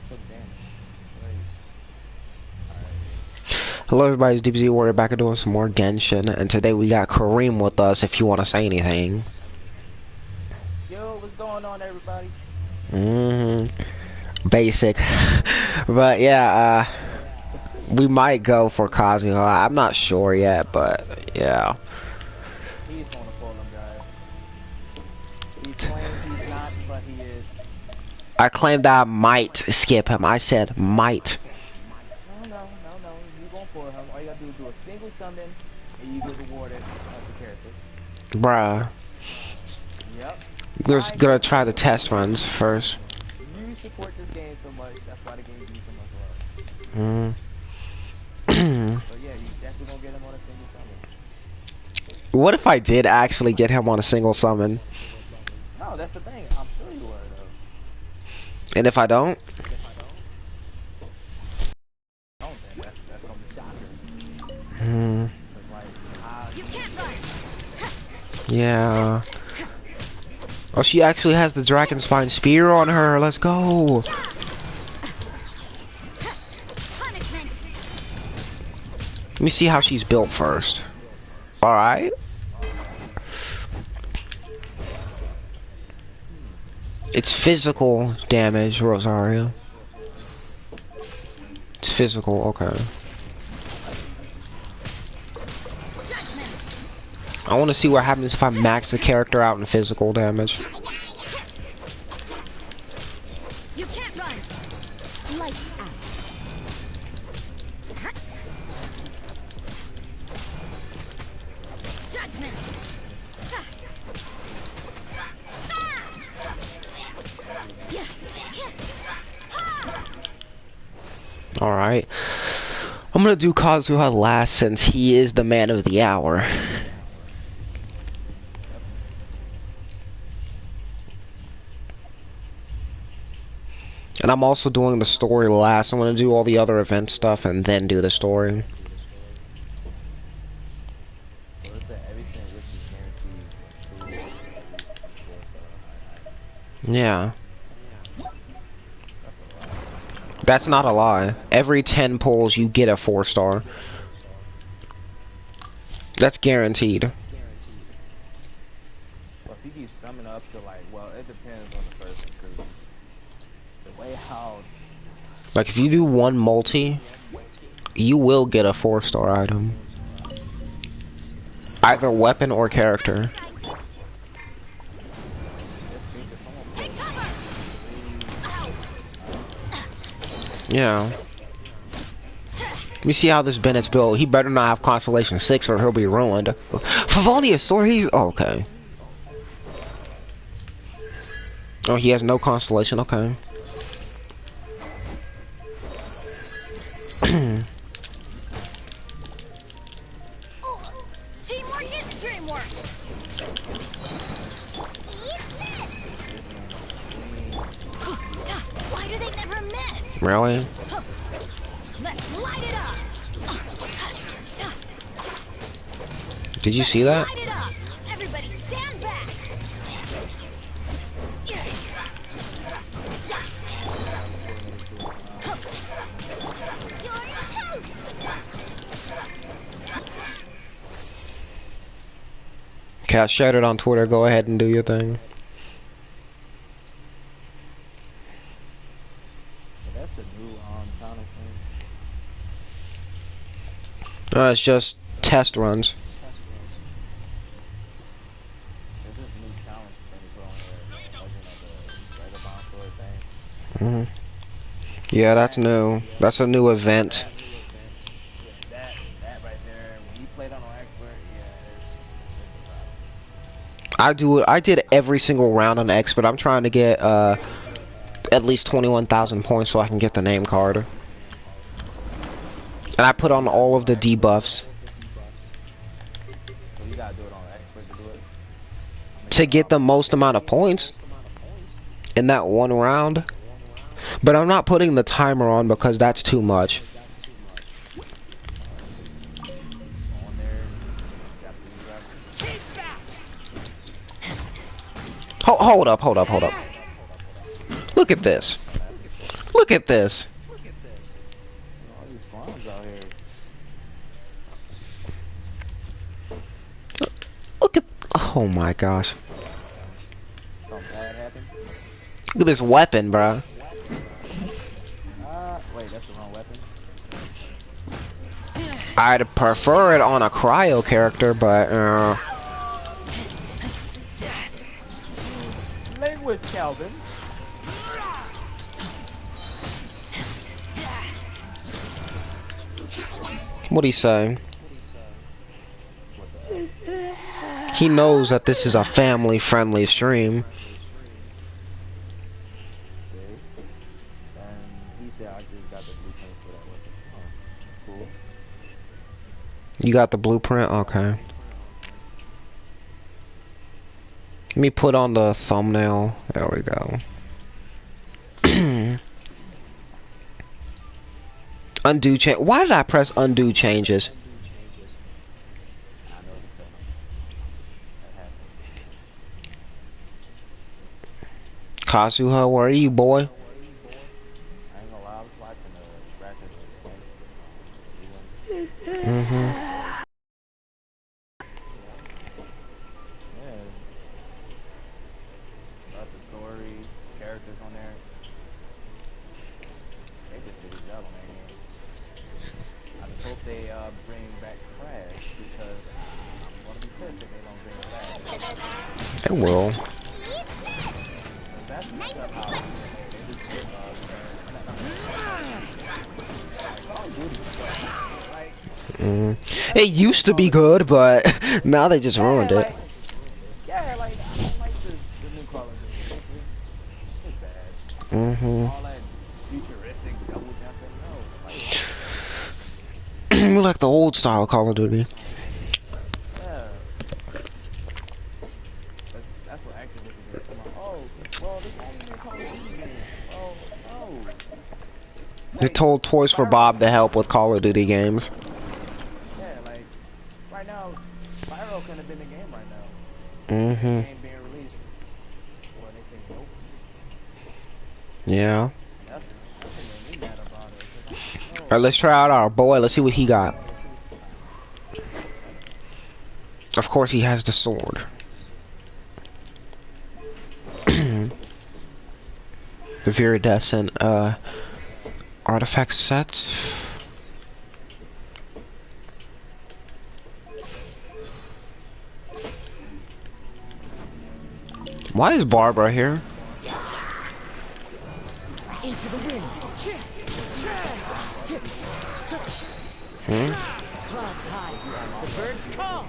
Took damage. Great. Hello everybody, it's DBZ Warrior back and doing some more Genshin, and today we got Kareem with us if you want to say anything. Yo, what's going on, everybody? Basic. But yeah, we might go for Kazuha. I'm not sure yet, but yeah. He's gonna pull him, guys. He's claimed he's not, but he is. I claimed that I might skip him. I said might. No. You gonna pull him. All you gotta do is do a single summon, and you get rewarded as the character. Bruh. Yep. We're just gonna try the test runs first. You support this game so much, that's why the game gives you so much love. So yeah, you definitely gonna get him on a single summon. What if I did actually get him on a single summon? No, that's the thing. I'm sure you were, though. And if I don't? That's gonna be shocking. You can't run. Yeah. Oh, she actually has the Dragon Spine Spear on her. Let's go. Let me see how she's built first. Alright. It's physical damage, Rosario. It's physical, okay. I want to see what happens if I max the character out in physical damage. You can't run. Lights out. Judgment. Alright. I'm gonna do Kazuha last since he is the man of the hour. And I'm also doing the story last. I'm gonna do all the other event stuff and then do the story. Yeah. That's not a lie. Every 10 pulls you get a 4-star. That's guaranteed. Well, if you keep summing up to like, well, it depends on the person, because the way how... Like if you do one multi, you will get a 4-star item. Either weapon or character. Yeah. Let me see how this Bennett's built. He better not have Constellation 6 or he'll be ruined. Favonius sword, he's... Oh, okay. Oh, he has no Constellation, okay. Teamwork is dreamwork. Why do they never miss? Really? Let's light it up. Did you see that? Light it up. Everybody stand back. Okay, I shared it on Twitter. Go ahead and do your thing. That's the new kind of thing. It's just test runs. There's this new challenge thing going on there, like, the sword thing. Yeah, that's new. That's a new event. That right there, when you play that on expert, yeah, it's a problem. I did every single round on expert. I'm trying to get at least 21,000 points so I can get the name card. And I put on all of the debuffs. So you gotta do it on expert to do it? To get the most amount of points in that one round. But I'm not putting the timer on because that's too much. Hold up, hold up, hold up. Look at this. Look at this. All these farms out here. Look at. Oh my gosh. Something bad happened. Look at this weapon, bro. Wait, that's the wrong weapon. I'd prefer it on a cryo character, but Language, Calvin. what'd he say? He knows that this is a family-friendly stream. Okay. And he said I just got the blueprint for that weapon. Oh, cool. You got the blueprint? Okay. Let me put on the thumbnail. There we go. Undo change. Why did I press undo changes? I know because that happened. Kazuha, where are you, boy? I ain't gonna lie, I was watching the Ratchet. Mm-hmm. Yeah. About the story, characters on there. They just did a job on that game. I just hope they bring back Crash because I'm gonna be pissed if they don't bring it back. It will. That's Nice and how they just It used to be good, but now they just ruined it. Yeah, like I don't like the new Call of Duty. It's bad. Mm-hmm. All that futuristic double jumping, no. We like the old style Call of Duty. Yeah. That's what Activision did. Oh, well, this ain't even Call of Duty game. Oh, no. They told Toys for Bob to help with Call of Duty games. Yeah, like, right now, Spyro couldn't have been the game right now. Mm-hmm. Game being released. Well, they say nope. Yeah. That's what made me mad about it. Alright, let's try out our boy. Let's see what he got. Of course, he has the sword. The viridescent artifact set. Why is Barbara here? Into the wind. Clouds high. The birds call.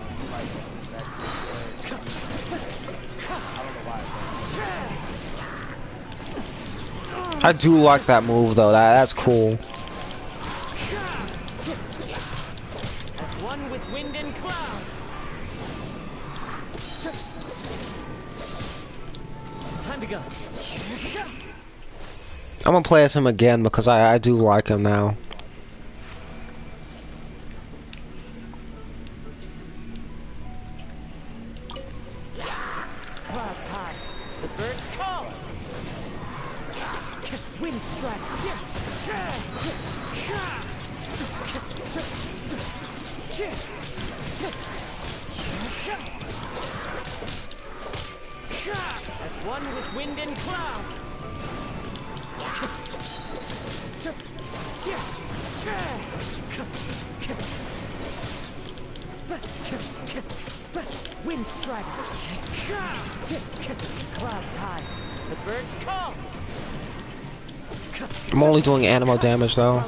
I do like that move though. That's cool. As one with wind and cloud. Time to go. I'm gonna play as him again because I do like him now. Clouds high. The birds call. Wind strike. As one with wind and cloud. Wind strike. Clouds high. The birds call. I'm only doing animal damage though.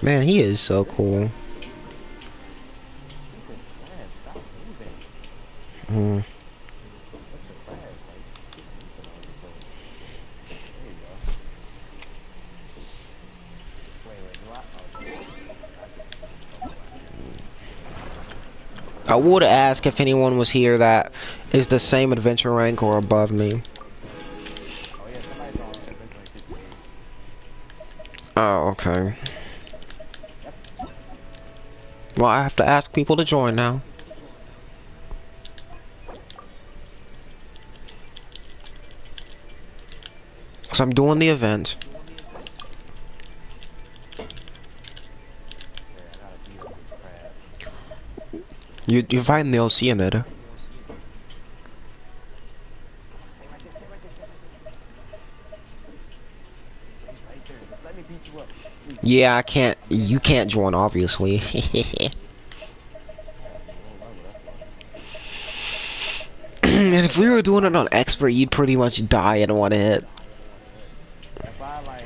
Man, he is so cool. Hmm. I would ask if anyone was here that is the same adventure rank or above me. Oh, okay. Well, I have to ask people to join now. Because I'm doing the event. Yeah, I gotta beat up this crab. You're fighting the OC in it. Stay right there, stay right there, stay right there. He's right there. Just let me beat you up. Please. Yeah, I can't. You can't join, obviously. And if we were doing it on expert, you'd pretty much die in one hit. If I like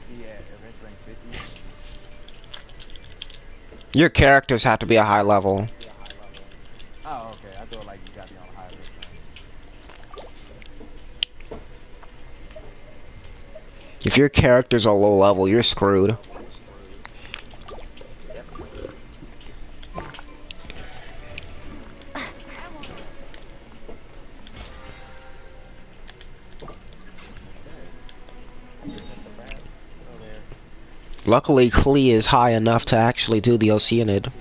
be at event rank 50, Your characters have to be a high level. oh okay, I thought like you got me on a high event rank. If your characters are low level, you're screwed. Luckily, Klee is high enough to actually do the Oceanid.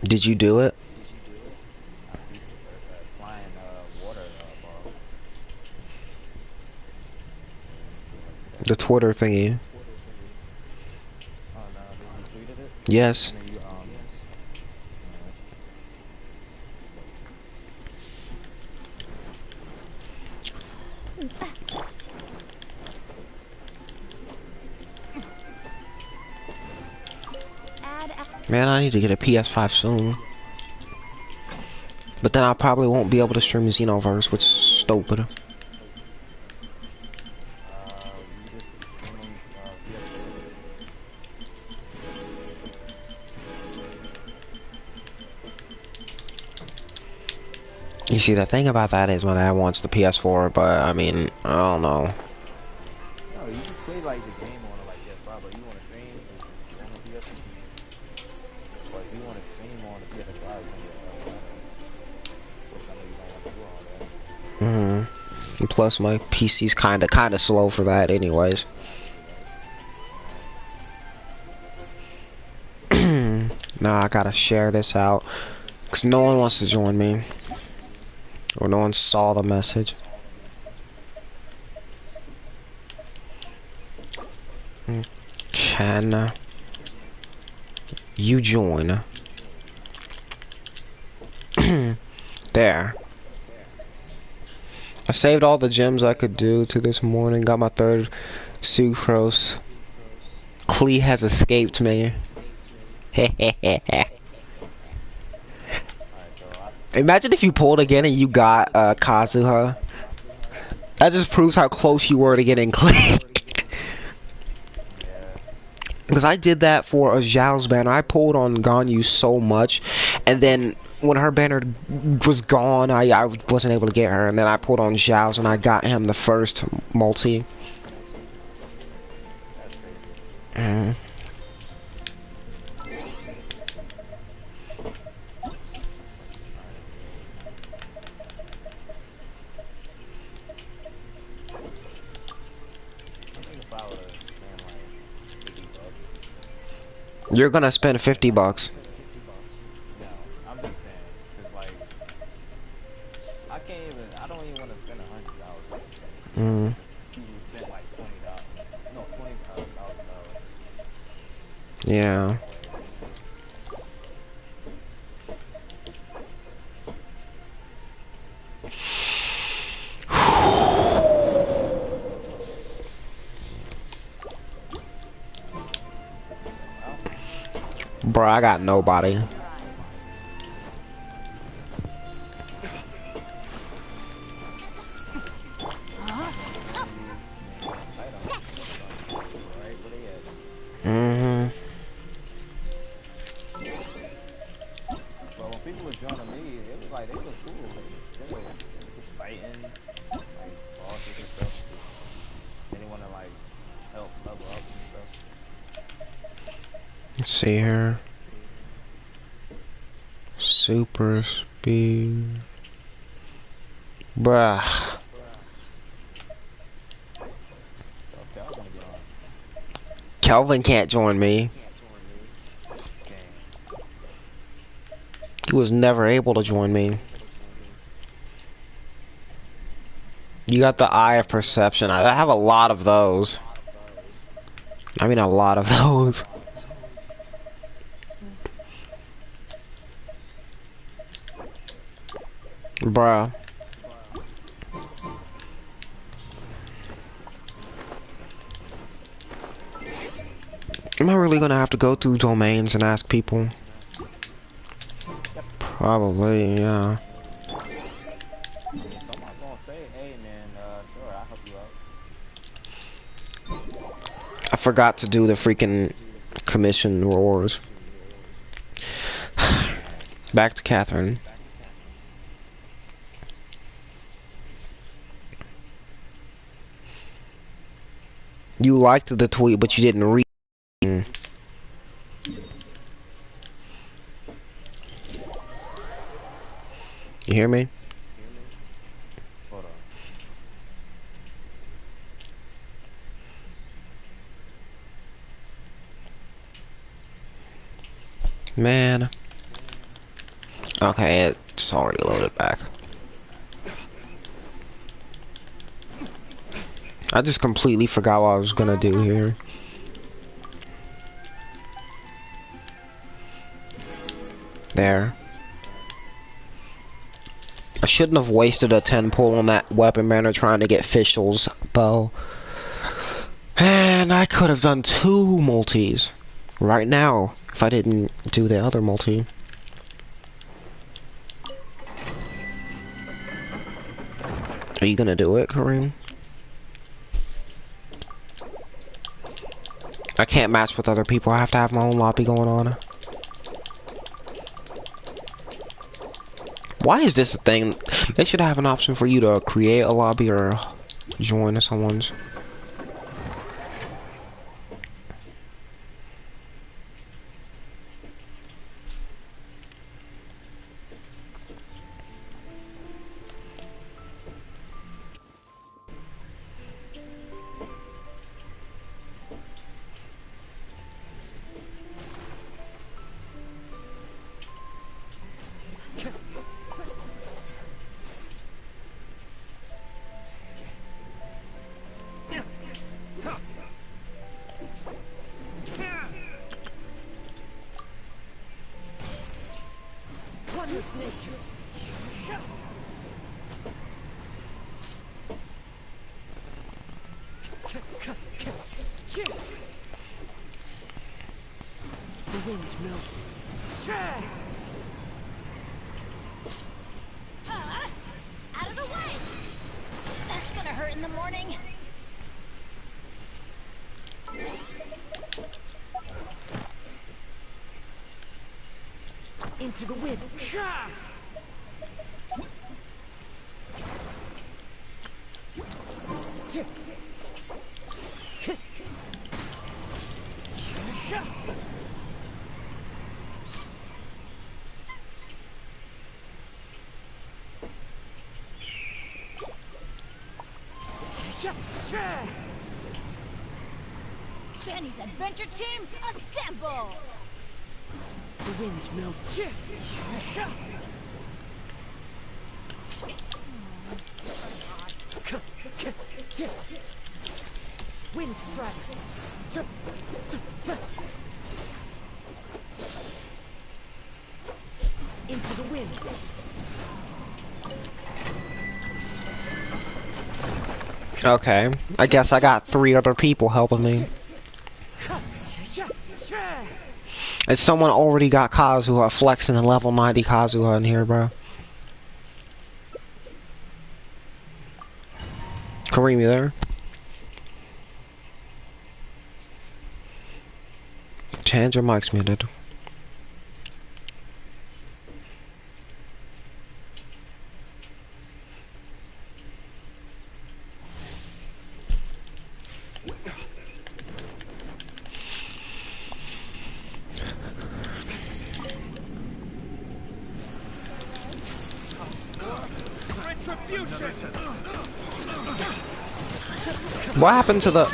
Did you do it? Flying water ball. The Twitter thingy. Oh no, did you tweeted it? Yes. And then you Man, I need to get a PS5 soon. But then I probably won't be able to stream Xenoverse, which is stupid. you just streaming PS4. You see, the thing about that is my dad wants the PS4, but I mean, I don't know. No, you just play like the game on it like PS5, but you want to stream on the PS4. But if you want to stream on the PS5, you want to which I know you don't want to do all that. And plus, my PC's kinda slow for that, anyways. Now I gotta share this out, cause no one wants to join me, or no one saw the message. Can you join? There. I saved all the gems I could do to this morning. Got my third sucrose. Klee has escaped me. Imagine if you pulled again and you got Kazuha. That just proves how close you were to getting Klee. Because I did that for a Zhao's banner. I pulled on Ganyu so much, and then when her banner was gone, I wasn't able to get her, and then I pulled on Zhao's and I got him the first multi. You're gonna spend $50. No, I'm just saying, cause like, I don't even want to spend $100. You spend like $20. No, $20,000. Yeah. Bro, I got nobody. But when people were joining me, it was like, they was cool. They was fighting, like, bosses and stuff. They didn't want to, like, help level up and stuff. Let's see here. Super speed. Bruh. So Cal wanna get on. Kelvin can't join me. Dang. He was never able to join me. You got the eye of perception. I have a lot of those. I mean, a lot of those. Bruh. Am I really gonna have to go through domains and ask people? Probably, yeah. Someone's gonna say, hey man, sure, I'll help you out. I forgot to do the freaking commission rewards. Back to Catherine. You liked the tweet, but you didn't read. You hear me? Hold on. Man. Okay, it's already loaded back. I just completely forgot what I was gonna do here. There. I shouldn't have wasted a 10 pull on that weapon banner trying to get Fischl's bow. And I could have done 2 multis right now if I didn't do the other multi. Are you gonna do it, Kareem? I can't match with other people. I have to have my own lobby going on. Why is this a thing? They should have an option for you to create a lobby or join someone's. The wind knows. Out of the way! That's gonna hurt in the morning. Into the wind. Benny's adventure team, assemble! The wind's no. Wind strike. Into the wind. Okay, I guess I got 3 other people helping me. And someone already got Kazuha flexing a level 90 Kazuha in here, bro. Kareem, you there? Change your mic's muted. What happened to the...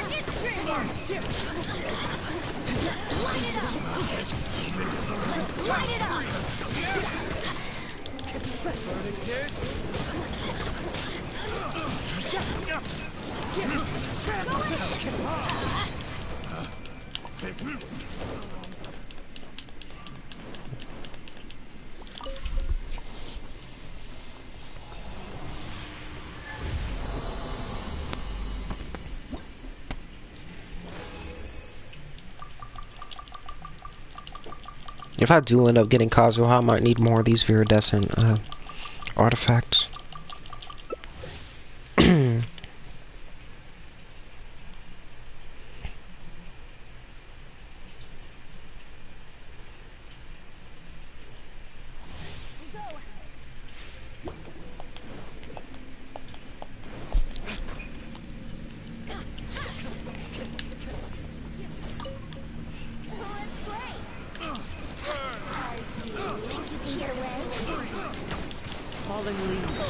If I do end up getting Kazuha, I might need more of these viridescent artifacts. Falling leaves.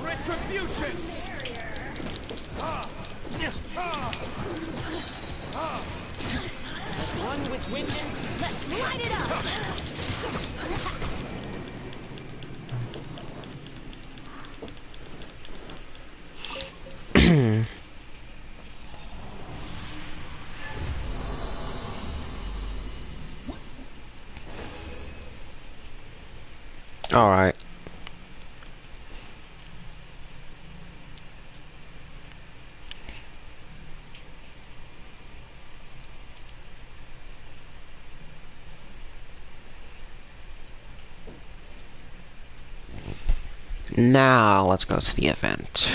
Retribution. One with wind and let's light it up. All right. Now let's go to the event.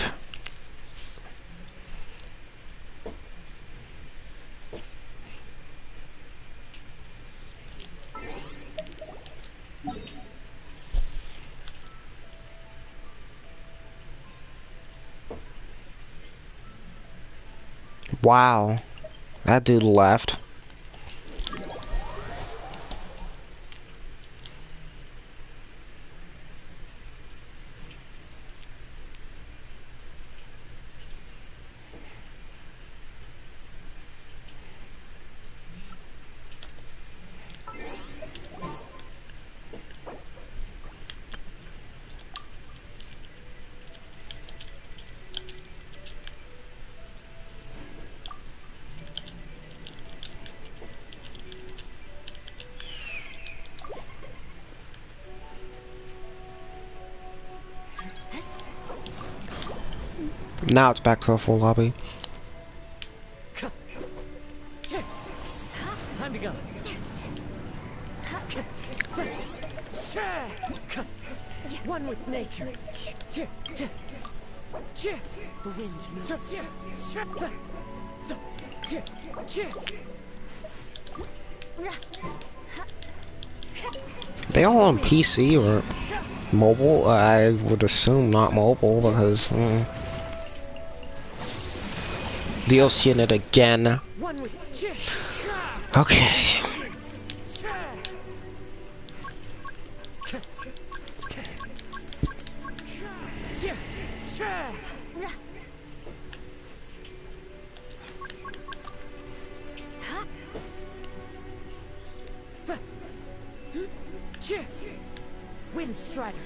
Wow, that dude left. Now it's back to a full lobby. Time to go. One with nature. The wind knows. They all on PC or mobile? I would assume not mobile because DLC in it again. Okay. Wind Strider.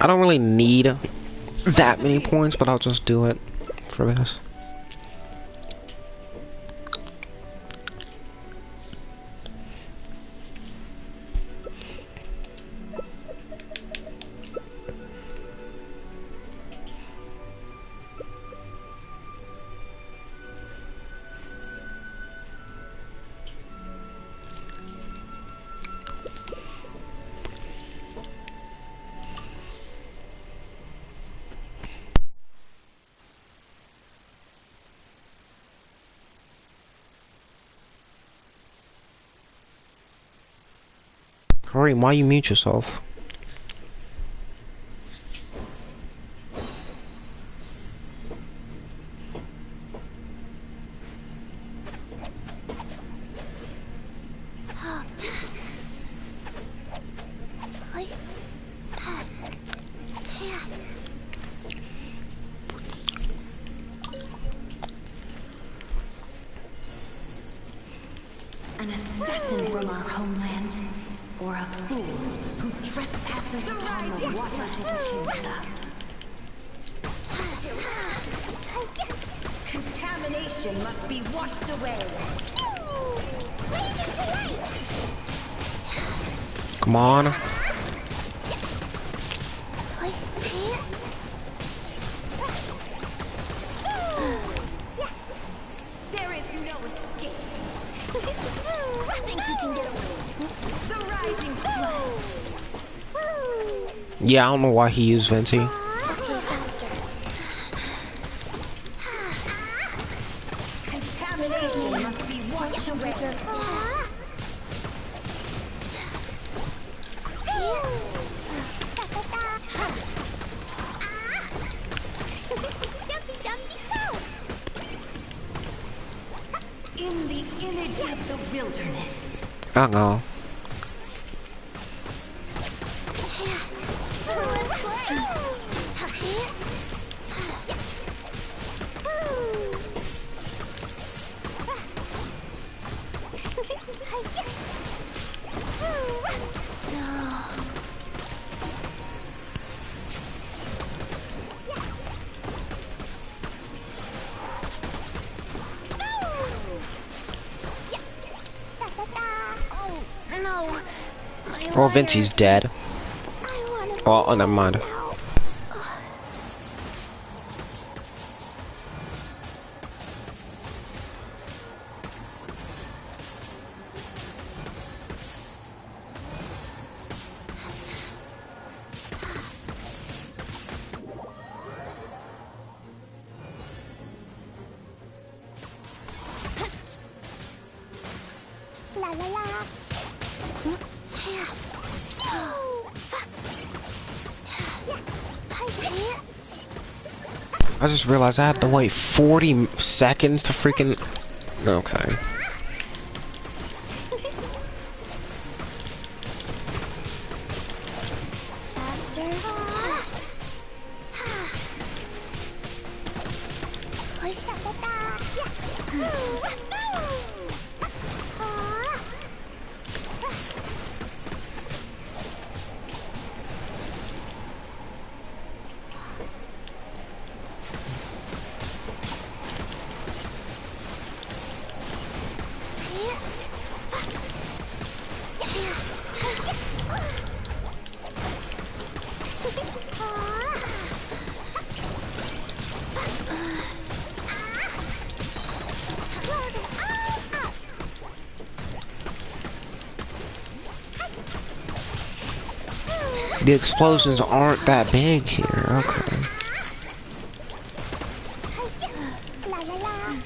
I don't really need that many points, but I'll just do it for this. Kareem, why you mute yourself? An assassin from our homeland, or a fool who trespasses upon the waters of Kazuha. Contamination must be washed away. Come on. There is no escape. I think you can get away. The rising floods. Yeah, I don't know why he used Venti. Okay, faster. Contamination must be washed away. In the image of the wilderness. Uh-oh. Oh, no. Well, Venti's dead. Oh, never mind. La la la. I just realized I had to wait 40 seconds to freaking... Okay. Faster. The explosions aren't that big here. Okay. La la la.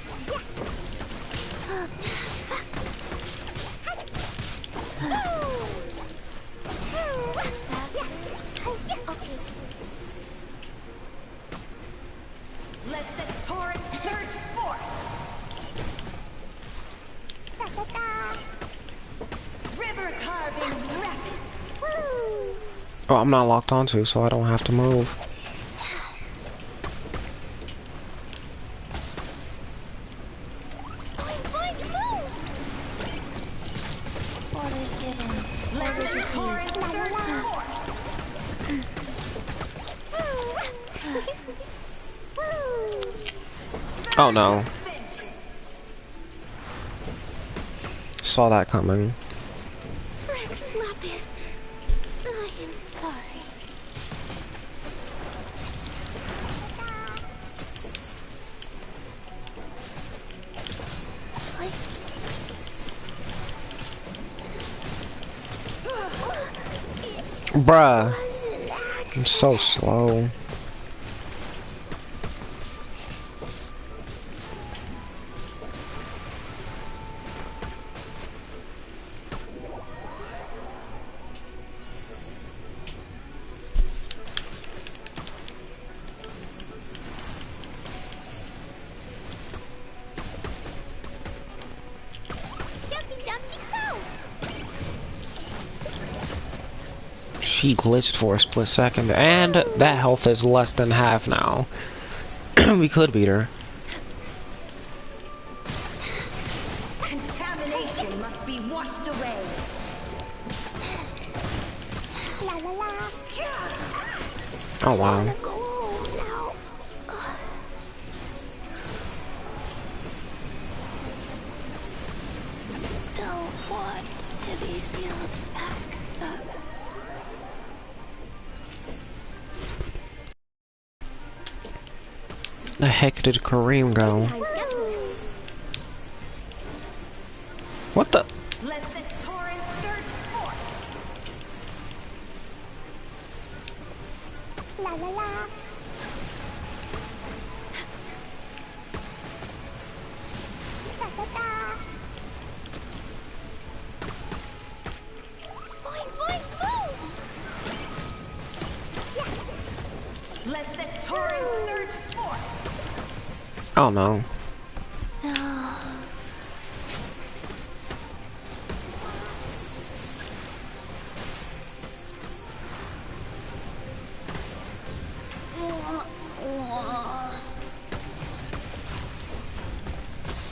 Let the torrent surge forth. River carving rapids. Oh, I'm not locked onto, so I don't have to move. Orders given. Orders received. La la la. Oh no. Saw that coming. Rex Lapis. I am sorry. Bruh. Was an accident. I'm so slow. She glitched for a split second, and that health is less than half now. We could beat her. Contamination must be washed away. La la la. Oh wow. Go home now. Don't want to be sealed back up. The heck did Kareem go? Behind schedule. What the? Let the torrent surge forth. La la la. Da da da. Fine, fine, move! Let the torrent surge forth. Oh no.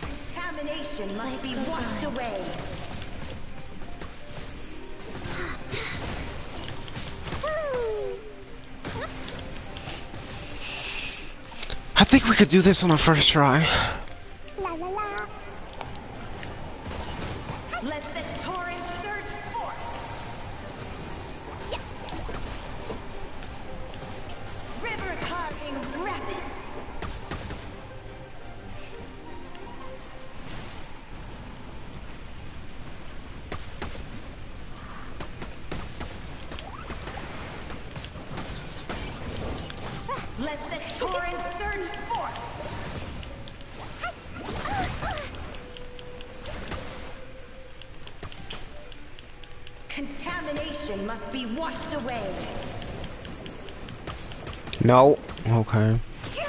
Contamination must be washed away. I think we could do this on our first try. La la la. Let the torrent surge forth. River carving rapids. Let the torrent surge forth. Contamination must be washed away. No. Okay. Yay,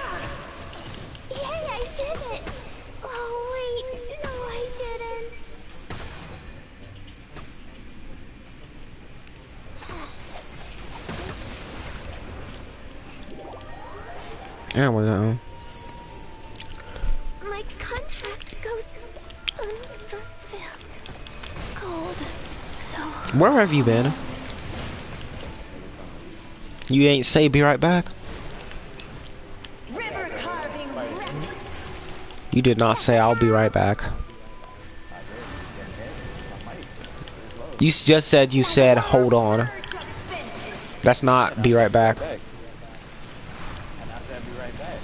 I did it! Oh, wait. No, I didn't. There we go. My contract goes unfulfilled. Cold. So Where have you been? You ain't say be right back? River carving rapids. You did not say I'll be right back. You just said you said hold on. Surge of vengeance. That's not be right back. Back. And I said be right back.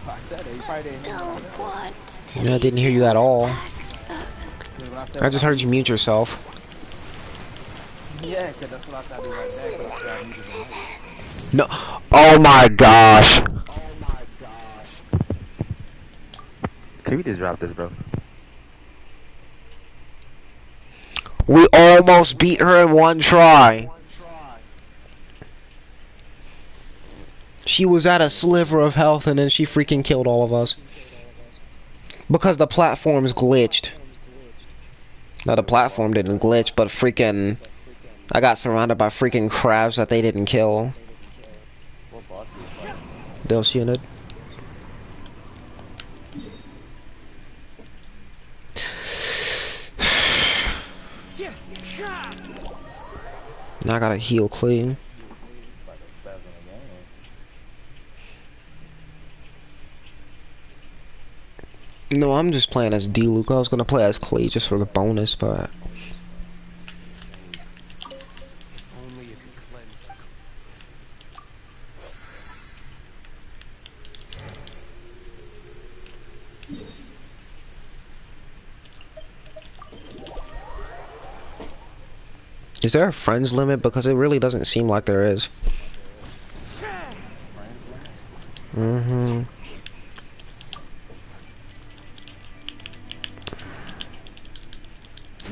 I said it. You probably didn't hear me. don't want to Yeah, I be didn't hear you at sealed all. back up. 'Cause when said I just heard you mute yourself. Yeah, because that's what I said be right back. But I said I needed the mic. No. Oh my gosh. Oh my gosh. Can we just drop this, bro? We almost beat her in one try. She was at a sliver of health and then she freaking killed all of us. Because the platform's glitched. No, the platform didn't glitch, but freaking... I got surrounded by freaking crabs that they didn't kill. What boss is it? Those unit. Now I gotta heal clean. Like a spaz in the game. No, I'm just playing as D-Luke. I was gonna play as Clay just for the bonus, but... Only you can cleanse them. Is there a friends limit? Because it really doesn't seem like there is. Mm-hmm.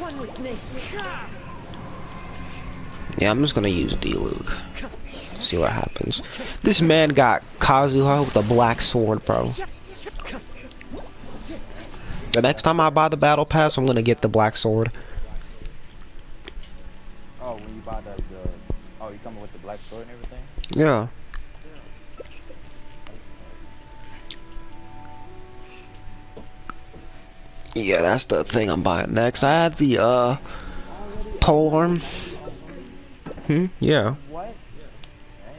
One with me. Yeah, I'm just gonna use D-Luke. See what happens. This man got Kazuha with a black sword, bro. The next time I buy the battle pass, I'm gonna get the black sword. Oh, when you buy the oh Oh, you coming with the black sword and everything? Yeah. Yeah, that's the thing I'm buying next. I had the polearm. Yeah. What? Dang.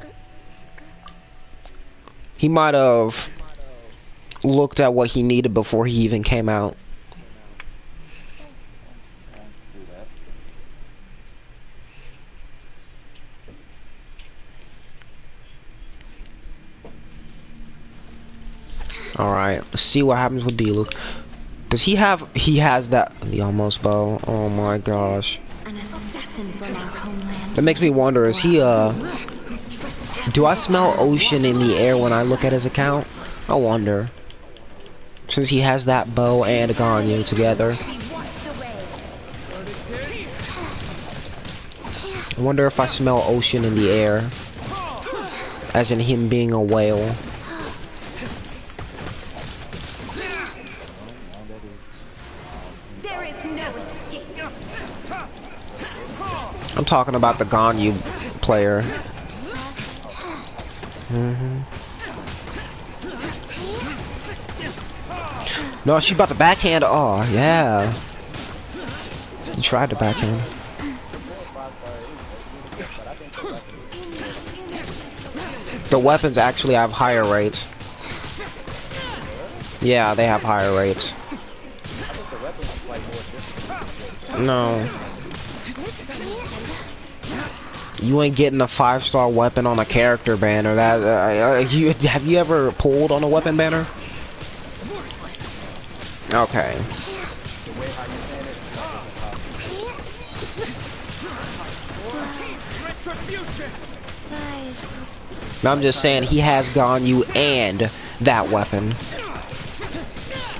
Anyway, He might have looked at what he needed before he even came out. do that. Alright, let's see what happens with D-Luke. Does he have... He has that... The almost bow. Oh my gosh. An assassin from our homeland. That makes me wonder, is he, do I smell ocean in the air when I look at his account? I wonder. Since he has that bow and Ganyu together. I wonder if I smell ocean in the air. As in him being a whale. There is no escape. I'm talking about the Ganyu player. No, she about to backhand. Oh, yeah. You tried to backhand. The weapons actually have higher rates. Yeah, they have higher rates. No. You ain't getting a 5-star weapon on a character banner. That have you ever pulled on a weapon banner? Okay. Nice. No, I'm just saying he has Ganyu and that weapon.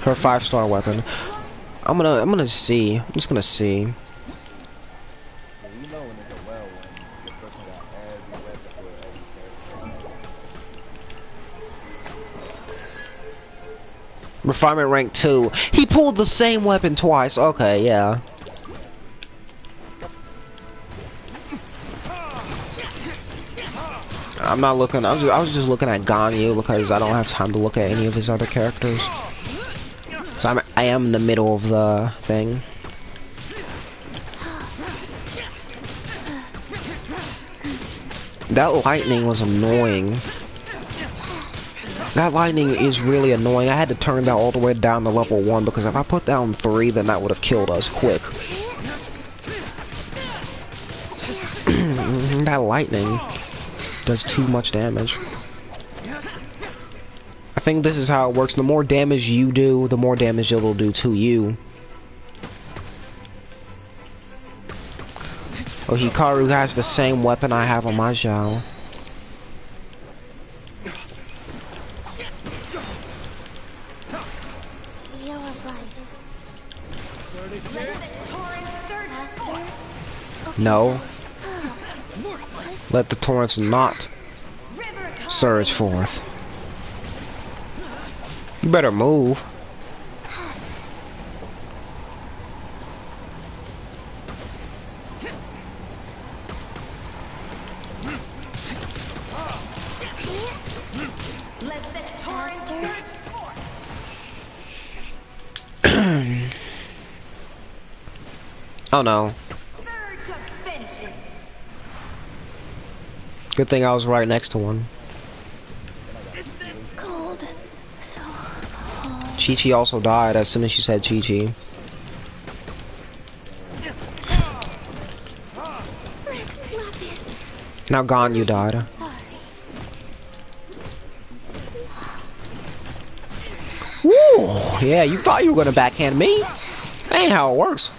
Her 5-star weapon. I'm gonna see. I'm just gonna see. You know when it's a well when the person got every weapon for every character. Refinement rank 2. He pulled the same weapon twice. Okay, yeah. I'm not looking. I was just looking at Ganyu because I don't have time to look at any of his other characters. So I am in the middle of the thing. That lightning was annoying. That lightning is really annoying. I had to turn that all the way down to level 1 because if I put down 3, then that would have killed us quick. That lightning does too much damage. I think this is how it works. The more damage you do, the more damage it'll do to you. Oh, Hikaru has the same weapon I have on my Zhao. Wheel of life. Master. No. Let the torrents not surge forth. You better move. Let the torrent surge forth. Oh no. Surge of vengeance. Good thing I was right next to one. Cold. So cold. Chi-Chi also died as soon as she said Chi-Chi. Rex Lapis. Now Ganyu died. Sorry. Woo! Yeah, you thought you were gonna backhand me? That ain't how it works.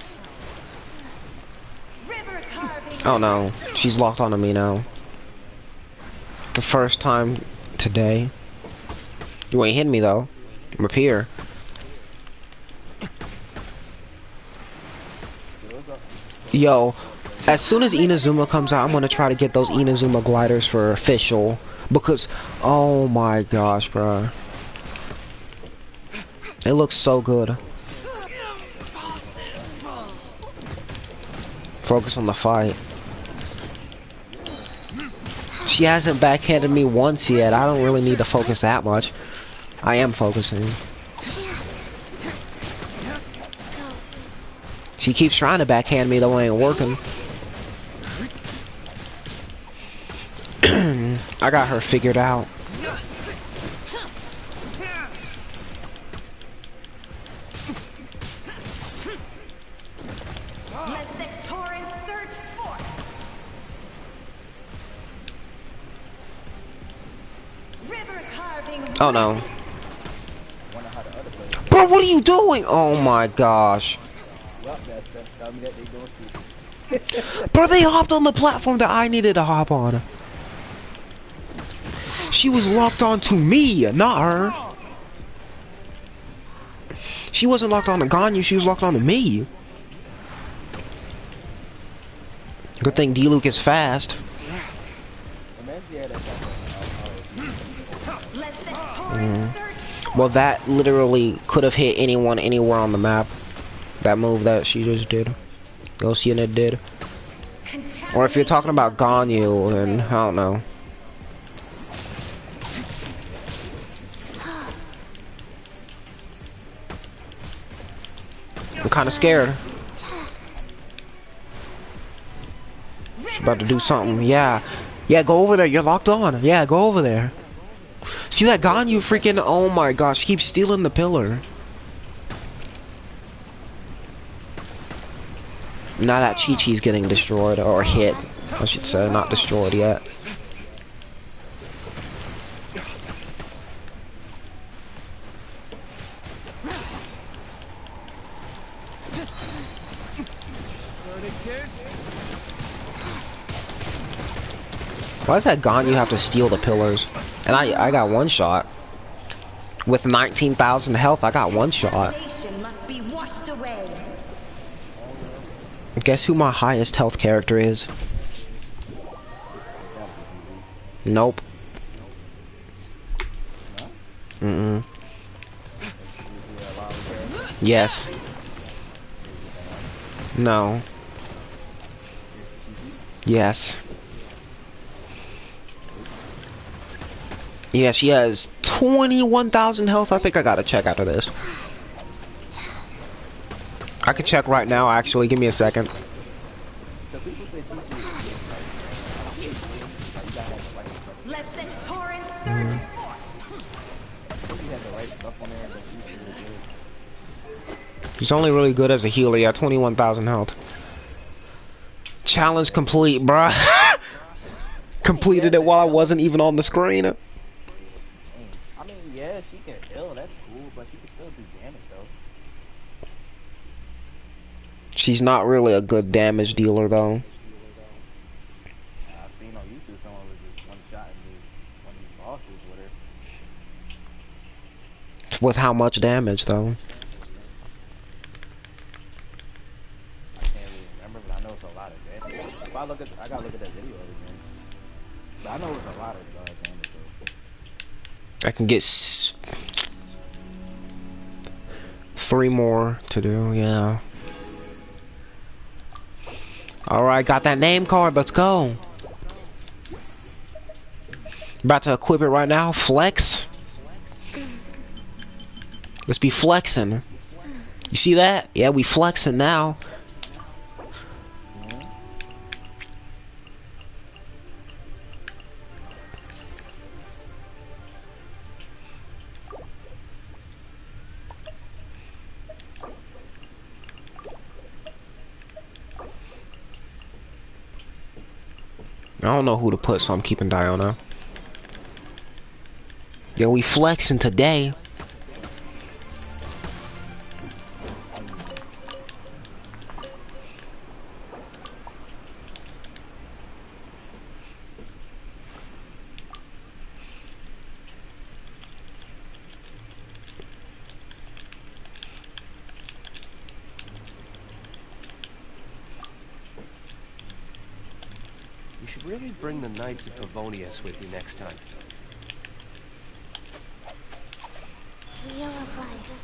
River carving. Oh no, she's locked onto me now. The first time today. You ain't hitting me though. I'm up here. Yo, as soon as Inazuma comes out, I'm gonna try to get those Inazuma gliders for official. Because, oh my gosh, bruh. It looks so good. Focus on the fight. She hasn't backhanded me once yet. I don't really need to focus that much. I am focusing. She keeps trying to backhand me, though it ain't working. I got her figured out. Let the torrent surge forth. River carving. Oh no. Wonder how the other players. Bro, what are you doing? Oh my gosh. Well, that's tell me that they doing stupid. Bro, they hopped on the platform that I needed to hop on. She was locked on to me, not her. She wasn't locked on to Ganyu, she was locked on to me. Good thing D-Luke is fast. Imagine you had that Let the torrent surge forth. Well, that literally could have hit anyone anywhere on the map. That move that she just did. Genshin did. Or if you're talking about Ganyu, then I don't know. I'm kind of scared. She's about to do something. Yeah. Yeah, go over there. You're locked on. Yeah, go over there. See that Ganyu freaking... Oh my gosh. She keeps stealing the pillar. Now that Chi-Chi's getting destroyed. Or hit. I should say. Not destroyed yet. Why does that Ganyu have to steal the pillars? And I got one shot. With 19,000 health, I got one shot. Nation must be washed away. Guess who my highest health character is? Nope. Mm-mm. Yes. No. Yes. Yeah, she has 21,000 health. I think I gotta check after this. I can check right now, actually. Give me a second. So people say Let the torrent surge forth. you had the right stuff on there, but she's really good. He's only really good as a healer. Yeah, 21,000 health. Challenge complete, bruh. Completed it while I wasn't even on the screen. I mean, yeah, she can heal, that's cool, but she can still do damage though. She's not really a good damage dealer, though. I've seen on YouTube someone was just one shot and one of these bosses with her. With how much damage, though? I can't really remember, but I know it's a lot of damage. If I look at, I gotta look at that video again. But I know it's a lot of damage though. I can get 3 more to do, yeah. Alright, got that name card, let's go. About to equip it right now, flex. Let's be flexing. You see that? Yeah, we flexing now. I don't know who to put, so I'm keeping Diana. Yeah, we flexing today. You should really bring the Knights of Favonius with you next time. Wheel of Life.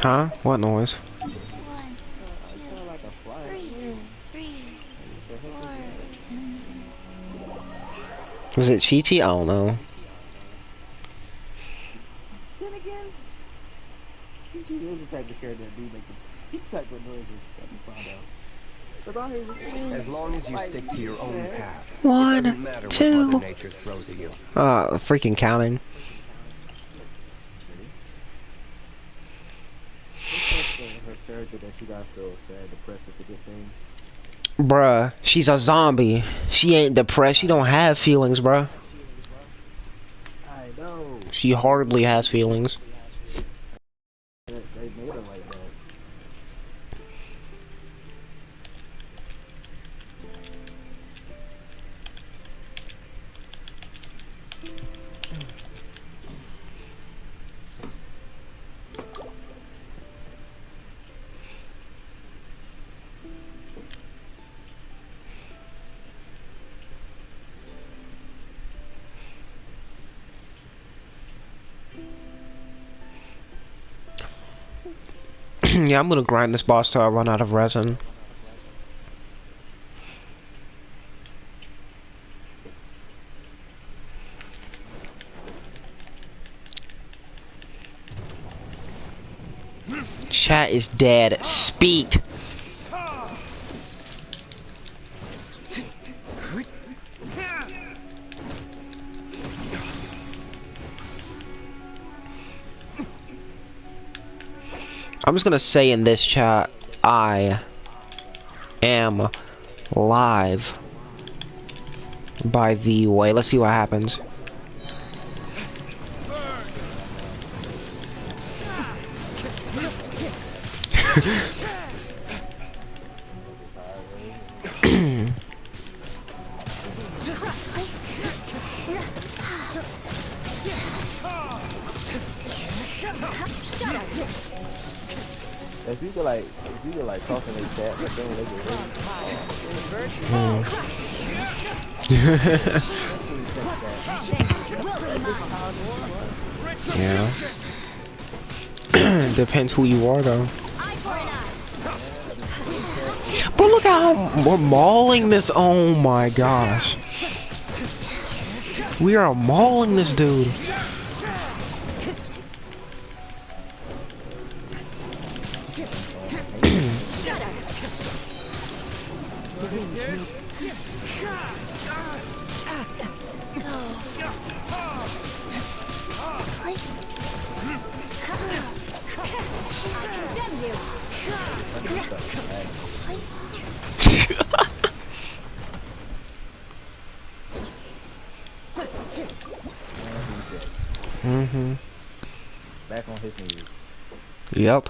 Huh? What noise? 1, 2, sound like a fly. 3, 4, and Was it Chi-Chi? I don't know. Then again, he is the type of character that do make this type of noises that we found out. But I hear As long as you stick to your own path, it 1, doesn't matter what 2. Mother Nature throws at you. Freaking counting. her character that she got feel sad, depressed with the good things. Bruh, she's a zombie. She ain't depressed. She don't have feelings, bruh. I know. She hardly has feelings. They made her like that. Yeah, I'm gonna grind this boss till I run out of resin. Chat is dead. Speak. I'm just gonna say in this chat, I am live. By the way, let's see what happens. If you could like talk in the chat, but then they get Yeah. Depends who you are, though. But look how we're mauling this. Oh my gosh. We are mauling this dude. back on his knees. Yep.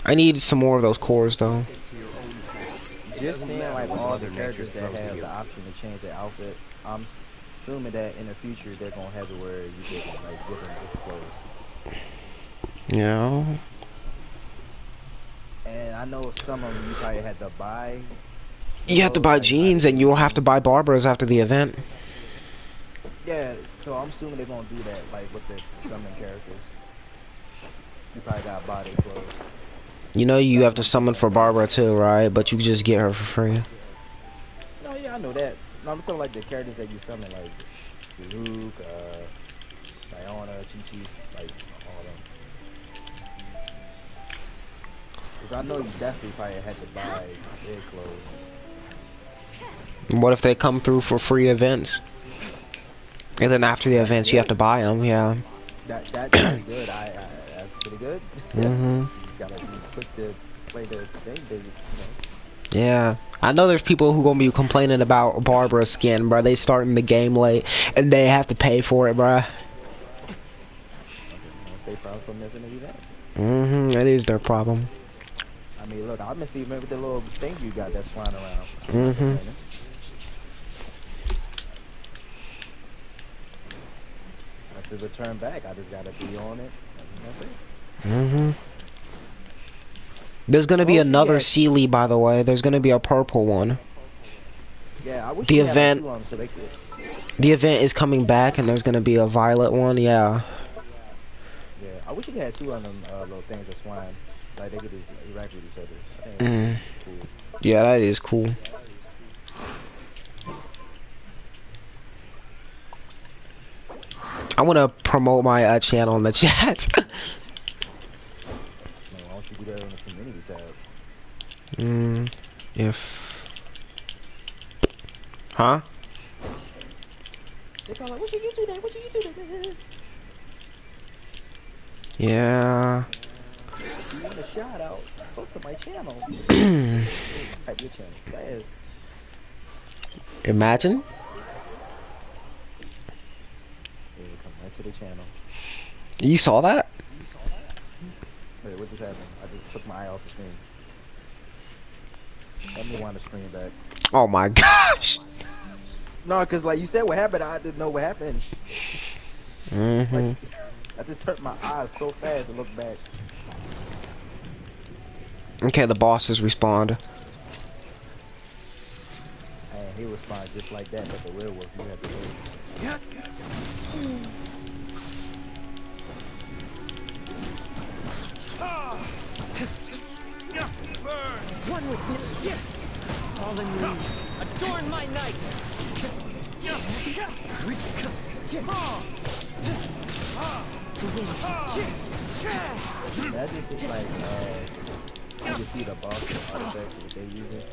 I need some more of those cores, though. Just seeing like all the characters that have the option to change their outfit, I'm assuming that in the future they're gonna have it where you get like different clothes. Yeah. And I know some of them you probably had to buy. You have to buy jeans, and you'll have to buy Barbaras after the event. Yeah, so I'm assuming they're gonna do that like with the summon characters. You probably gotta buy their clothes. You know you have to summon for Barbara too, right? But you can just get her for free. No, yeah, I know that. No, I'm talking like the characters that you summon, like Luke, Diana, Chi-Chi, like all them. Cause I know you definitely probably had to buy their clothes. What if they come through for free events? And then after the events, you have to buy them, yeah. That's good. That's pretty good. Mhm. You just gotta be quick to play the thing, baby. You know. Yeah. I know there's people who gonna be complaining about Barbara skin, bro. They starting the game late, and they have to pay for it, bro. Stay proud from missing the event. Mhm. That is their problem. I mean, look, I missed the event with the little thing you got that's flying around. Mhm. To return back, I just gotta be on it. That's it. Mhm. There's gonna be another Sealy, by the way. There's gonna be a purple one. Yeah, I wish the you had event. two of them so they could. The event is coming back, and there's gonna be a violet one. Yeah. Yeah, I I wish you had two of them little things that's flying. Like they could just interact with each other. I think Mm. that's cool. Yeah, that is cool. I want to promote my channel in the chat. Man, why don't you do that on the community tab? If... Huh? They probably like, what's your YouTube name? What's your YouTube name? Yeah. If you want a shout out, go to my channel. Type your channel. Fast. Imagine. Yeah, come right to the channel. You saw that? Wait, what just happened? I just took my eye off the screen. Let me wind the screen back. Oh my gosh. No, cause like you said what happened, I didn't know what happened. Like, I just turned my eyes so fast and looked back. Okay, the bosses respond. And he responds just like that, but the werewolf, you have to wait. One with me. Fallen leaves, adorn my night. That's just like, you can see the boss artifacts that they using.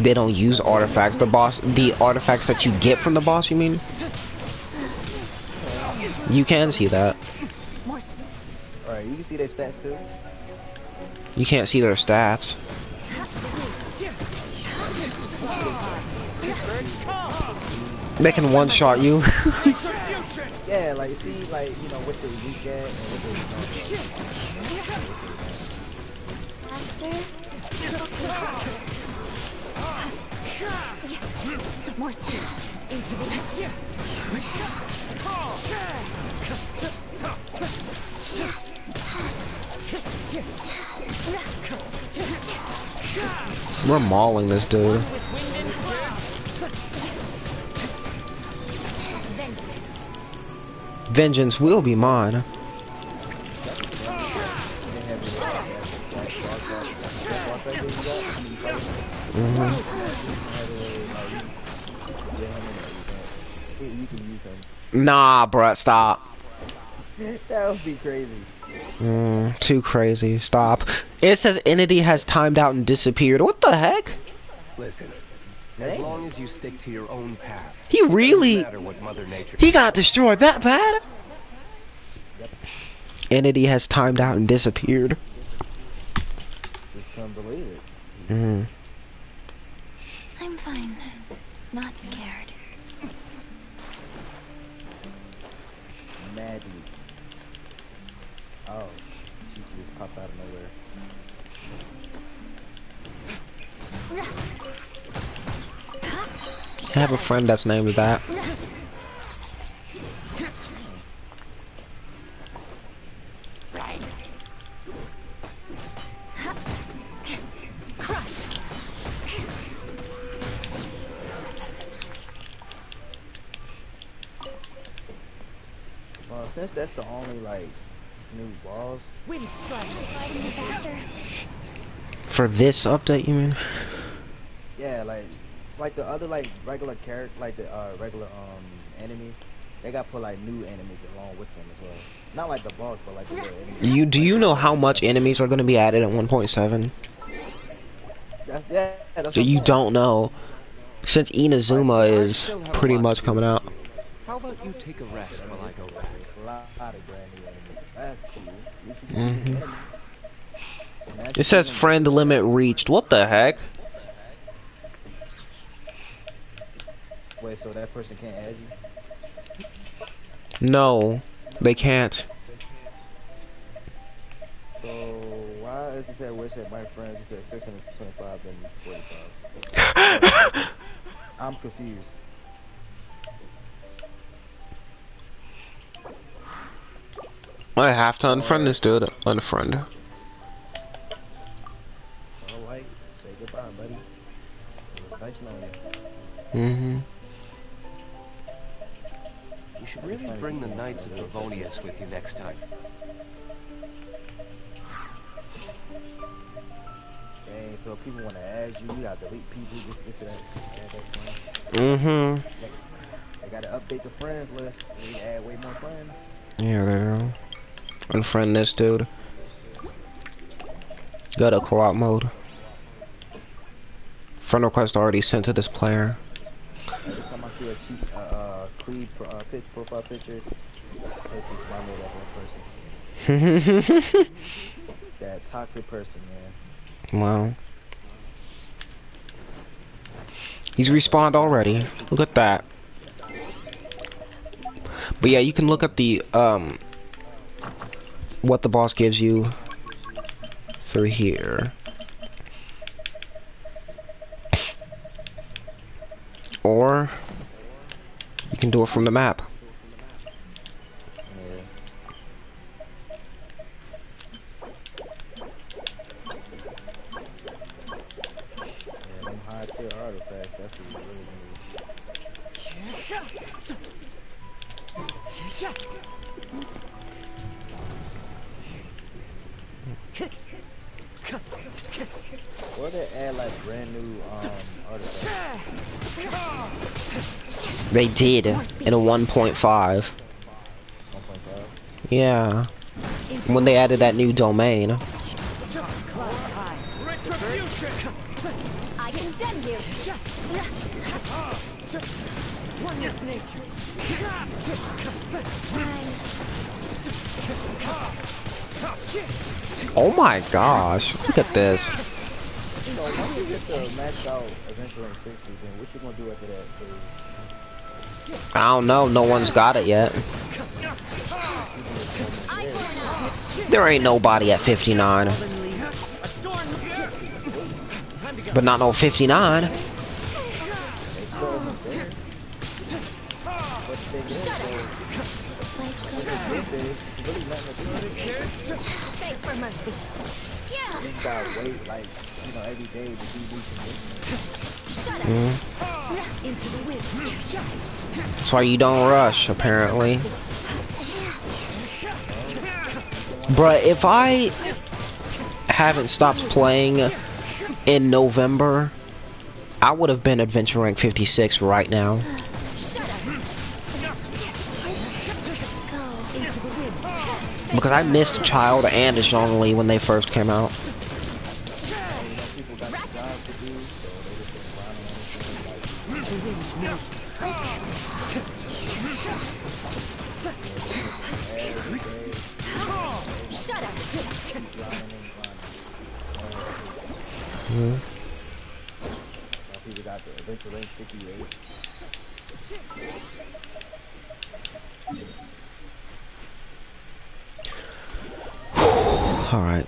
They don't use artifacts. The artifacts that you get from the boss, you mean? You can see that. Alright, you can see their stats too. You can't see their stats. They can one-shot you. Yeah, like see, like you know, what they weak at and what they Faster. Some more speed. Into the We're mauling this dude. Vengeance will be mine. You can use them. Nah, bruh, stop. That would be crazy. Too crazy. Stop. It says entity has timed out and disappeared. What the heck? Listen, as long as you stick to your own path, He really... it doesn't matter what Mother Nature He got destroyed that bad? Entity has timed out and disappeared. Just couldn't believe it. I'm fine. Not scared. Maddie. Oh, she just popped out of nowhere. I have a friend that's named that. Well, since that's the only like new boss, Wind strike. For this update, you mean? yeah, like the other like regular character, like the regular enemies, they got put like new enemies along with them as well. Not like the boss, but like the little enemies. Do you know how much enemies are going to be added at 1.7? That's what So I'm you saying. don't know, since Inazuma is pretty much coming out. How about you take a rest while I go back? A lot of brand new enemies. That's cool. At least you can see the enemies. And that's It says even- friend limit reached. What the heck? Wait, so that person can't add you? No, they can't. So why is it said where it said my friends? It said 625 and 45. I'm confused. I have to unfriend this dude. Unfriend. Alright, say goodbye, buddy. It was nice knowing you. You should really bring the Knights of Favonius with you next time. Dang, so if people want to add you, you gotta delete people just to get to that, add that friends. Mm-hmm. They gotta update the friends list. We need to add way more friends. Yeah, girl. Unfriend this dude. Go to co-op mode. Friend request already sent to this player. Every time I see a cheap Cleve profile picture, it just remind me of that one person. That toxic person, man. Wow. He's respawned already. Look at that. But yeah, you can look at the what the boss gives you through here. Or you can do it from the map. Yeah. Yeah, them high tier artifacts, that's what you really need. Or they add like brand new artifacts. They did in a 1.5. 1.5. Yeah. When they added that new domain. I condemn you. One with nature. Oh my gosh, look at this. So once you get to max out Adventure Rank 60, then what you gonna do after that? 'Cause I don't know, no one's got it yet. There ain't nobody at 59. But not no 59. they still almost there. But the thing is, though, really nothing to do. Beg for mercy. You gotta wait, like, you know, every day to be decent. Shut up. Into the wind. That's why you don't rush, apparently. Bruh, if I haven't stopped playing in November, I would have been Adventure Rank 56 right now. Because I missed Child and Zhongli when they first came out. People got the jobs to do, so they just been grinding on this every day. Shut up. Mm-hmm. Now people got the Adventure Rank 58. Alright.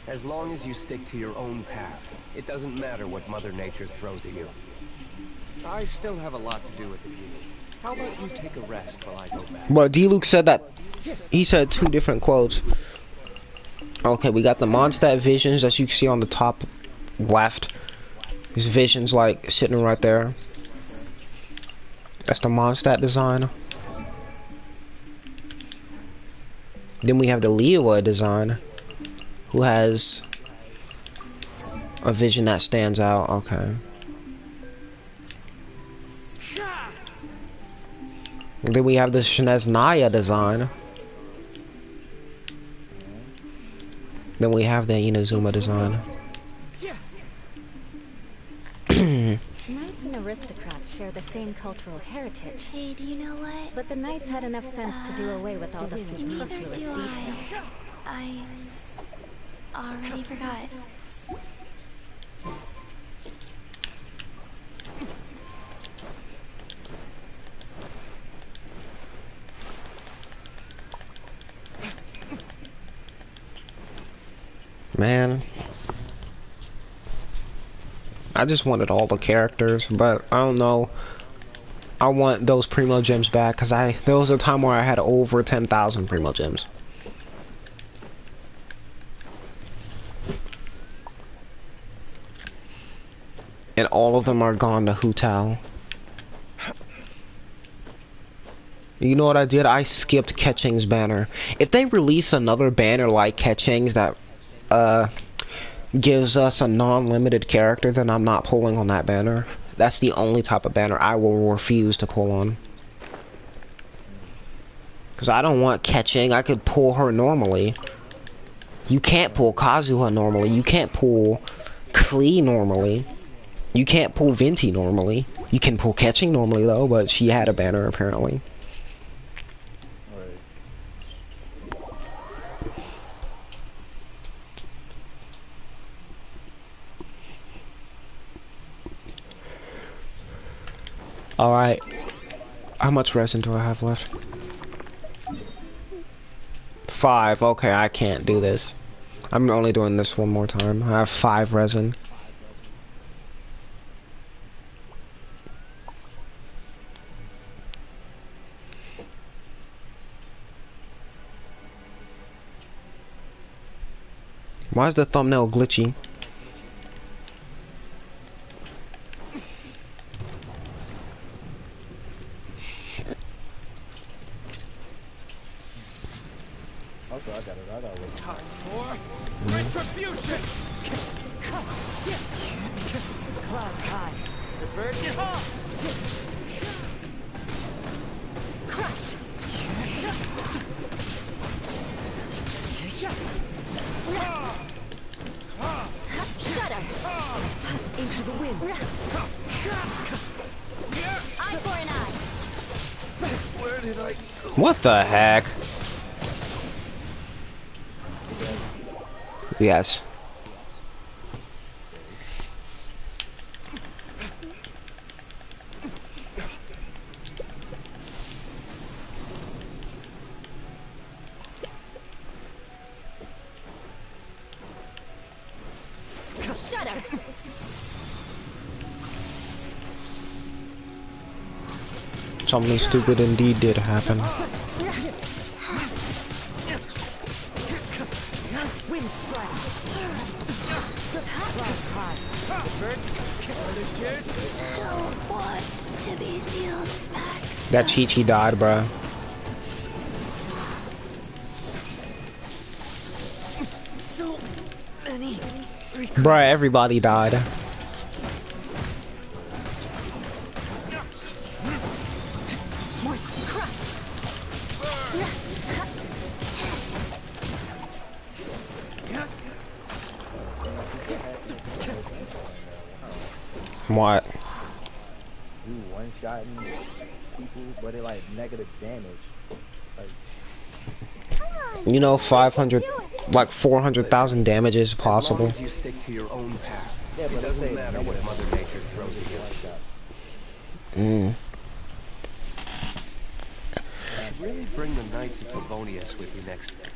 As long as you stick to your own path, it doesn't matter what Mother Nature throws at you. I still have a lot to do at the guild. How about you take a rest while I go back? But D-Luke said that he said two different quotes. Okay, we got the Mondstadt visions that you can see on the top left. These visions like sitting right there. That's the Mondstadt design. Then we have the Leowa design, who has a vision that stands out. Okay. And then we have the Shinez Naya design. Then we have the Inazuma design. Knights and aristocrats share the same cultural heritage. Hey, do you know what? But the knights had enough sense to do away with all the superfluous details. I already forgot. Man, I just wanted all the characters, but I don't know. I want those Primo Gems back, because there was a time where I had over 10,000 Primo Gems. And all of them are gone to Hutao. You know what I did? I skipped Ketching's banner. If they release another banner like Ketching's that gives us a non-limited character, then I'm not pulling on that banner. That's the only type of banner I will refuse to pull on. Because I don't want Ketching. I could pull her normally. You can't pull Kazuha normally. You can't pull Klee normally. You can't pull Venti normally. You can pull Ketching normally though, but she had a banner apparently. Alright. How much resin do I have left? 5. Okay, I can't do this. I'm only doing this one more time. I have 5 resin. Why is the thumbnail glitchy? Also, I got it. Time for retribution. Cloud time. The birds come. Crush. Shudder. Into the wind. Eye for an eye. Where did I... What the heck? Yes. Shudder. Something stupid indeed did happen. Wind strike. Cloud time. The birds Don't want to be sealed back. That Chi-Chi died, bruh. so many. Bruh, everybody died. More crush. What? You one-shotting people, but it like negative damage. Like, You know, 500, like 400,000 damage is As long possible. as you stick to your own path, yeah, it but doesn't let's say matter what negative Mother Nature throws at you. one-shots. You should really bring the Knights of Favonius with you next time.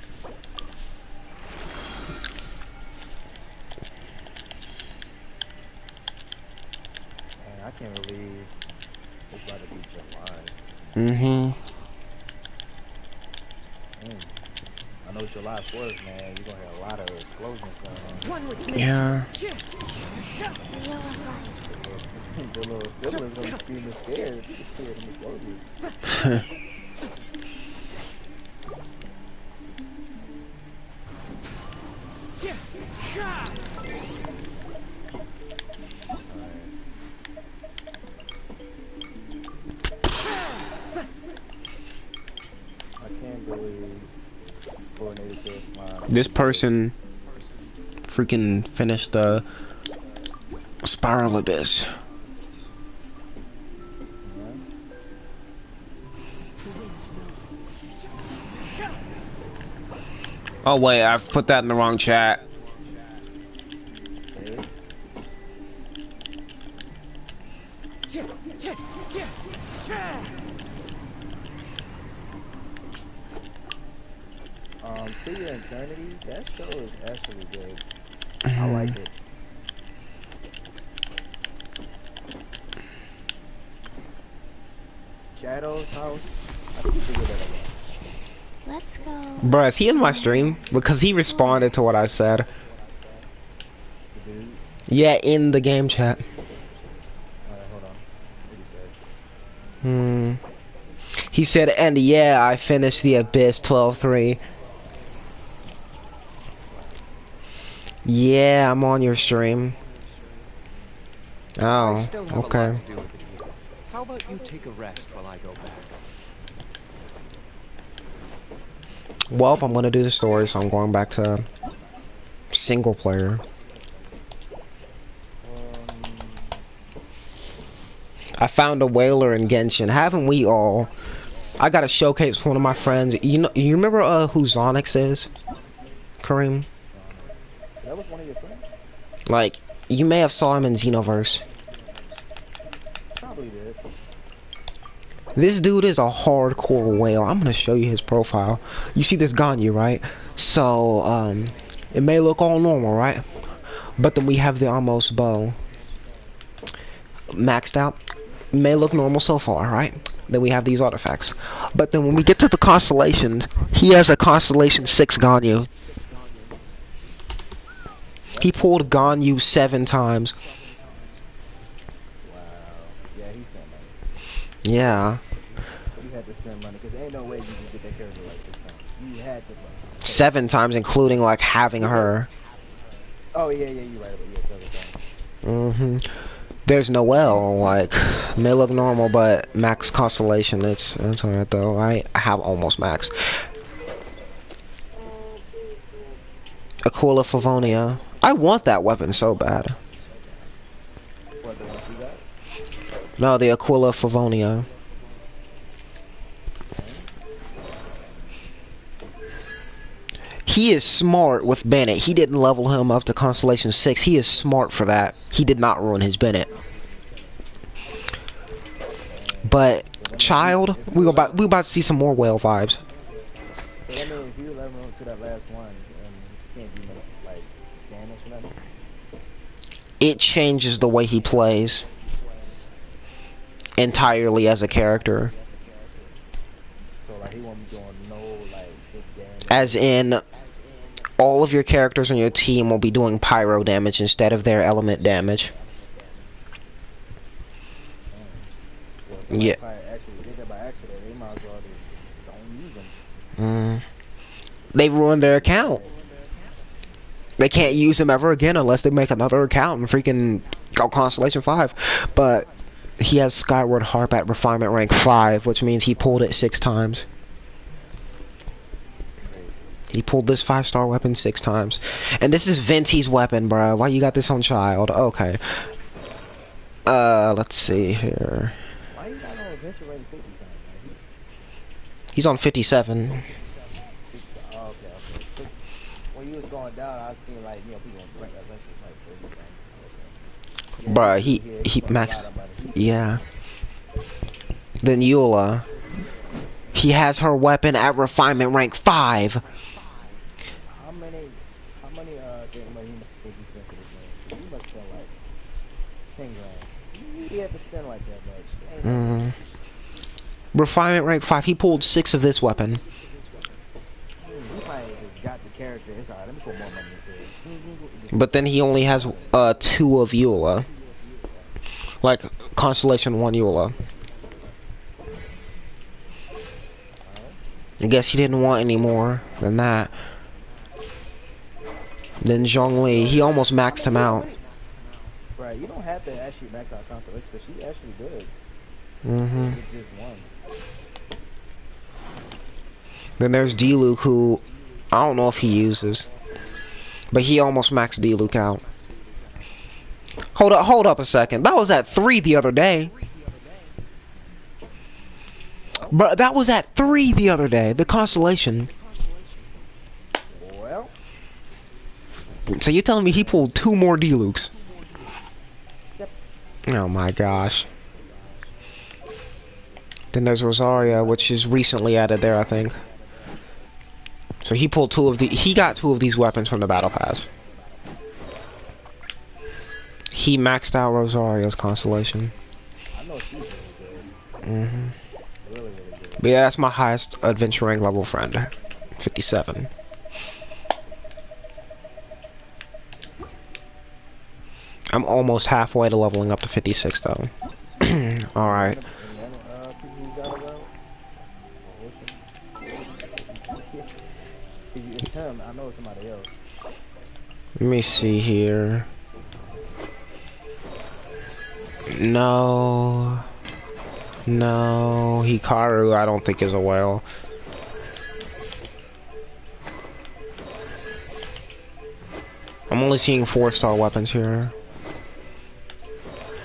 Man, I can't believe it's about to be July. I know July 4th, man, you're gonna hear a lot of explosions going on. One with Yeah. The little siblings gonna be screaming scared. You can see it in this movie. I can't believe coordinated to a slime. This person freaking finished the Spiral Abyss. Oh wait, I put that in the wrong chat. To Your Eternity, that show is actually good. I like it. Shadow's House, I think you should give that a watch. Let's go. Bruh, is he in my stream? Because he responded to what I said. The dude. Yeah, in the game chat. Hmm. He said, and yeah, I finished the Abyss 12-3. Yeah, I'm on your stream. I Oh, still have a okay. lot to do with the guild. How about you take a rest while I go back? Well, I'm gonna do the story, so I'm going back to single player. I found a whaler in Genshin. Haven't we all? I got a showcase for one of my friends. You remember who Zonix is? Kareem? That was one of your friends? Like, you may have saw him in Xenoverse. Probably did. This dude is a hardcore whale. I'm gonna show you his profile. You see this Ganyu, right? So, it may look all normal, right? But then we have the almost bow. Maxed out. It may look normal so far, right? Then we have these artifacts. But then when we get to the constellation, he has a constellation 6 Ganyu. He pulled Ganyu 7 times. Wow. Yeah, he spent money. Yeah. You had to spend money, because ain't no way you can get that character like 6 times. You had to. 7 times, including like having her. Oh yeah, you're right. But yeah, 7 times. There's Noelle, like, may look normal, but max constellation, it's alright though. I have almost max. Aquila Favonia. I want that weapon so bad. What, the one you got? No, the Aquila Favonia. He is smart with Bennett. He didn't level him up to Constellation 6. He is smart for that. He did not ruin his Bennett. But Child, we about to see some more whale vibes. So that means if you level up to that last one, you can't do no, like, damage or nothing? It changes the way he plays entirely as a character. So like he won't be doing no like big damage. As in, all of your characters on your team will be doing pyro damage instead of their element damage. Well, Yeah. Actually did that by accident. They might as well just don't use them. They ruined their account. They can't use him ever again unless they make another account and freaking go Constellation 5. But he has Skyward Harp at Refinement Rank 5, which means he pulled it 6 times. He pulled this 5-star weapon 6 times. And this is Venti's weapon, bro. Why you got this on Child? Okay. Let's see here. Why you got no adventure rating 50 something? He's on 57. Oh, okay. When you was going down, I seen like, you know, people rank adventures like 30 something. Okay. Yeah, Bruh, he maxed. Yeah. Then Eula. He has her weapon at Refinement Rank 5. How many think money he spent for this game? He must spend like 10 grand. He had to spend like that much. Refinement Rank 5. He pulled 6 of this weapon. He probably just got the character. It's alright. Let me put more money into this. But then he only has 2 of Eula. Like Constellation 1 Eula. I guess he didn't want any more than that. Then Zhongli, he almost maxed him out. Right, you don't have to actually max out Constellation, because she actually did. It's just one. Then there's D-Luke, who I don't know if he uses, but he almost maxed D-Luke out. Hold up a second. That was at 3 the other day. But that was at 3 the other day. The Constellation. Well. So you're telling me he pulled 2 more D-Lukes? Yep. Oh my gosh. Then there's Rosaria, which is recently added there, I think. So he pulled 2 of the. He got 2 of these weapons from the Battle Pass. He maxed out Rosaria's Constellation. I know she's really good. Really good. But yeah, that's my highest adventure rank level friend. 57. I'm almost halfway to leveling up to 56 though. Alright. it's him. I know it's somebody else. Let me see here. No. No, Hikaru I don't think is a whale. I'm only seeing 4-star weapons here.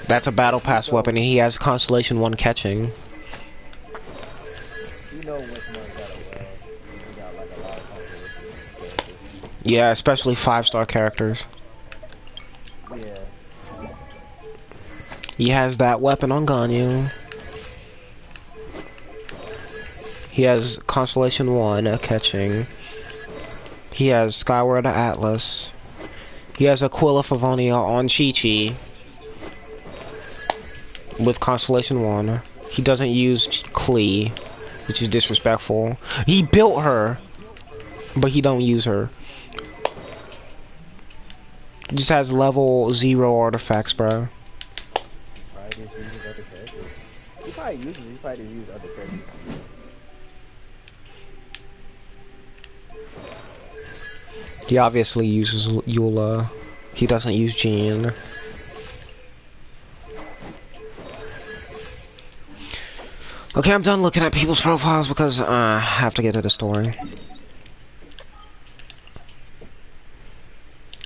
That's a battle pass weapon and he has Constellation 1 catching. You know when someone's got a whale, you got like a lot of constellations. Yeah, especially 5-star characters. Yeah. He has that weapon on Ganyu. He has Constellation 1 catching. He has Skyward Atlas. He has Aquila Favonia on Chi-Chi with Constellation 1. He doesn't use Klee, which is disrespectful. He built her, but he don't use her. He just has level 0 artifacts, bro. Probably just uses other characters. He probably just uses other characters. He obviously uses Eula. He doesn't use Jean. Okay, I'm done looking at people's profiles because I have to get to the story.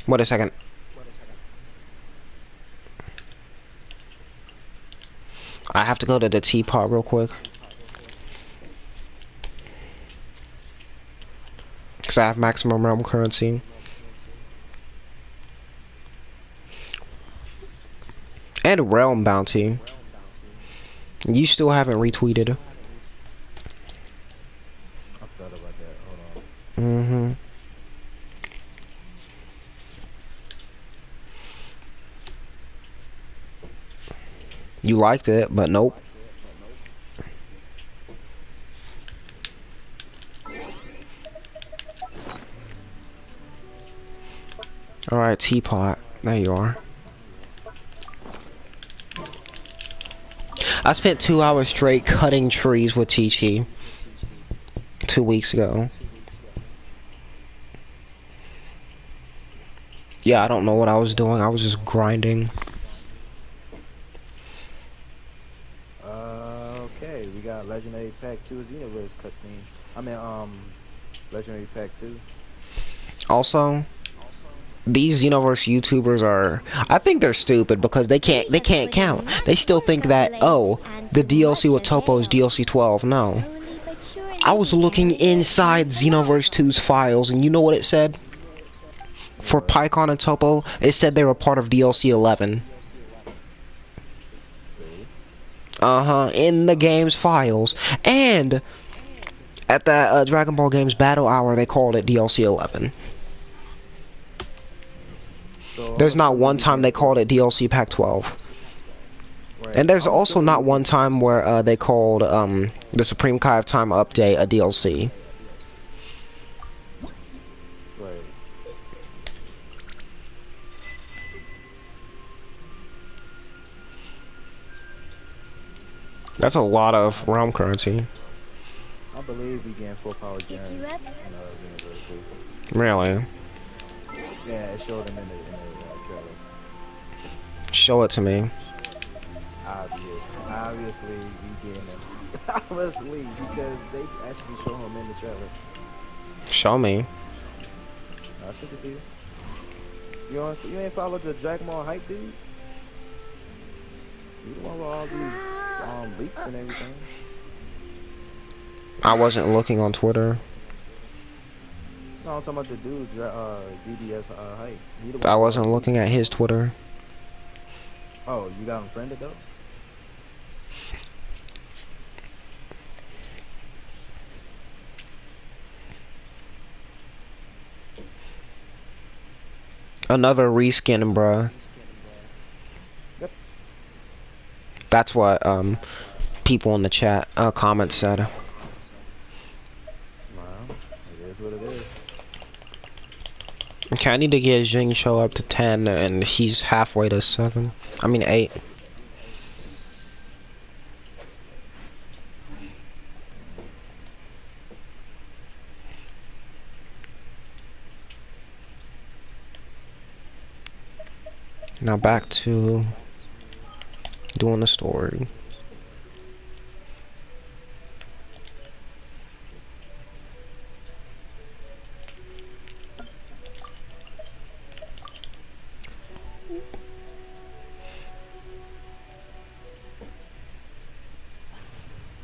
Wait a second. I have to go to the teapot real quick. Because I have maximum realm currency. And realm bounty. You still haven't retweeted. I forgot about that. Hold on. Mm-hmm. You liked it, but nope. Alright, teapot. There you are. I spent 2 hours straight cutting trees with Chi-Chi 2 weeks ago. Yeah, I don't know what I was doing. I was just grinding. Okay, we got Legendary Pack 2 Xenoverse cutscene. I mean, Legendary Pack 2. Also, these Xenoverse YouTubers are, I think they're stupid because they can't count. They still think that, oh, the DLC with Topo is DLC 12. No. I was looking inside Xenoverse 2's files and you know what it said? For Pycon and Topo, it said they were part of DLC 11. Uh-huh, in the game's files. And at the Dragon Ball Games Battle Hour, they called it DLC 11. So There's not one time they called it DLC Pack 12. Right. And there's also not one time where they called the Supreme Kai of Time update a DLC. Right. That's a lot of realm currency. I believe we getting full power Jaren in Xenoverse 2. Really? Yeah, it showed him in the trailer. Show it to me. Obviously, we getting him. Obviously, because they actually show him in the trailer. Show me. I'll send it to you. You ain't followed the Dragon Ball hype, dude? You the one with all these leaks and everything. I wasn't looking on Twitter. No, I'm talking about the dude, DBS hype. He the one I with wasn't all the looking at his Twitter. Oh, you got him friended though? Another reskin, bruh. Yep. That's what people in the chat comments said. Well, it is what it is. Okay, I need to get Jing Show up to 10 and he's halfway to 7. I mean 8. Now back to doing the story.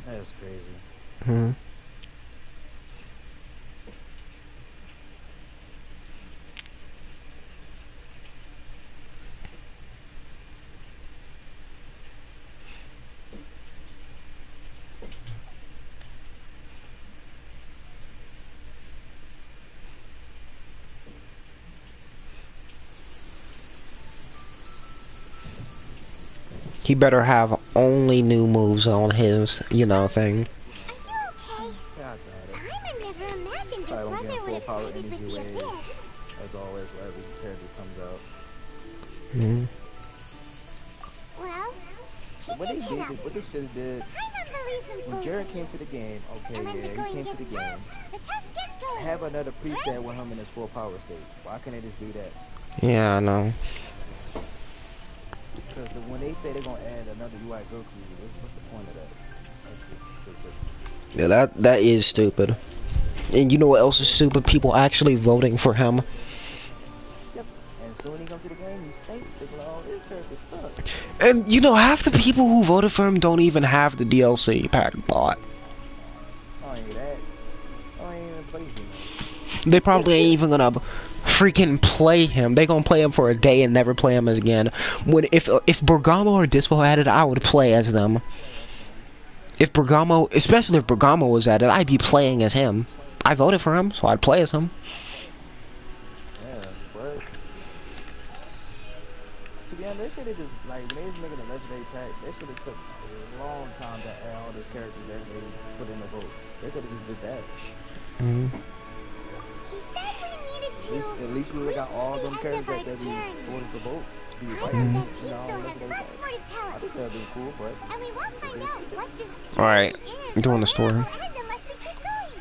That's crazy. Hmm. He better have only new moves on his, you know, thing. Are you okay? Yeah, I got it. Paimon never imagined her Probably don't brother get would full have power sided energy with the wave. Abyss. As always, wherever the character comes out. Hmm. Well, keep What your they chin did, up. what they should have did Paimon believes in when both Jared of came you. to the game. Okay, And when the yeah, he going came to gets the game. tough, the tough get going. Have another preset Right? with him in his full power state. Why can't they just do that? Yeah, I know. Because when they say they're gonna add another UI Goku, what's the point of that? That's just stupid. Yeah, that is stupid. And you know what else is stupid? People actually voting for him. Yep. And soon he comes to the game, he stinks. They go, oh, this character sucks. And you know, half the people who voted for him don't even have the DLC pack bought. Oh, ain't that. Oh, ain't even plays him. They probably ain't even gonna freaking play him. They gonna play him for a day and never play him again. When if Bergamo or Dispo had it, I would play as them. If Bergamo, especially if Bergamo was at it, I'd be playing as him. I voted for him, so I'd play as him. Yeah, but to be honest, they should have just like when they was making a legendary pack, they should have took a long time to add all these characters that they put in the vote. They could have just did that. Mm. He said we needed to At least we would have got all them reach the characters end of that our we journey. voted to vote. Be Paimon fighting, bets he you know, still has legendary lots pack. more to tell I us. think that'd be cool, but And we won't find out what this Alright, journey is doing or the story. where it will end unless we keep going.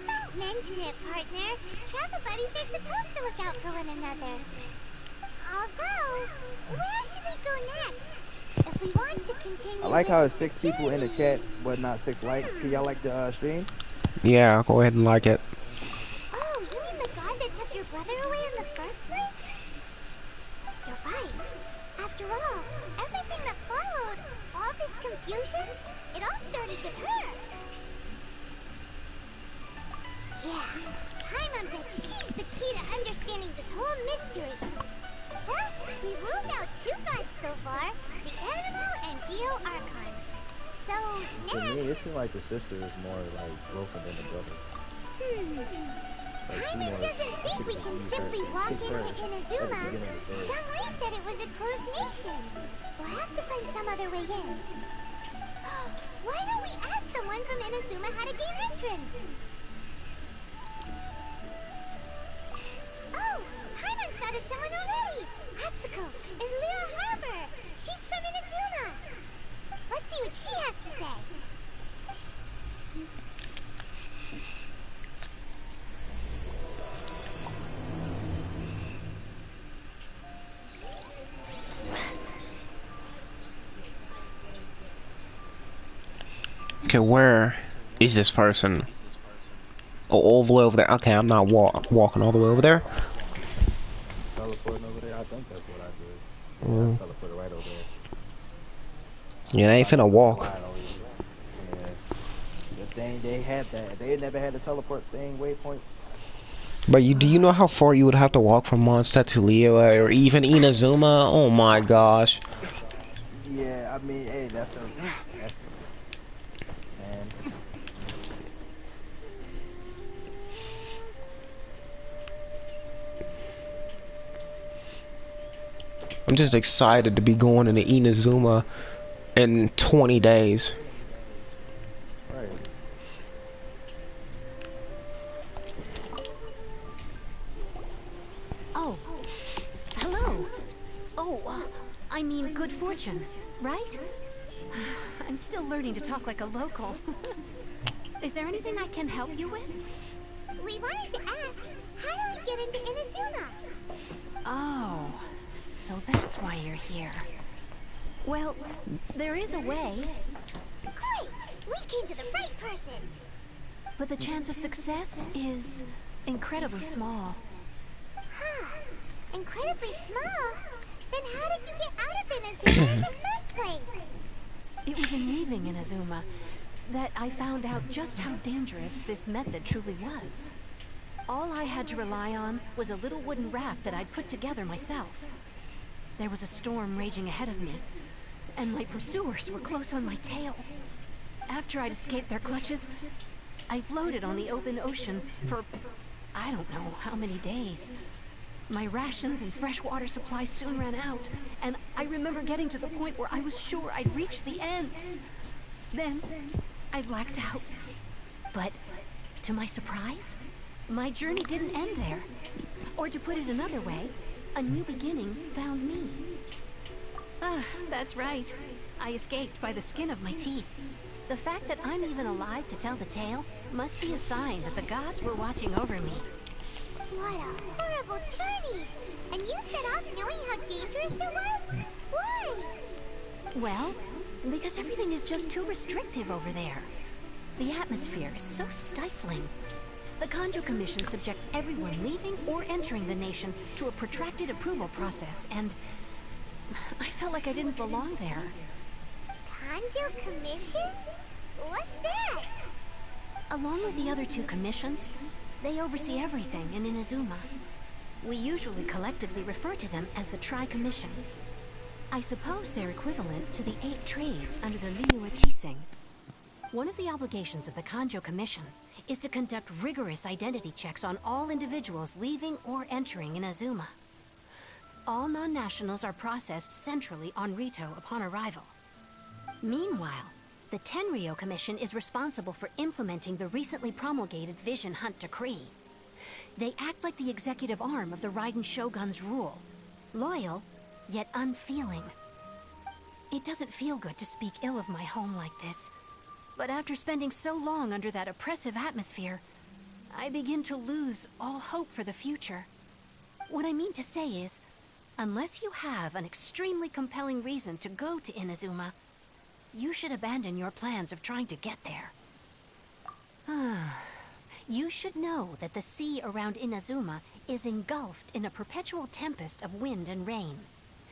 Don't mention it, partner. Travel buddies are supposed to look out for one another. Although, where should we go next? If we want to continue I like how it's with 6 the people in the journey- chat, but not 6 likes. Can y'all like the stream? Yeah, go ahead and like it. Oh, you mean the god that took your brother away in the first place? You're right. After all, everything that followed, all this confusion, it all started with her. Yeah, Paimon bets she's the key to understanding this whole mystery. Well, we've ruled out 2 gods so far, the Animal and Geo Archons. So, To me, it next... seems like the sister is more like broken than the brother. Like, Paimon doesn't think we can simply walk into Inazuma. Zhongli said it was a closed nation. We'll have to find some other way in. Why don't we ask someone from Inazuma how to gain entrance? Oh, Paimon thought of someone already. Atsuko in Leo Harbor. She's from Inazuma. Let's see what she has to say. Okay, where is this person? Oh, all the way over there. Okay, I'm not walking all the way over there. Teleporting over there? I think that's what I did. Mm. I teleported right over there. Yeah, they ain't finna walk. Yeah. Good thing they had that. They never had a teleport thing, waypoint. But do you know how far you would have to walk from Mondstadt to Leo or even Inazuma? Oh my gosh. Yeah, I mean, hey, that's man. I'm just excited to be going into Inazuma in 20 days. Right. Oh, hello. Oh, I mean good fortune, right? I'm still learning to talk like a local. Is there anything I can help you with? We wanted to ask, how do we get into Inazuma? Oh, so that's why you're here. Well, there is a way. Great! We came to the right person! But the chance of success is incredibly small. Huh. Incredibly small? Then how did you get out of Inazuma in the first place? It was in leaving Inazuma that I found out just how dangerous this method truly was. All I had to rely on was a little wooden raft that I'd put together myself. There was a storm raging ahead of me, and my pursuers were close on my tail. After I'd escaped their clutches, I floated on the open ocean for I don't know how many days. My rations and fresh water supplies soon ran out, and I remember getting to the point where I was sure I'd reached the end. Then, I blacked out. But, to my surprise, my journey didn't end there. Or to put it another way, a new beginning found me. Ah, that's right. I escaped by the skin of my teeth. The fact that I'm even alive to tell the tale must be a sign that the gods were watching over me. What a horrible journey! And you set off knowing how dangerous it was? Why? Well, because everything is just too restrictive over there. The atmosphere is so stifling. The Kanjo Commission subjects everyone leaving or entering the nation to a protracted approval process, and I felt like I didn't belong there. Kanjo Commission? What's that? Along with the other two commissions, they oversee everything in Inazuma. We usually collectively refer to them as the Tri-Commission. I suppose they're equivalent to the 8 trades under the Liyue Jising. One of the obligations of the Kanjo Commission is to conduct rigorous identity checks on all individuals leaving or entering Inazuma. All non-nationals are processed centrally on Rito upon arrival. Meanwhile, the Tenryo Commission is responsible for implementing the recently promulgated Vision Hunt Decree. They act like the executive arm of the Raiden Shogun's rule. Loyal, yet unfeeling. It doesn't feel good to speak ill of my home like this. But after spending so long under that oppressive atmosphere, I begin to lose all hope for the future. What I mean to say is, unless you have an extremely compelling reason to go to Inazuma, you should abandon your plans of trying to get there. You should know that the sea around Inazuma is engulfed in a perpetual tempest of wind and rain.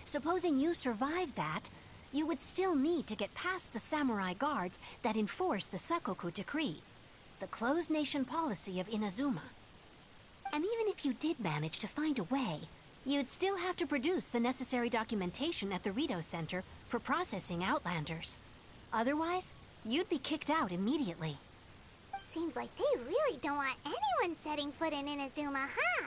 Supposing you survived that, you would still need to get past the samurai guards that enforce the Sakoku Decree, the closed nation policy of Inazuma. And even if you did manage to find a way, you'd still have to produce the necessary documentation at the Rito Center for processing Outlanders. Otherwise, you'd be kicked out immediately. Seems like they really don't want anyone setting foot in Inazuma, huh?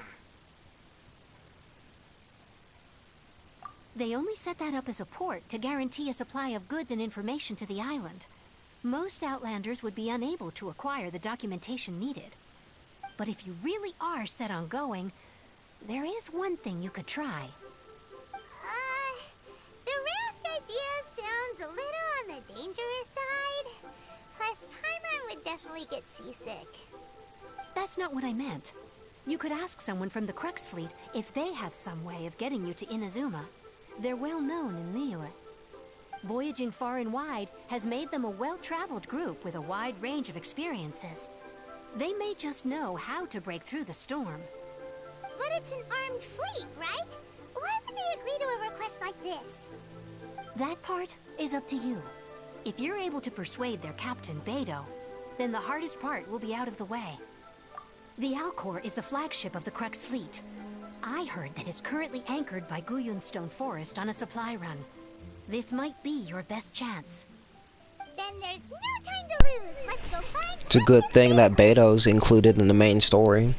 They only set that up as a port to guarantee a supply of goods and information to the island. Most Outlanders would be unable to acquire the documentation needed. But if you really are set on going, there is one thing you could try. The raft idea sounds a little on the dangerous side. Plus, Paimon would definitely get seasick. That's not what I meant. You could ask someone from the Crux Fleet if they have some way of getting you to Inazuma. They're well known in Liyue. Voyaging far and wide has made them a well-traveled group with a wide range of experiences. They may just know how to break through the storm. But it's an armed fleet, right? Why would they agree to a request like this? That part is up to you. If you're able to persuade their captain, Beidou, then the hardest part will be out of the way. The Alcor is the flagship of the Crux Fleet. I heard that it's currently anchored by Guyunstone Forest on a supply run. This might be your best chance. Then there's no time to lose. Let's go find... It's a good thing that Beidou's included in the main story.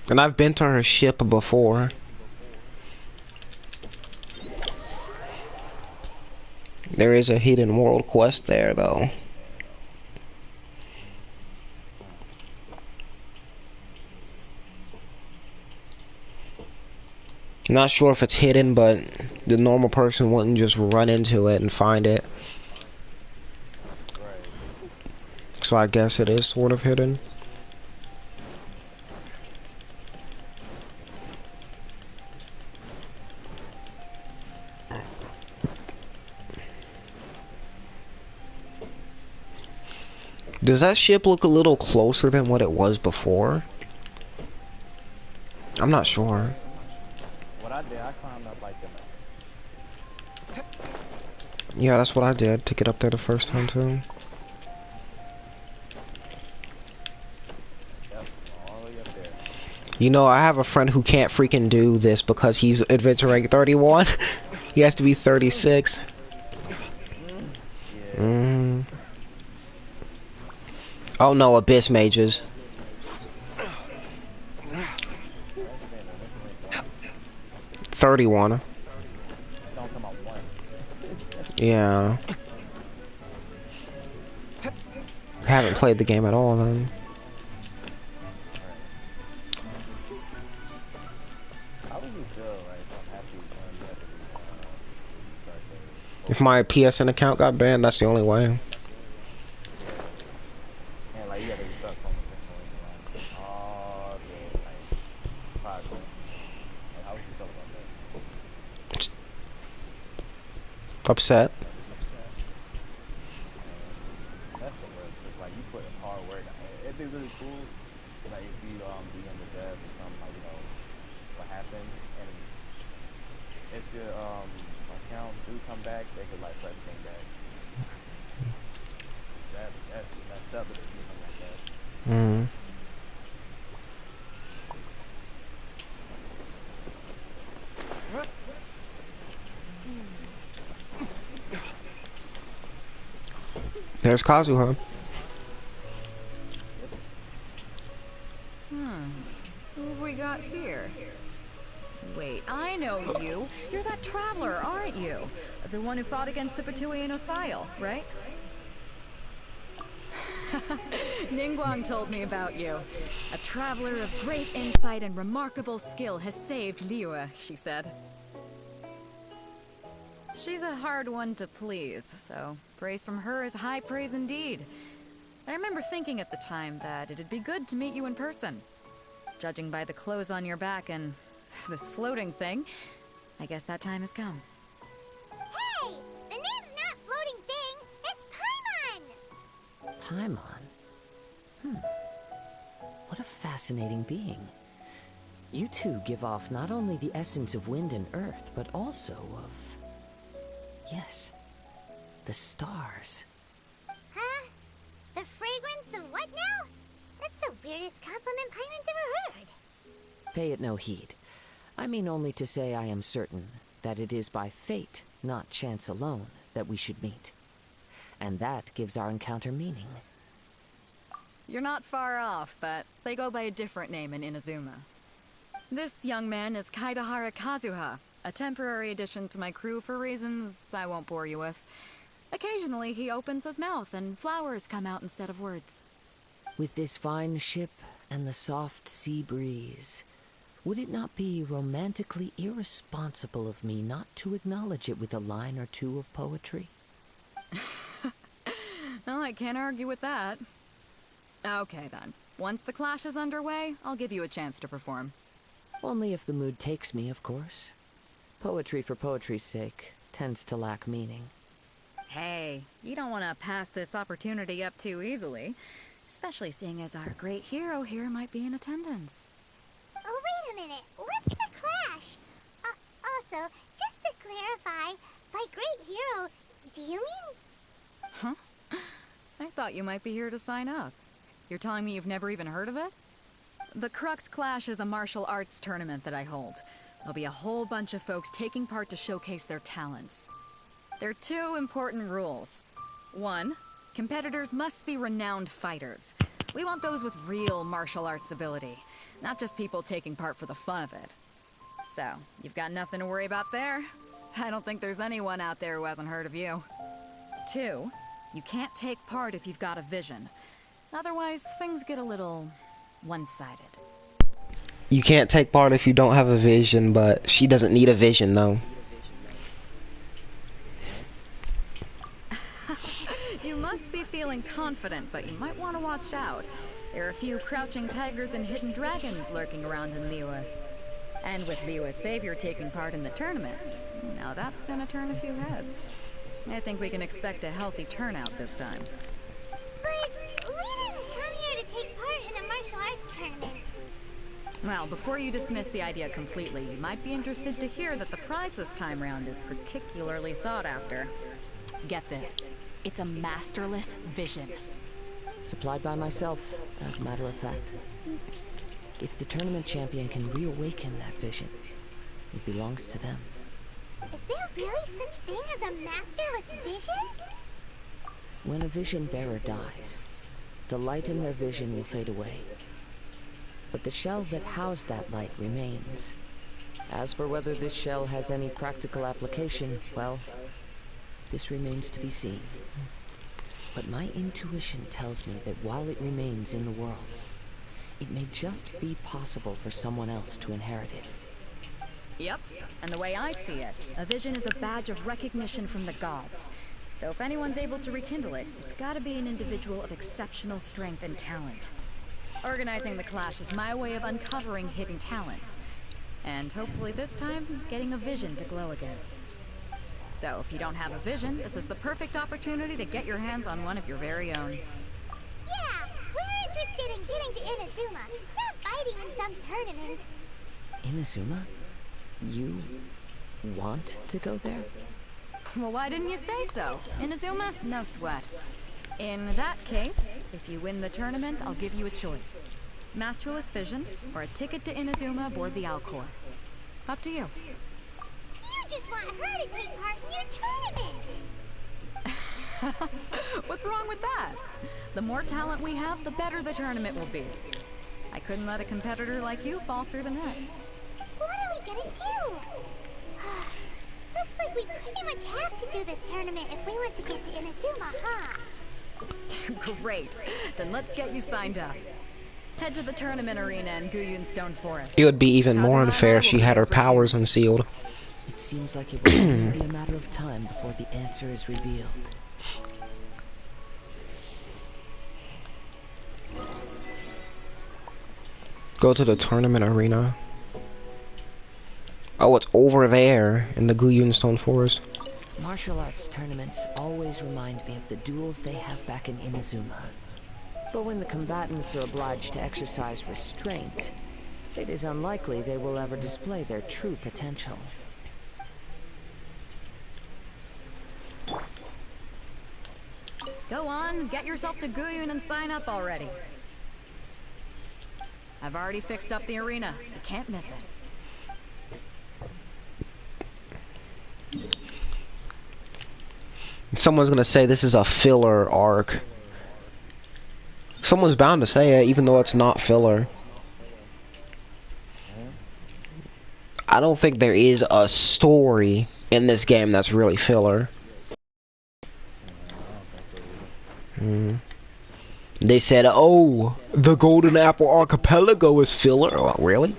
And I've been to her ship before. There is a hidden world quest there, though. Not sure if it's hidden, but the normal person wouldn't just run into it and find it. So I guess it is sort of hidden. Does that ship look a little closer than what it was before? I'm not sure. What I did, I climbed up like the. Yeah, that's what I did to get up there the first time too. Yep, all the way up there. You know, I have a friend who can't freaking do this because he's adventure rank 31. He has to be 36. Yeah. Mm. Oh no, abyss mages. 31. Don't come out one. Yeah. Haven't played the game at all then. How would you feel, right, after you start If my PSN account got banned, that's the only way. and like you gotta restart from all the like progress. Like, how would you feel about that? Upset. That's the worst. Cause like you put in hard work. It'd be really cool, like if you be in the dev or something like what happened, and if your account do come back, they could like put everything back. That's messed up if you do something like that. Mm. There's Kazuha. Who have we got here? Wait, I know you. You're that traveler, aren't you? The one who fought against the Fatui no Sile, right? Ningguang told me about you. A traveler of great insight and remarkable skill has saved Liyue, she said. She's a hard one to please, so praise from her is high praise indeed. I remember thinking at the time that it'd be good to meet you in person. Judging by the clothes on your back and this floating thing, I guess that time has come. Hey! The name's not Floating Thing! It's Paimon! Paimon? What a fascinating being. You two give off not only the essence of wind and earth, but also of... yes, the stars. Huh? The fragrance of what now? That's the weirdest compliment Paimon's ever heard. Pay it no heed. I mean only to say I am certain that it is by fate, not chance alone, that we should meet. And that gives our encounter meaning. You're not far off, but they go by a different name in Inazuma. This young man is Kaidahara Kazuha, a temporary addition to my crew for reasons I won't bore you with. Occasionally he opens his mouth and flowers come out instead of words. With this fine ship and the soft sea breeze, would it not be romantically irresponsible of me not to acknowledge it with a line or two of poetry? Well, I can't argue with that. Okay then. Once the clash is underway, I'll give you a chance to perform. Only if the mood takes me, of course. Poetry for poetry's sake tends to lack meaning. Hey, you don't want to pass this opportunity up too easily. Especially seeing as our great hero here might be in attendance. Oh, wait a minute. What's the clash? Also, just to clarify, by great hero, do you mean... Huh? I thought you might be here to sign up. You're telling me you've never even heard of it? The Crux Clash is a martial arts tournament that I hold. There'll be a whole bunch of folks taking part to showcase their talents. There are two important rules. One, competitors must be renowned fighters. We want those with real martial arts ability, not just people taking part for the fun of it. So, you've got nothing to worry about there. I don't think there's anyone out there who hasn't heard of you. Two, you can't take part if you've got a vision. Otherwise, things get a little one-sided. You can't take part if you don't have a vision, but she doesn't need a vision, though. You must be feeling confident, but you might want to watch out. There are a few crouching tigers and hidden dragons lurking around in Liyue. And with Liyue's savior taking part in the tournament, now that's gonna turn a few heads. I think we can expect a healthy turnout this time. But we didn't come here to take part in a martial arts tournament. Well, before you dismiss the idea completely, you might be interested to hear that the prize this time round is particularly sought after. Get this. It's a masterless vision. Supplied by myself, as a matter of fact. If the tournament champion can reawaken that vision, it belongs to them. Is there really such thing as a masterless vision? When a vision bearer dies, the light in their vision will fade away. But the shell that housed that light remains. As for whether this shell has any practical application, well, this remains to be seen. But my intuition tells me that while it remains in the world, it may just be possible for someone else to inherit it. Yep, and the way I see it, a vision is a badge of recognition from the gods. So if anyone's able to rekindle it, it's gotta be an individual of exceptional strength and talent. Organizing the clash is my way of uncovering hidden talents. And hopefully this time, getting a vision to glow again. So if you don't have a vision, this is the perfect opportunity to get your hands on one of your very own. Yeah, we're interested in getting to Inazuma, not fighting in some tournament. Inazuma? You want to go there? Well, why didn't you say so? Inazuma? No sweat. In that case, if you win the tournament, I'll give you a choice. Masterless Vision, or a ticket to Inazuma aboard the Alcor. Up to you. You just want her to take part in your tournament! What's wrong with that? The more talent we have, the better the tournament will be. I couldn't let a competitor like you fall through the net. What are we gonna do? Looks like we pretty much have to do this tournament if we want to get to Inazuma, huh? Great. Then let's get you signed up. Head to the tournament arena in Guyun Stone Forest. It would be even more unfair if she had her powers unsealed. It seems like it will only be a matter of time before the answer is revealed. Go to the tournament arena. Oh, it's over there in the Guyun Stone Forest. Martial arts tournaments always remind me of the duels they have back in Inazuma. But when the combatants are obliged to exercise restraint, it is unlikely they will ever display their true potential. Go on, get yourself to Guyun and sign up already. I've already fixed up the arena. You can't miss it. Someone's gonna say this is a filler arc. Someone's bound to say it, even though it's not filler. I don't think there is a story in this game that's really filler. They said, oh, the Golden Apple Archipelago is filler. Oh, really?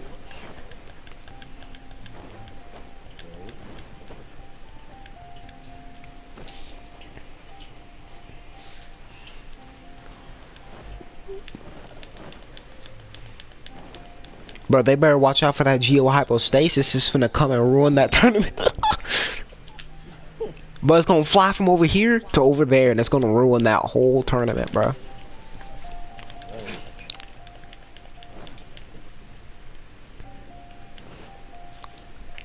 Bro, they better watch out for that geohypostasis. It's finna come and ruin that tournament. But it's gonna fly from over here to over there, and it's gonna ruin that whole tournament, bro.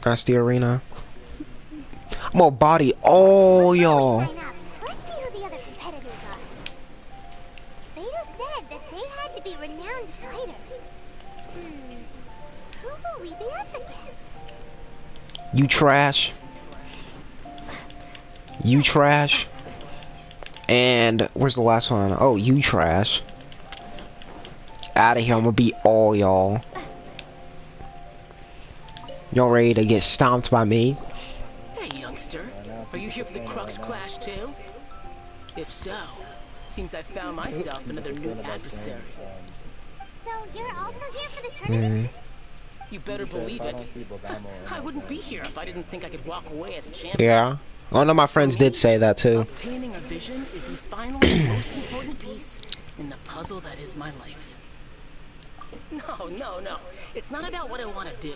That's the arena. I'm gonna body all y'all. Let's see who the other competitors are. Beto said that they had to be renowned fighters. Who will we be up against? You trash. You trash. And where's the last one? Oh, you trash. Out of here, I'm gonna beat all y'all. Y'all ready to get stomped by me? Hey, youngster. Are you here for the Crux Clash too? If so, seems I found myself another new adversary. So you're also here for the tournament? You better believe it. I wouldn't be here if I didn't think I could walk away as champion. Yeah. One of my friends did say that too. Obtaining a vision is the final and most important piece in the puzzle that is my life. No. It's not about what I want to do.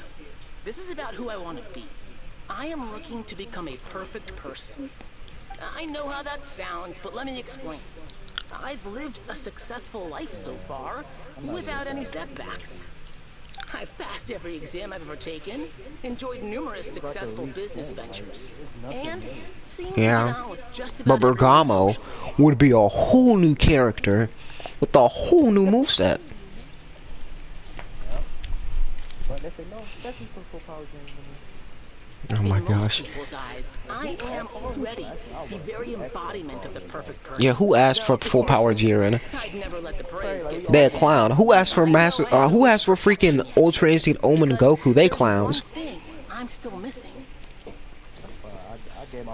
This is about who I want to be. I am looking to become a perfect person. I know how that sounds, but let me explain. I've lived a successful life so far, without any setbacks. I've passed every exam I've ever taken, enjoyed numerous successful business ventures, and seem to get on with just But about everyone Bergamo socially. would be a whole new character with a whole new moveset. But they say no, that's just full power games. Oh my In most gosh. people's eyes, I am already the very embodiment of the perfect person. Yeah, who asked for full power Jiren? I'd never let the praise get to They a my clown. head. Who asked for master? Who asked for freaking Ultra Instinct Omen Because Goku? They there's one clowns. thing I'm still missing.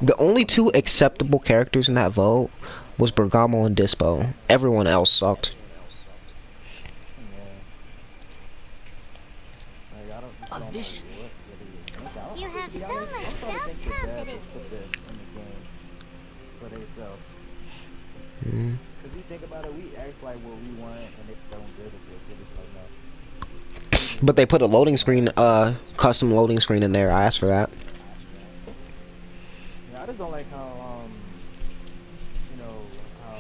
The only two acceptable characters in that vote was Bergamo and Dispo. Everyone else sucked. A vision. You have so much self-confidence. For themselves. Mm. Cause you think about it, we act like what we want, and they don't give it to us. So it's like no. But they put a loading screen, custom loading screen in there. I asked for that. Yeah, I just don't like how you know, how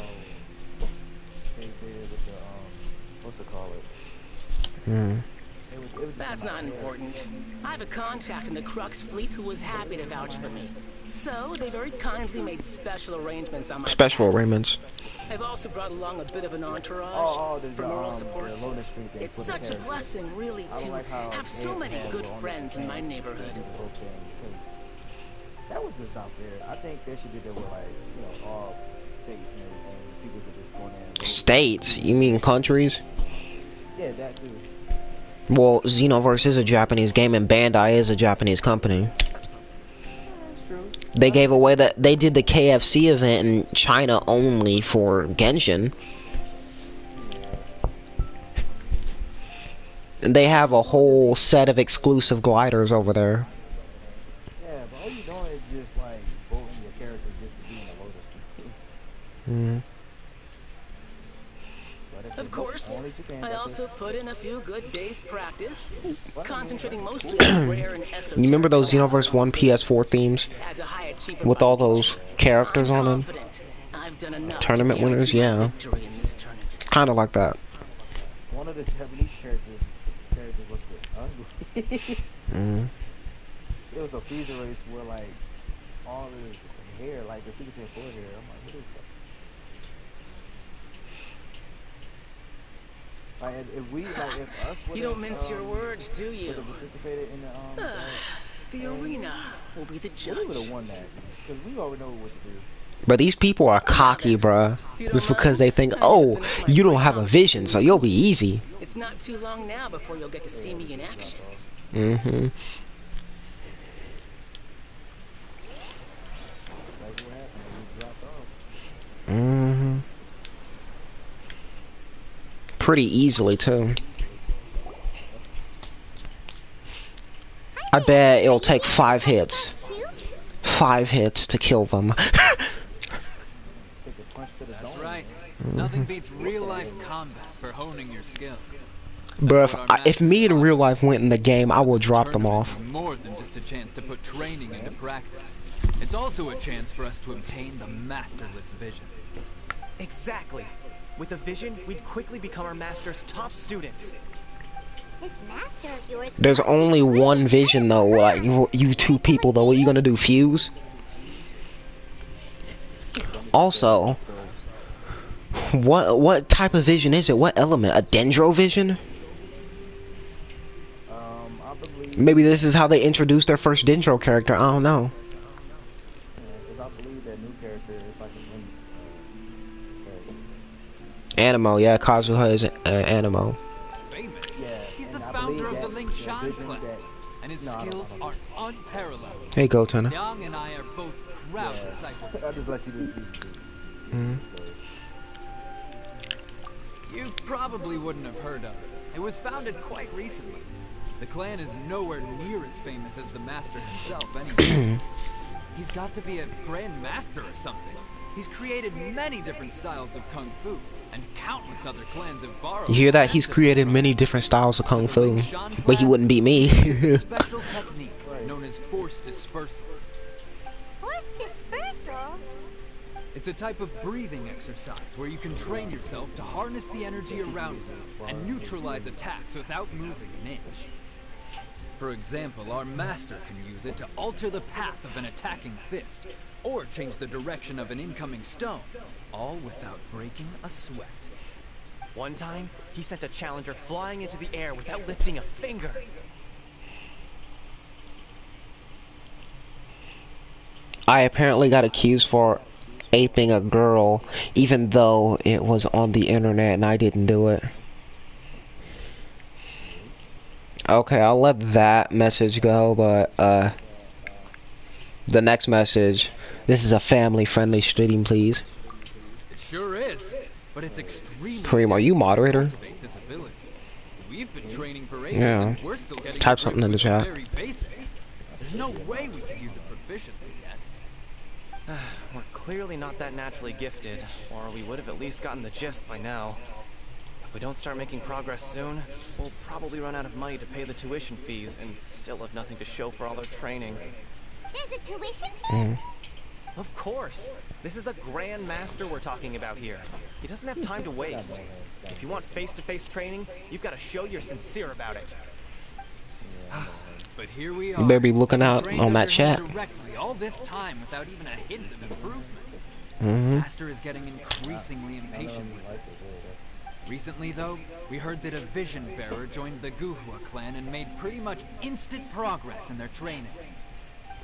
they did with the what's it called? Mm. It was That's not important. I have a contact in the Crux fleet who was happy to vouch for me. So they very kindly made special arrangements on my Special behalf. arrangements. I've also brought along a bit of an entourage there's for moral support. the loading screen thing It's for the such a characters. blessing, really, I don't to like how have so they many had good on friends in my neighborhood. the whole thing, 'cause that was just not fair. I think they should do that with like, you know, all states and everything. People could just go in there and vote. States? You mean countries? Yeah, that too. Well, Xenoverse is a Japanese game and Bandai is a Japanese company. That's true. They gave away that they did the KFC event in China only for Genshin. And they have a whole set of exclusive gliders over there. Yeah, but all you doing is just like voting your character just to be in the loading screen. Mm. Of course, I also put in a few good days' practice, concentrating mostly on rare and esoteric. You remember those styles Xenoverse of 1 kung fu. PS4 themes? As a high achiever With by all nature, those characters I'm on them? confident I've done enough to Tournament winners, guarantee my yeah. victory in this tournament. Kinda like that. One of the Japanese characters was ugly. Mm. It was a freezer race where like all his hair, like the Super Saiyan 4 hair. I'm like, what is that? Like if we, like if us, You don't mince your words, do would you? have participated in the The arena will be the we would judge. have won that because we already know what to do. But these people are cocky, bruh. Just because they think, oh, you don't have a vision, so you'll be easy. It's not too long now before you'll get to see me in action. Mm-hmm. Like what happened? We dropped off. Mm-hmm. Pretty easily, too. I bet it'll take 5 hits. 5 hits to kill them. Stick a punch to the That's dome. right. Nothing beats real-life combat for honing your skills. Bruh, if me in real life went in the game, I would drop them off. More than just a chance to put training into practice. It's also a chance for us to obtain the masterless vision. Exactly. With a vision, we'd quickly become our master's top students. This master of yours. There's must be only really one good vision at though, like math. you two people though. What are you gonna do, fuse? Also, what type of vision is it? What element? A dendro vision? I believe. Maybe this is how they introduced their first dendro character. I don't know. Because I believe that new character is like a link character. Animo, yeah, Kazuha is Animo. Famous. Yeah, He's the and I founder believe of the that Link the Shan vision clan, that- and his No, I don't skills know. are unparalleled. Hey, Gotana. Yang and I are both proud Yeah. disciples. I'll just let you do this Mhm. story. You probably wouldn't have heard of it. It was founded quite recently. The clan is nowhere near as famous as the master himself, anyway. He's got to be a grand master or something. He's created many different styles of kung fu, and countless other clans have borrowed. You hear that? He's extensively created from many it. different styles of kung The fu, Link Shan but he clan wouldn't beat me. uses a special technique known as force dispersal. Force dispersal? It's a type of breathing exercise where you can train yourself to harness the energy around you and neutralize attacks without moving an inch. For example, our master can use it to alter the path of an attacking fist, or change the direction of an incoming stone, all without breaking a sweat. One time, he sent a challenger flying into the air without lifting a finger. I apparently got accused for aping a girl, even though it was on the internet and I didn't do it. Okay, I'll let that message go, but the next message. This is a family-friendly stream, please. It sure is, but it's extremely Kareem, are you moderator? this ability. We've been training for ages, Yeah. and we're still getting Type something in the chat. very basics. There's no way we could use it proficiently yet. We're clearly not that naturally gifted, or we would have at least gotten the gist by now. If we don't start making progress soon, we'll probably run out of money to pay the tuition fees and still have nothing to show for all our training. There's a tuition fee? Of course! This is a Grand Master we're talking about here. He doesn't have time to waste. If you want face-to-face training, you've got to show you're sincere about it. But here we are. You better be looking out on that chat. Directly all this time without even a hint of improvement. Mm-hmm. Master is getting increasingly impatient with us. Recently, though, we heard that a Vision Bearer joined the Kazuha clan and made pretty much instant progress in their training.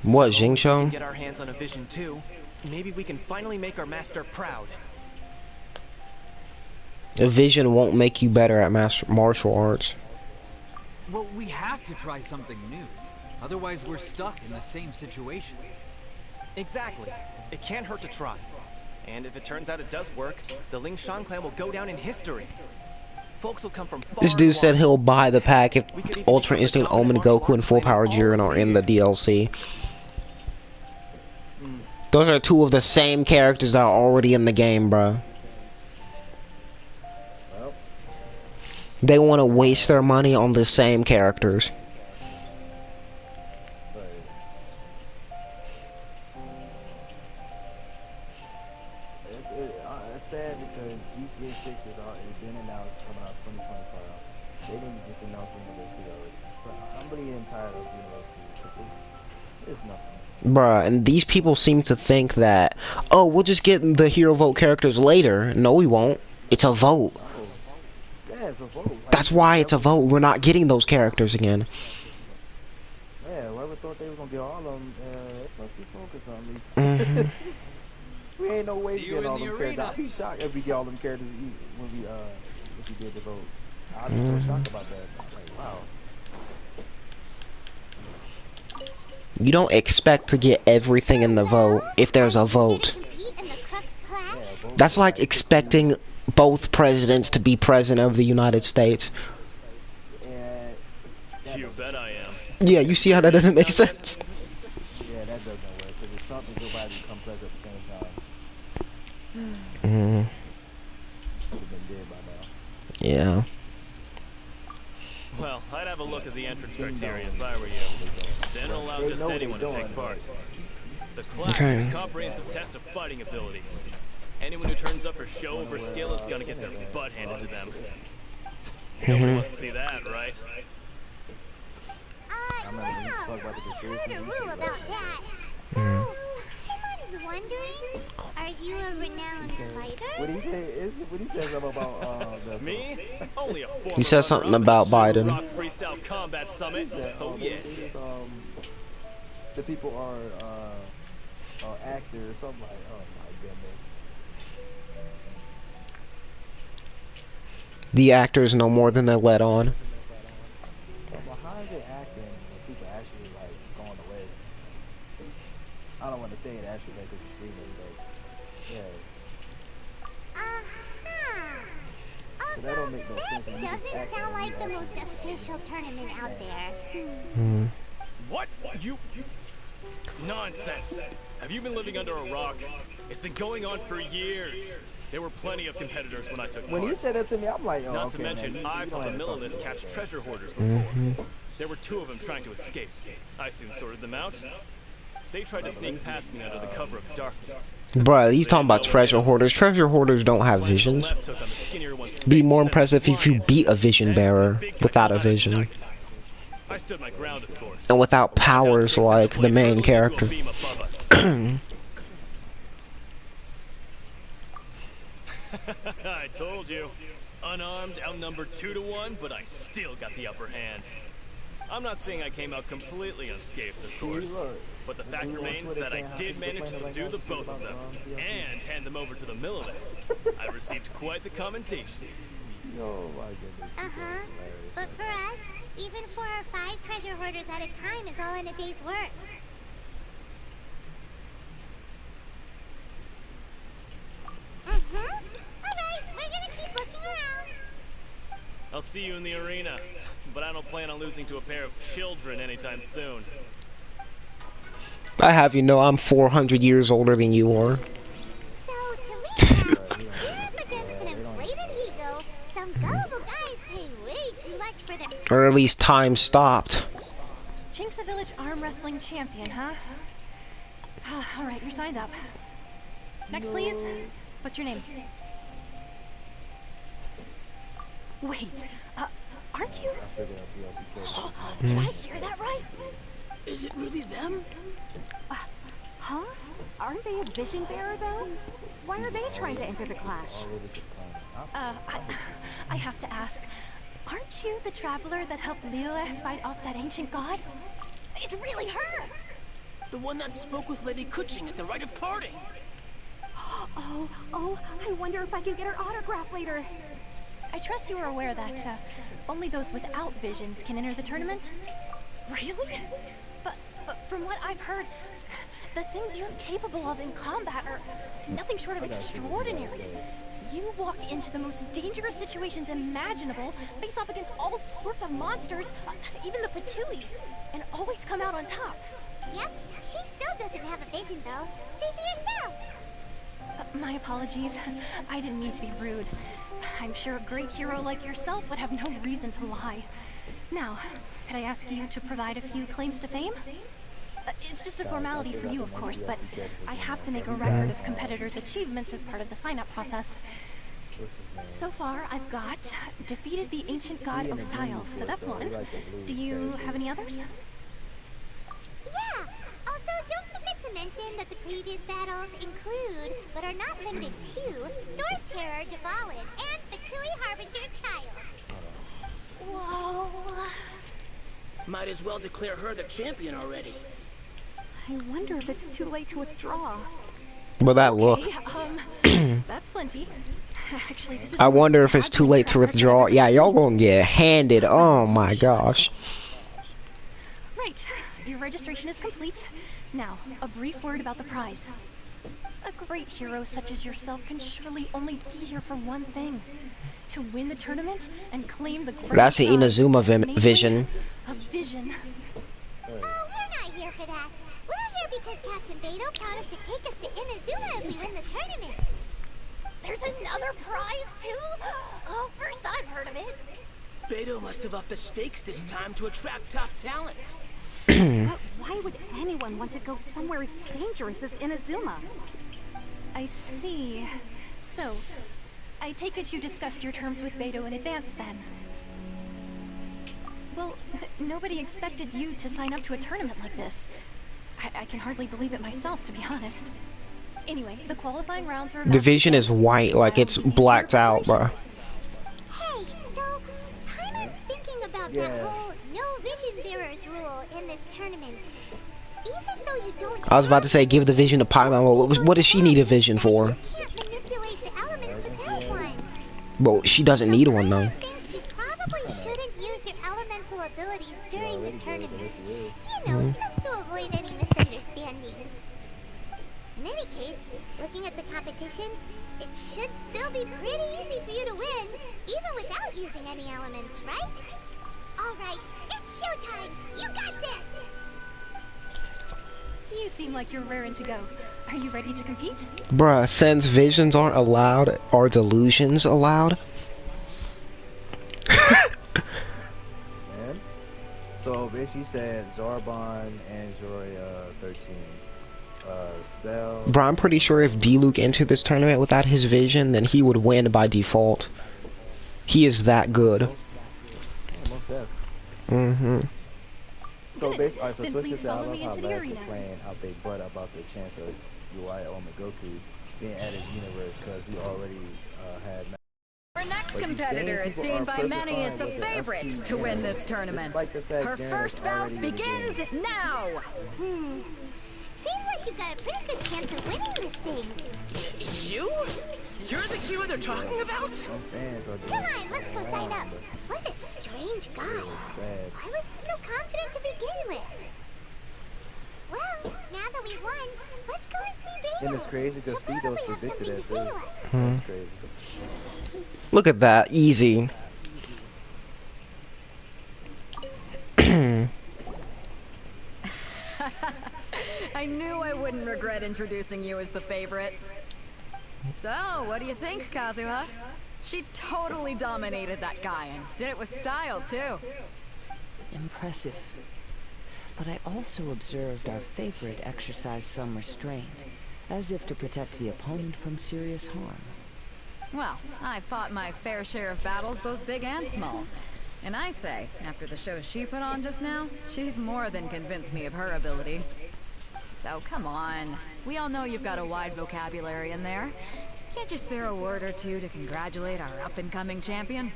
What, So, if we Jingshou? can get our hands on a Vision too, maybe we can finally make our master proud. A vision won't make you better at martial arts. Well, we have to try something new. Otherwise, we're stuck in the same situation. Exactly. It can't hurt to try. And if it turns out it does work, the Ling Shan clan will go down in history. Folks will come from far This dude and said wide. he'll buy the pack if We could even Ultra become the Instinct, dominant Omen, martial Goku, and arts Full clan Power all Jiren over are in the here. DLC. Those are two of the same characters that are already in the game, bro. Well, They want to waste their money on the same characters. but it's sad because GTA 6 is already been announced coming out 2025. They didn't just announce Xenoverse 3 already. But I'm really tired of Xenoverse 2 because it's nothing. Bruh, and these people seem to think that, oh, we'll just get the hero vote characters later. No, we won't. It's a vote. Oh, yeah, it's a vote. Like, That's why it's a vote. We're not getting those characters again. Yeah, whoever thought they was gonna get all of them, it must be smoke or something. Mhm. We ain't no way See to you get in all the them characters. arena. I'd be shocked if we get all them characters when we if we did the vote. I'd be so shocked about that. I'm like, wow. You don't expect to get everything in the vote if there's a vote. Yeah, vote That's was like expecting both presidents to be president of the United States. And You bet I am. Yeah, you see how that doesn't make sense? yeah, that doesn't work because if Trump and Joe Biden become president at the same time, Mm, would have been dead by now. yeah. Well, I'd have a look at the entrance criteria if I were you. Then allow They just know what anyone they to take doing, part. but- The class is Okay. a comprehensive test of fighting ability. Anyone who turns up for show over skill is gonna get their butt handed to them. Nobody wants to see that, right? I'm not even Wow, talk about the I conspiracy heard a theories, rule but- about that. So, Paimon's wondering, are you a renowned fighter? What he say? What he says about the Me? Only a former He said something runner-up about at the Biden. Rock Freestyle Combat Summit. Oh yeah. The people are actors or something like. Oh my goodness. The actors know more than they let on. Well, how is it acting when people actually like going away? I don't want to say it actually like it's streaming, but yeah. Uh-huh. But that don't make no sense when That you just doesn't act sound like like you the actually most like official tournament out there. What? You? Nonsense. Have you been living under a rock? It's been going on for years. There were plenty of competitors when I took When part. he said that to me, I'm like, oh, Not okay, to mention, man, I've you don't helped the have to talk to Millilith me catch like that. treasure hoarders before. There were 2 of them trying to escape. I soon sorted them out. They tried to sneak past me under the cover of darkness. Bruh, he's talking about treasure hoarders. Treasure hoarders don't have visions. Be more impressive if you beat a vision bearer without a vision. I stood my ground, of course. And without powers like the main character. I told you. Unarmed, outnumbered 2 to 1, but I still got the upper hand. I'm not saying I came out completely unscathed, of course, but the fact remains that I did manage to subdue the both of them, and hand them over to the Millilith. I received quite the commendation. Uh-huh. But for us, even 4 or 5 treasure hoarders at a time is all in a day's work. Alright, we're gonna keep looking around. I'll see you in the arena, but I don't plan on losing to a pair of children anytime soon. I have you know I'm 400 years older than you are. So, to recap, we're up against an inflated ego. Some gullible guys pay way too much for their... Or at least time stopped. Chink's a village arm wrestling champion, huh? Alright, you're signed up. Next, please. What's your name? Wait, aren't you? Did I hear that right? Is it really them? Huh? Aren't they a vision bearer, though? Why are they trying to enter the clash? I have to ask, aren't you the traveler that helped Liyue fight off that ancient god? It's really her! The one that spoke with Lady Kuching at the rite of parting. Oh, I wonder if I can get her autograph later. I trust you are aware that only those without visions can enter the tournament? Really? But from what I've heard, the things you're capable of in combat are nothing short of extraordinary. You walk into the most dangerous situations imaginable, face off against all sorts of monsters, even the Fatui, and always come out on top. Yep, she still doesn't have a vision, though. See for yourself. My apologies. I didn't mean to be rude. I'm sure a great hero like yourself would have no reason to lie. Now, could I ask you to provide a few claims to fame? It's just a formality for you, of course, but I have to make a record of competitors' achievements as part of the sign-up process. So far, I've got defeated the ancient god Osile, so that's one. Do you have any others? Yeah! Also, don't forget to mention that the previous battles include, but are not limited to, Storm Terror Devalin and Fatui Harbinger Child. Whoa! Might as well declare her the champion already. I wonder if it's too late to withdraw. But that look. That's plenty. Actually, this is I wonder if it's too late to withdraw. Yeah, y'all gonna get handed. Oh my gosh. Right. Your registration is complete. Now, a brief word about the prize. A great hero such as yourself can surely only be here for one thing. To win the tournament and claim the great That's the prize, Inazuma vision. A vision. Oh, we're not here for that. We're here because Captain Beto promised to take us to Inazuma if we win the tournament. There's another prize, too? Oh, first I've heard of it. Beto must have upped the stakes this time to attract top talent. But why would anyone want to go somewhere as dangerous as Inazuma? I see. So, I take it you discussed your terms with Beto in advance, then? Well, nobody expected you to sign up to a tournament like this. I can hardly believe it myself, to be honest. Anyway, the qualifying rounds are... The vision is white, like it's blacked out, bro. Hey, so Paimon's thinking about that whole no vision bearers rule in this tournament. Even though you don't... I was about to say, give the vision to Paimon. What does she need a vision for? You can't manipulate the elements without one. Well, she doesn't need one, though. Thinks you probably shouldn't use your elemental abilities during the tournament. You know, just to avoid any misunderstandings. In any case, looking at the competition, it should still be pretty easy for you to win, even without using any elements, right? Alright, it's showtime! You got this! You seem like you're raring to go. Are you ready to compete? Bruh, since visions aren't allowed, are delusions allowed? So basically said Zarbon, Android 13. Cell. Bro, I'm pretty sure if D-Luke entered this tournament without his vision, then he would win by default. He is that good. Most def. Mm-hmm. So basically, alright, so Twister said, I love how Last was playing out they butt about the chance of UI Goku being added universe because we already had. Our next competitor is seen by many as the favorite to win this tournament. Her first bout begins now! Seems like you've got a pretty good chance of winning this thing. You? You're the hero they're talking about? Come on, let's go sign up. What a strange guy. Why was he so confident to begin with? Well, now that we've won, let's go and see Beto. And it's crazy because Steve's predicted it too. That's crazy. Look at that, easy. I knew I wouldn't regret introducing you as the favorite. So, what do you think, Kazuha? She totally dominated that guy and did it with style, too. Impressive. But I also observed our favorite exercise some restraint, as if to protect the opponent from serious harm. Well, I fought my fair share of battles, both big and small. And I say, after the show she put on just now, she's more than convinced me of her ability. So come on, we all know you've got a wide vocabulary in there. Can't you spare a word or two to congratulate our up-and-coming champion?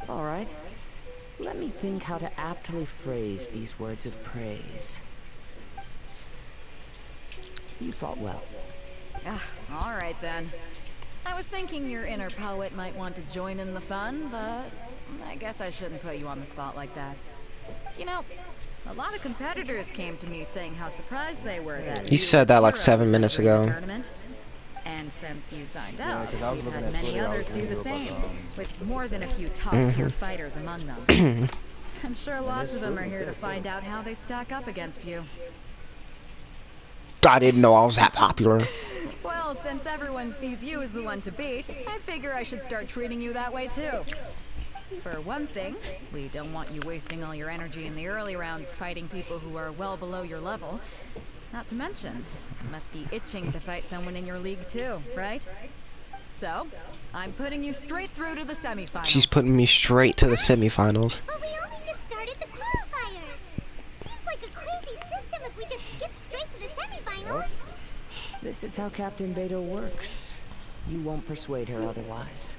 All right. Let me think how to aptly phrase these words of praise. You fought well. All right then. I was thinking your inner poet might want to join in the fun, but I guess I shouldn't put you on the spot like that. You know, a lot of competitors came to me saying how surprised they were that you said that like 7 minutes ago. And since you signed up, we've had many others do the same, with more than a few top-tier fighters among them. I'm sure lots of them are here to find out how they stack up against you. I didn't know I was that popular. Well, since everyone sees you as the one to beat, I figure I should start treating you that way too. For one thing, we don't want you wasting all your energy in the early rounds fighting people who are well below your level. Not to mention, you must be itching to fight someone in your league too, right? So, I'm putting you straight through to the semifinals. She's putting me straight to the semifinals. But we only just started the qualifiers. Seems like a crazy system if we just skip straight to the semifinals. This is how Captain Beto works. You won't persuade her otherwise.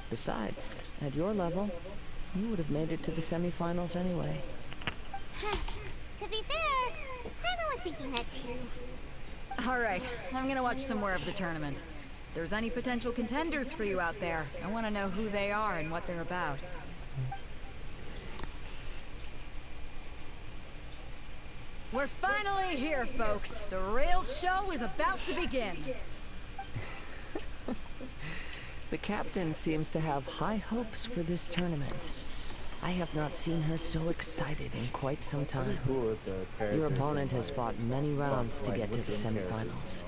Besides, at your level, you would have made it to the semifinals anyway. To be fair, Hannah was thinking that too. Alright, I'm gonna watch some more of the tournament. If there's any potential contenders for you out there, I want to know who they are and what they're about. We're finally here, folks. The real show is about to begin. The captain seems to have high hopes for this tournament. I have not seen her so excited in quite some time. Your opponent has fought many rounds to get to the semifinals.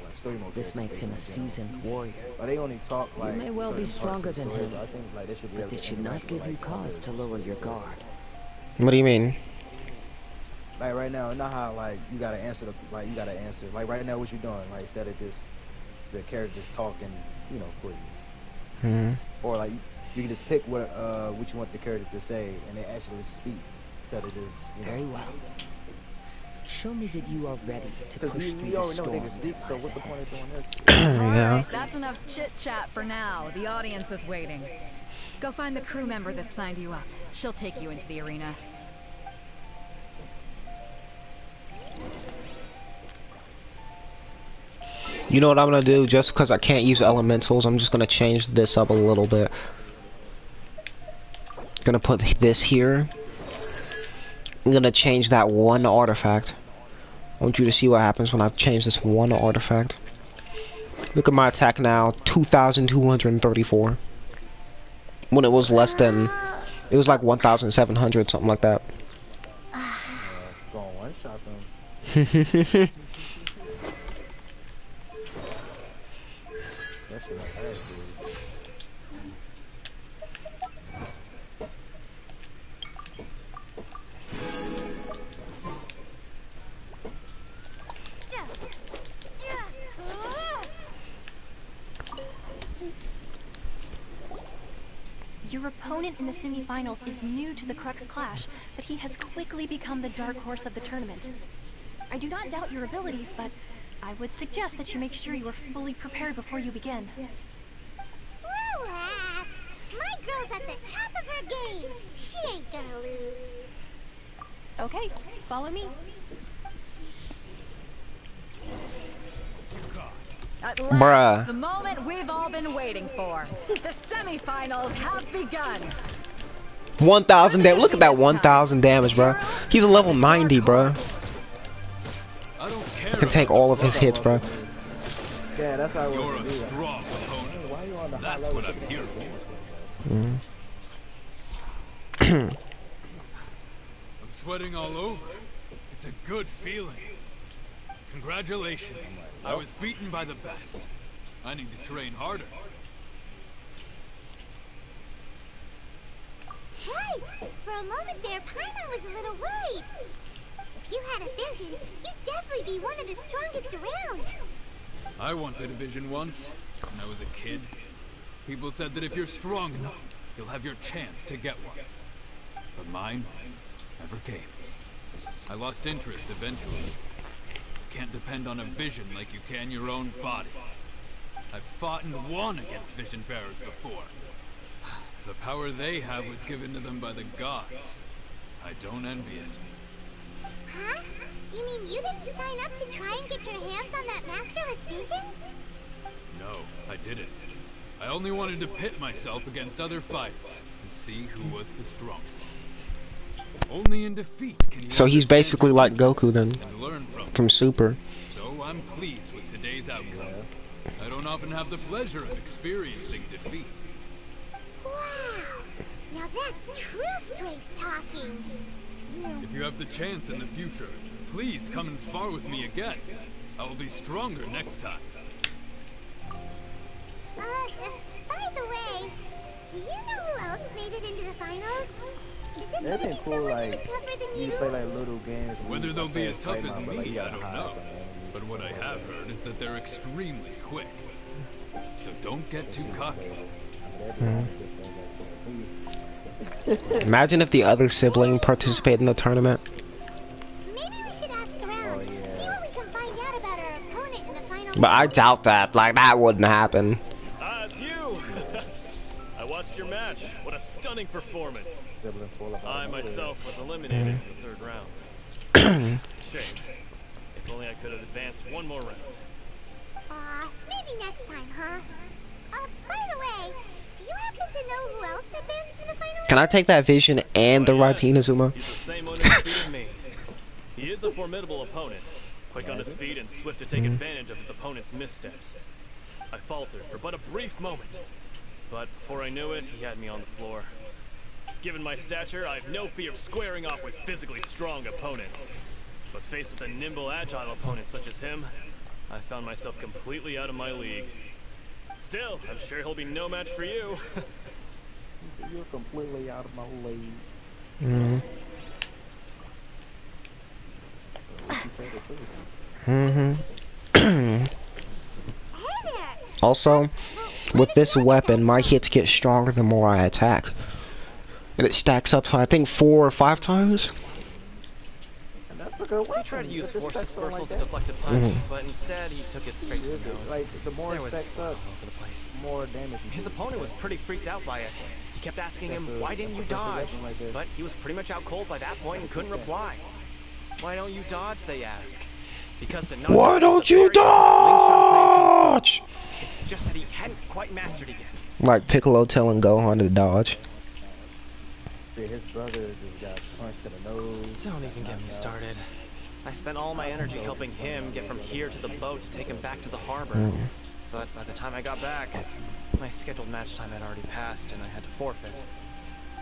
This makes him a seasoned warrior. You may well be stronger than him, but this should not give you cause to lower your guard. What do you mean? Like right now, not how like you gotta answer like right now what you doing, like instead of just the character just talking, you know, for you. Or like you can just pick what you want the character to say and they actually speak instead of just, you know. Very well. Show me that you are ready to push through we the already know storm. they can speak, so what's the point of doing this? Alright, that's enough chit-chat for now. The audience is waiting. Go find the crew member that signed you up. She'll take you into the arena. You know what I'm gonna do? Just because I can't use elementals, I'm just gonna change this up a little bit. Gonna put this here. I'm gonna change that one artifact. I want you to see what happens when I change this one artifact. Look at my attack now, 2,234. When it was less than, it was like 1,700, something like that. Going one shot them. That shit like ass, dude. Your opponent in the semifinals is new to the Crux Clash, but he has quickly become the dark horse of the tournament. I do not doubt your abilities, but I would suggest that you make sure you are fully prepared before you begin. Relax. My girl's at the top of her game. She ain't gonna lose. Okay, follow me. At last, Bruh. the moment we've all been waiting for. The semifinals have begun. 1,000 damage. Look at that 1,000 damage, bro. He's a level 90, bro. Can take all of his hits, bro. Yeah, that's how I You're want a to do strong opponent. Why you on the high That's level what I'm taking here damage? for. I'm sweating all over. It's a good feeling. Congratulations. I was beaten by the best. I need to train harder. Right. For a moment there, Paimon was a little worried. If you had a vision, you'd definitely be one of the strongest around. I wanted a vision once, when I was a kid. People said that if you're strong enough, you'll have your chance to get one. But mine never came. I lost interest eventually. You can't depend on a vision like you can your own body. I've fought and won against vision bearers before. The power they have was given to them by the gods. I don't envy it. Huh? You mean you didn't sign up to try and get your hands on that masterless vision? No, I didn't. I only wanted to pit myself against other fighters and see who was the strongest. Only in defeat can you So he's understand basically your like Goku weaknesses then, and learn from Super. So I'm pleased with today's outcome. I don't often have the pleasure of experiencing defeat. Wow! Now that's true strength talking. If you have the chance in the future, please come and spar with me again. I will be stronger next time. By the way, do you know who else made it into the finals? Is it It'd gonna been be cool, someone like, even tougher than you you? play like little games. Whether they'll be as tough as Paimon, but, like, you me, gotta I don't hide know. from them. But what I have heard is that they're extremely quick. So don't get too cocky. Imagine if the other sibling participated in the tournament. Maybe we should ask around. See what we can find out about our opponent in the final. But I doubt that. Like, that wouldn't happen. Ah, it's you! I watched your match. What a stunning performance. I myself was eliminated in the third round. Shame. If only I could have advanced one more round. Maybe next time, huh? By the way, do you happen to know who else advanced to the final? Can I take that vision and the Why, yes. Ratinazuma? He's the same undefeated as me. He is a formidable opponent, quick on his feet and swift to take advantage of his opponent's missteps. I faltered for but a brief moment, but before I knew it, he had me on the floor. Given my stature, I have no fear of squaring off with physically strong opponents. But faced with a nimble, agile opponent such as him, I found myself completely out of my league. Still, I'm sure he'll be no match for you. You're completely out of my league. Also, with this weapon, my hits get stronger the more I attack. And it stacks up to, I think, 4 or 5 times. He tried to use force dispersal to deflect a punch, but instead he took it straight to the nose. Like, the more there it was stacks blood up, all over the place. more damage you His do. opponent was pretty freaked out by it. He kept asking him, why didn't you dodge? But he was pretty much out cold by that point and couldn't reply. Why don't you dodge, they ask. Because to not Why dodge is don't the you very essence of Ling Shang Kung dodge? Fu. It's just that he hadn't quite mastered it yet. Like Piccolo telling Gohan to dodge. His brother just got punched in the nose. Don't even get me started. I spent all my energy helping him get from here to the boat to take him back to the harbor. But by the time I got back, my scheduled match time had already passed and I had to forfeit.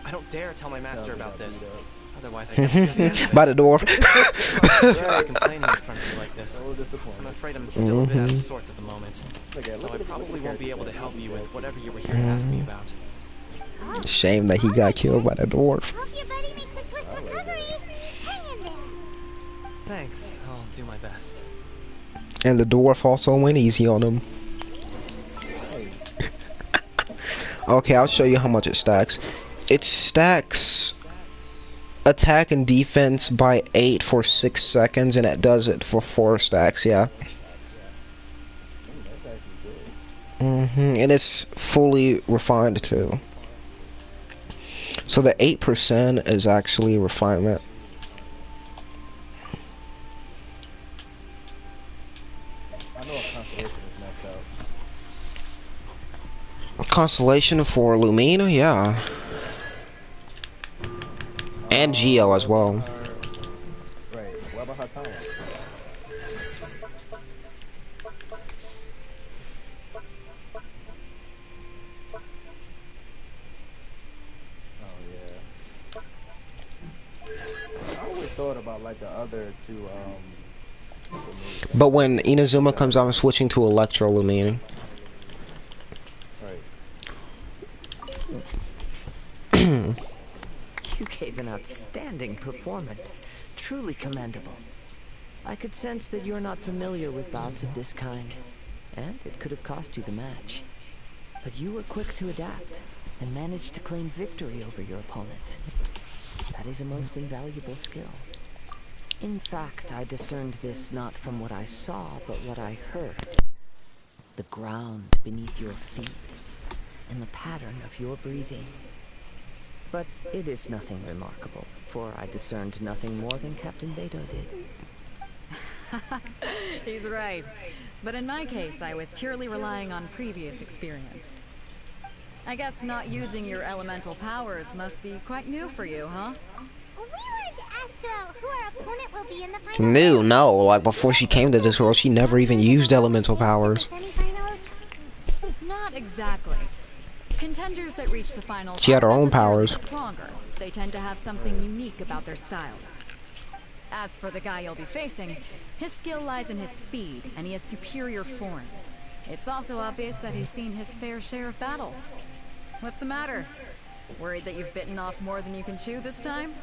I don't dare tell my master about this. Otherwise, I'd never hear the end of it. By the door. I'm complaining in front of you like this. I'm afraid I'm still a bit out of sorts at the moment. So I probably won't be able to help you with whatever you were here to ask me about. Shame that he got killed by the dwarf. Hope your buddy makes a swift recovery. Hang in there. Thanks. I'll do my best. And the dwarf also went easy on him. Okay, I'll show you how much it stacks. It stacks attack and defense by 8 for 6 seconds, and it does it for 4 stacks, yeah. That's actually good. And it's fully refined too. So the 8% is actually refinement. I know a constellation is messed up. Constellation for Lumina, yeah. And Geo as well. Right. What about her timeline? I always thought about like the other two But when Inazuma comes out, I'm switching to Electro Lumina. You gave an outstanding performance. Truly commendable. I could sense that you're not familiar with bouts of this kind, and it could have cost you the match. But you were quick to adapt, and managed to claim victory over your opponent. That is a most invaluable skill. In fact, I discerned this not from what I saw, but what I heard. The ground beneath your feet, and the pattern of your breathing. But it is nothing remarkable, for I discerned nothing more than Captain Beto did. He's right. But in my case, I was purely relying on previous experience. I guess not using your elemental powers must be quite new for you, huh? We wanted to ask about who our opponent will be in the final. No, like before she came to this world, she never even used elemental powers. Not exactly. Contenders that reach the finals She had her own aren't necessarily powers. stronger. They tend to have something unique about their style. As for the guy you'll be facing, his skill lies in his speed, and he has superior form. It's also obvious that he's seen his fair share of battles. What's the matter? Worried that you've bitten off more than you can chew this time?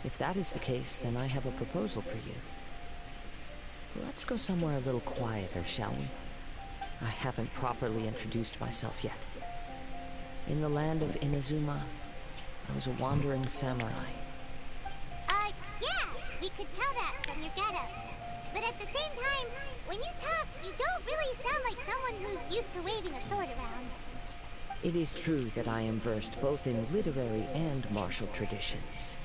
If that is the case, then I have a proposal for you. Let's go somewhere a little quieter, shall we? I haven't properly introduced myself yet. In the land of Inazuma, I was a wandering samurai. Yeah, we could tell that from your getup. But at the same time, when you talk, you don't really sound like someone who's used to waving a sword around. It is true that I am versed both in literary and martial traditions.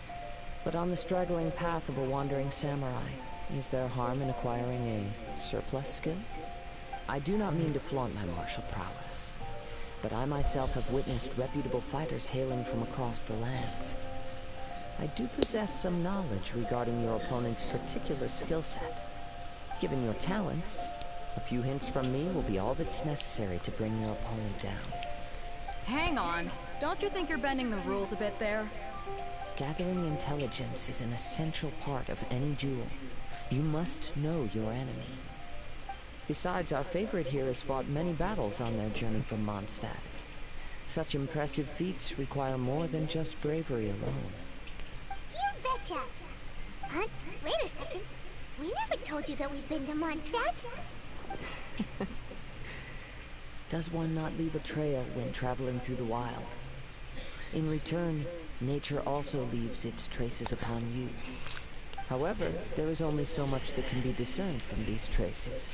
But on the straggling path of a wandering samurai, is there harm in acquiring a surplus skill? I do not mean to flaunt my martial prowess, but I myself have witnessed reputable fighters hailing from across the lands. I do possess some knowledge regarding your opponent's particular skill set. Given your talents, a few hints from me will be all that's necessary to bring your opponent down. Hang on. Don't you think you're bending the rules a bit there? Gathering intelligence is an essential part of any duel. You must know your enemy. Besides, our favorite here has fought many battles on their journey from Mondstadt. Such impressive feats require more than just bravery alone. You betcha! Wait a second. We never told you that we've been to Mondstadt. Does one not leave a trail when traveling through the wild? In return, nature also leaves its traces upon you. However, there is only so much that can be discerned from these traces.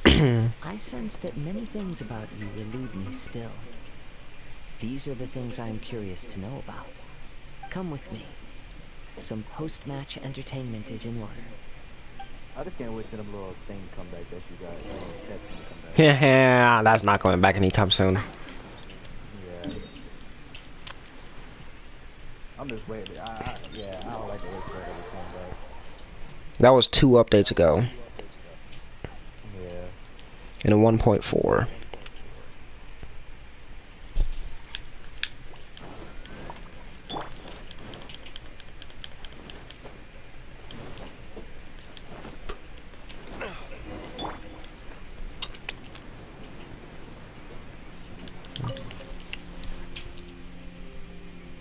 I sense that many things about you elude me still. These are the things I am curious to know about. Come with me. Some post-match entertainment is in order. I just can't wait till the little thing come back that you guys that thing come back. Yeah, that's not coming back anytime soon. Yeah. I'm just waiting. I don't like to wait for that to come back. That was 2 updates ago. Yeah. In a 1.4.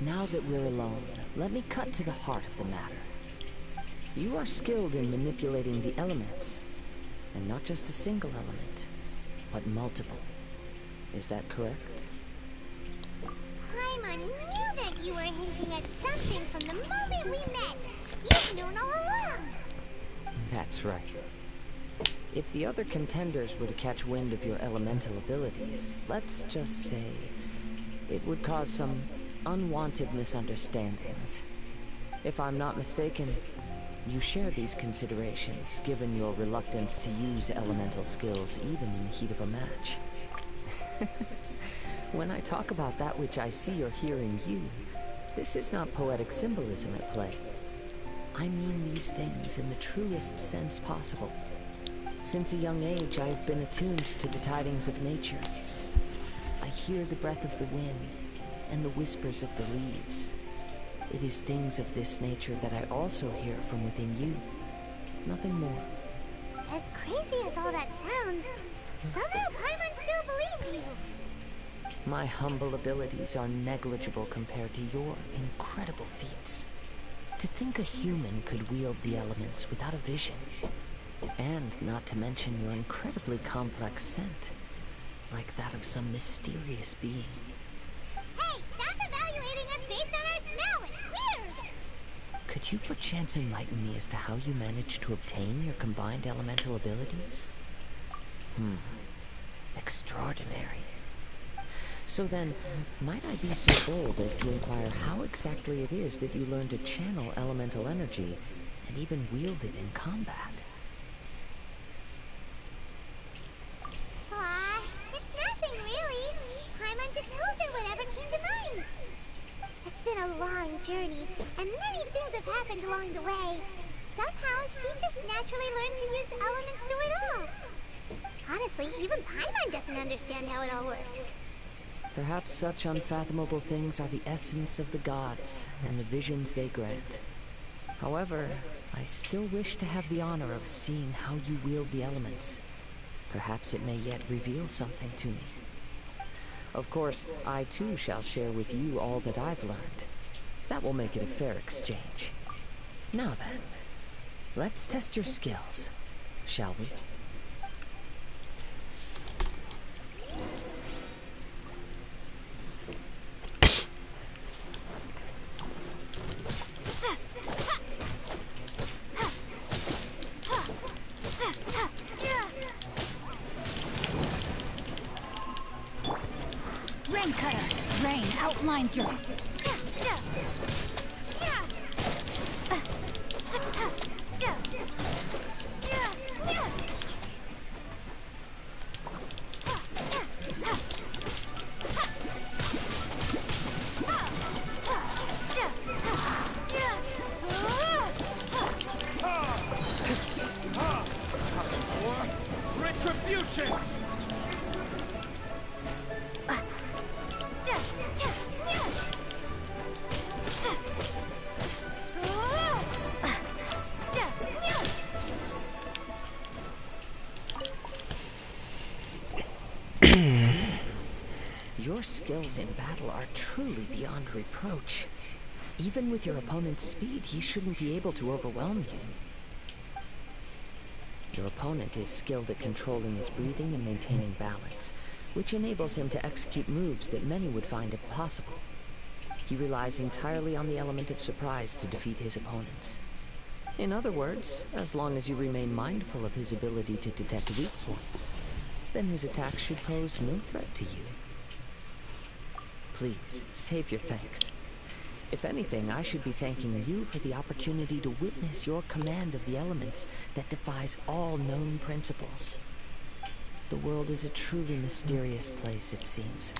Now that we're alone, let me cut to the heart of the matter. You are skilled in manipulating the elements, and not just a single element, but multiple. Is that correct? Paimon knew that you were hinting at something from the moment we met. You've known all along. That's right. If the other contenders were to catch wind of your elemental abilities, let's just say it would cause some unwanted misunderstandings. If I'm not mistaken, you share these considerations, given your reluctance to use elemental skills even in the heat of a match. When I talk about that which I see or hear in you, this is not poetic symbolism at play. I mean these things in the truest sense possible. Since a young age, I have been attuned to the tidings of nature. I hear the breath of the wind and the whispers of the leaves. It is things of this nature that I also hear from within you. Nothing more. As crazy as all that sounds, somehow Paimon still believes you. My humble abilities are negligible compared to your incredible feats. To think a human could wield the elements without a vision. And not to mention your incredibly complex scent, like that of some mysterious being. Hey, stop evaluating us based on our smell! It's weird! Could you perchance enlighten me as to how you managed to obtain your combined elemental abilities? Extraordinary. So then, might I be so bold as to inquire how exactly it is that you learned to channel elemental energy and even wield it in combat? Aw, it's nothing really. Paimon just told her whatever came to mind. It's been a long journey, and many things have happened along the way. Somehow, she just naturally learned to use the elements through it all. Honestly, even Paimon doesn't understand how it all works. Perhaps such unfathomable things are the essence of the gods and the visions they grant. However, I still wish to have the honor of seeing how you wield the elements. Perhaps it may yet reveal something to me. Of course, I too shall share with you all that I've learned. That will make it a fair exchange. Now then, let's test your skills, shall we? Rain cutter. Rain outlines your... Retribution! Your skills in battle are truly beyond reproach. Even with your opponent's speed, he shouldn't be able to overwhelm you. Your opponent is skilled at controlling his breathing and maintaining balance, which enables him to execute moves that many would find impossible. He relies entirely on the element of surprise to defeat his opponents. In other words, as long as you remain mindful of his ability to detect weak points, then his attacks should pose no threat to you. Please, save your thanks. If anything, I should be thanking you for the opportunity to witness your command of the elements that defies all known principles. The world is a truly mysterious place, it seems,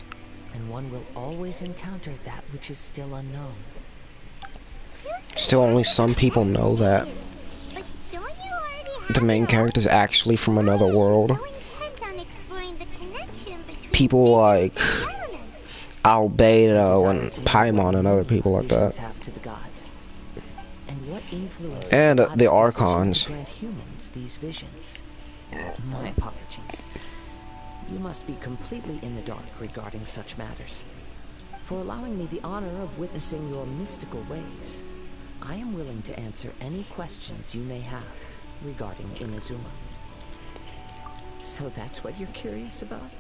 and one will always encounter that which is still unknown. Still, only some people know that the main character is actually from another world. People like Albedo and Paimon and other people like that. And the Archons. Humans these visions. My apologies. You must be completely in the dark regarding such matters. For allowing me the honor of witnessing your mystical ways, I am willing to answer any questions you may have regarding Inazuma. So that's what you're curious about?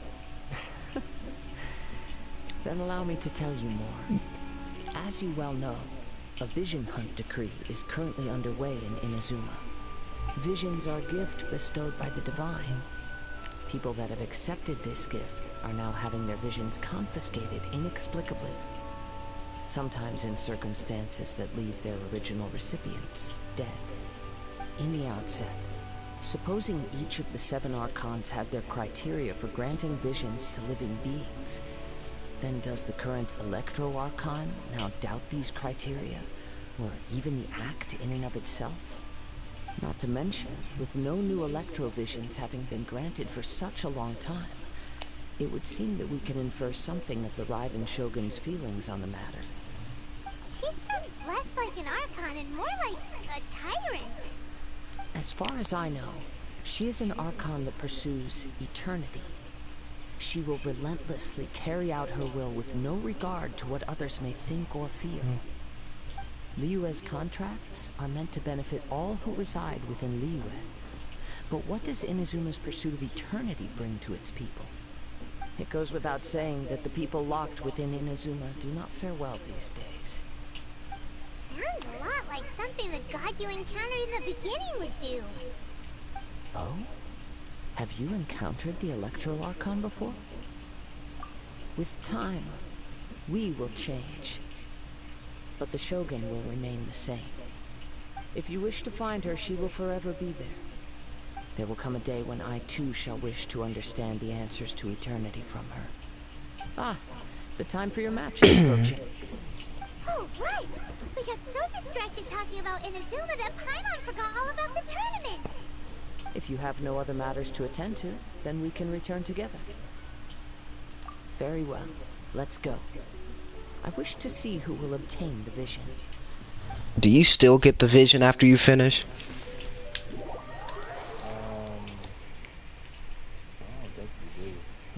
Then allow me to tell you more. As you well know, a vision hunt decree is currently underway in Inazuma. Visions are a gift bestowed by the divine. People that have accepted this gift are now having their visions confiscated inexplicably. Sometimes in circumstances that leave their original recipients dead. In the outset, supposing each of the 7 Archons had their criteria for granting visions to living beings, then does the current Electro Archon now doubt these criteria, or even the act in and of itself? Not to mention, with no new Electro visions having been granted for such a long time, it would seem that we can infer something of the Raiden Shogun's feelings on the matter. She sounds less like an Archon and more like a tyrant. As far as I know, she is an Archon that pursues eternity. She will relentlessly carry out her will with no regard to what others may think or feel. Liyue's contracts are meant to benefit all who reside within Liyue. But what does Inazuma's pursuit of eternity bring to its people? It goes without saying that the people locked within Inazuma do not fare well these days. Sounds a lot like something the god you encountered in the beginning would do. Oh? Have you encountered the Electro Archon before? With time, we will change. But the Shogun will remain the same. If you wish to find her, she will forever be there. There will come a day when I too shall wish to understand the answers to eternity from her. Ah, the time for your match is approaching. Oh, right! We got so distracted talking about Inazuma that Paimon forgot all about the tournament! If you have no other matters to attend to, then we can return together. Very well. Let's go. I wish to see who will obtain the vision. Do you still get the vision after you finish? I don't think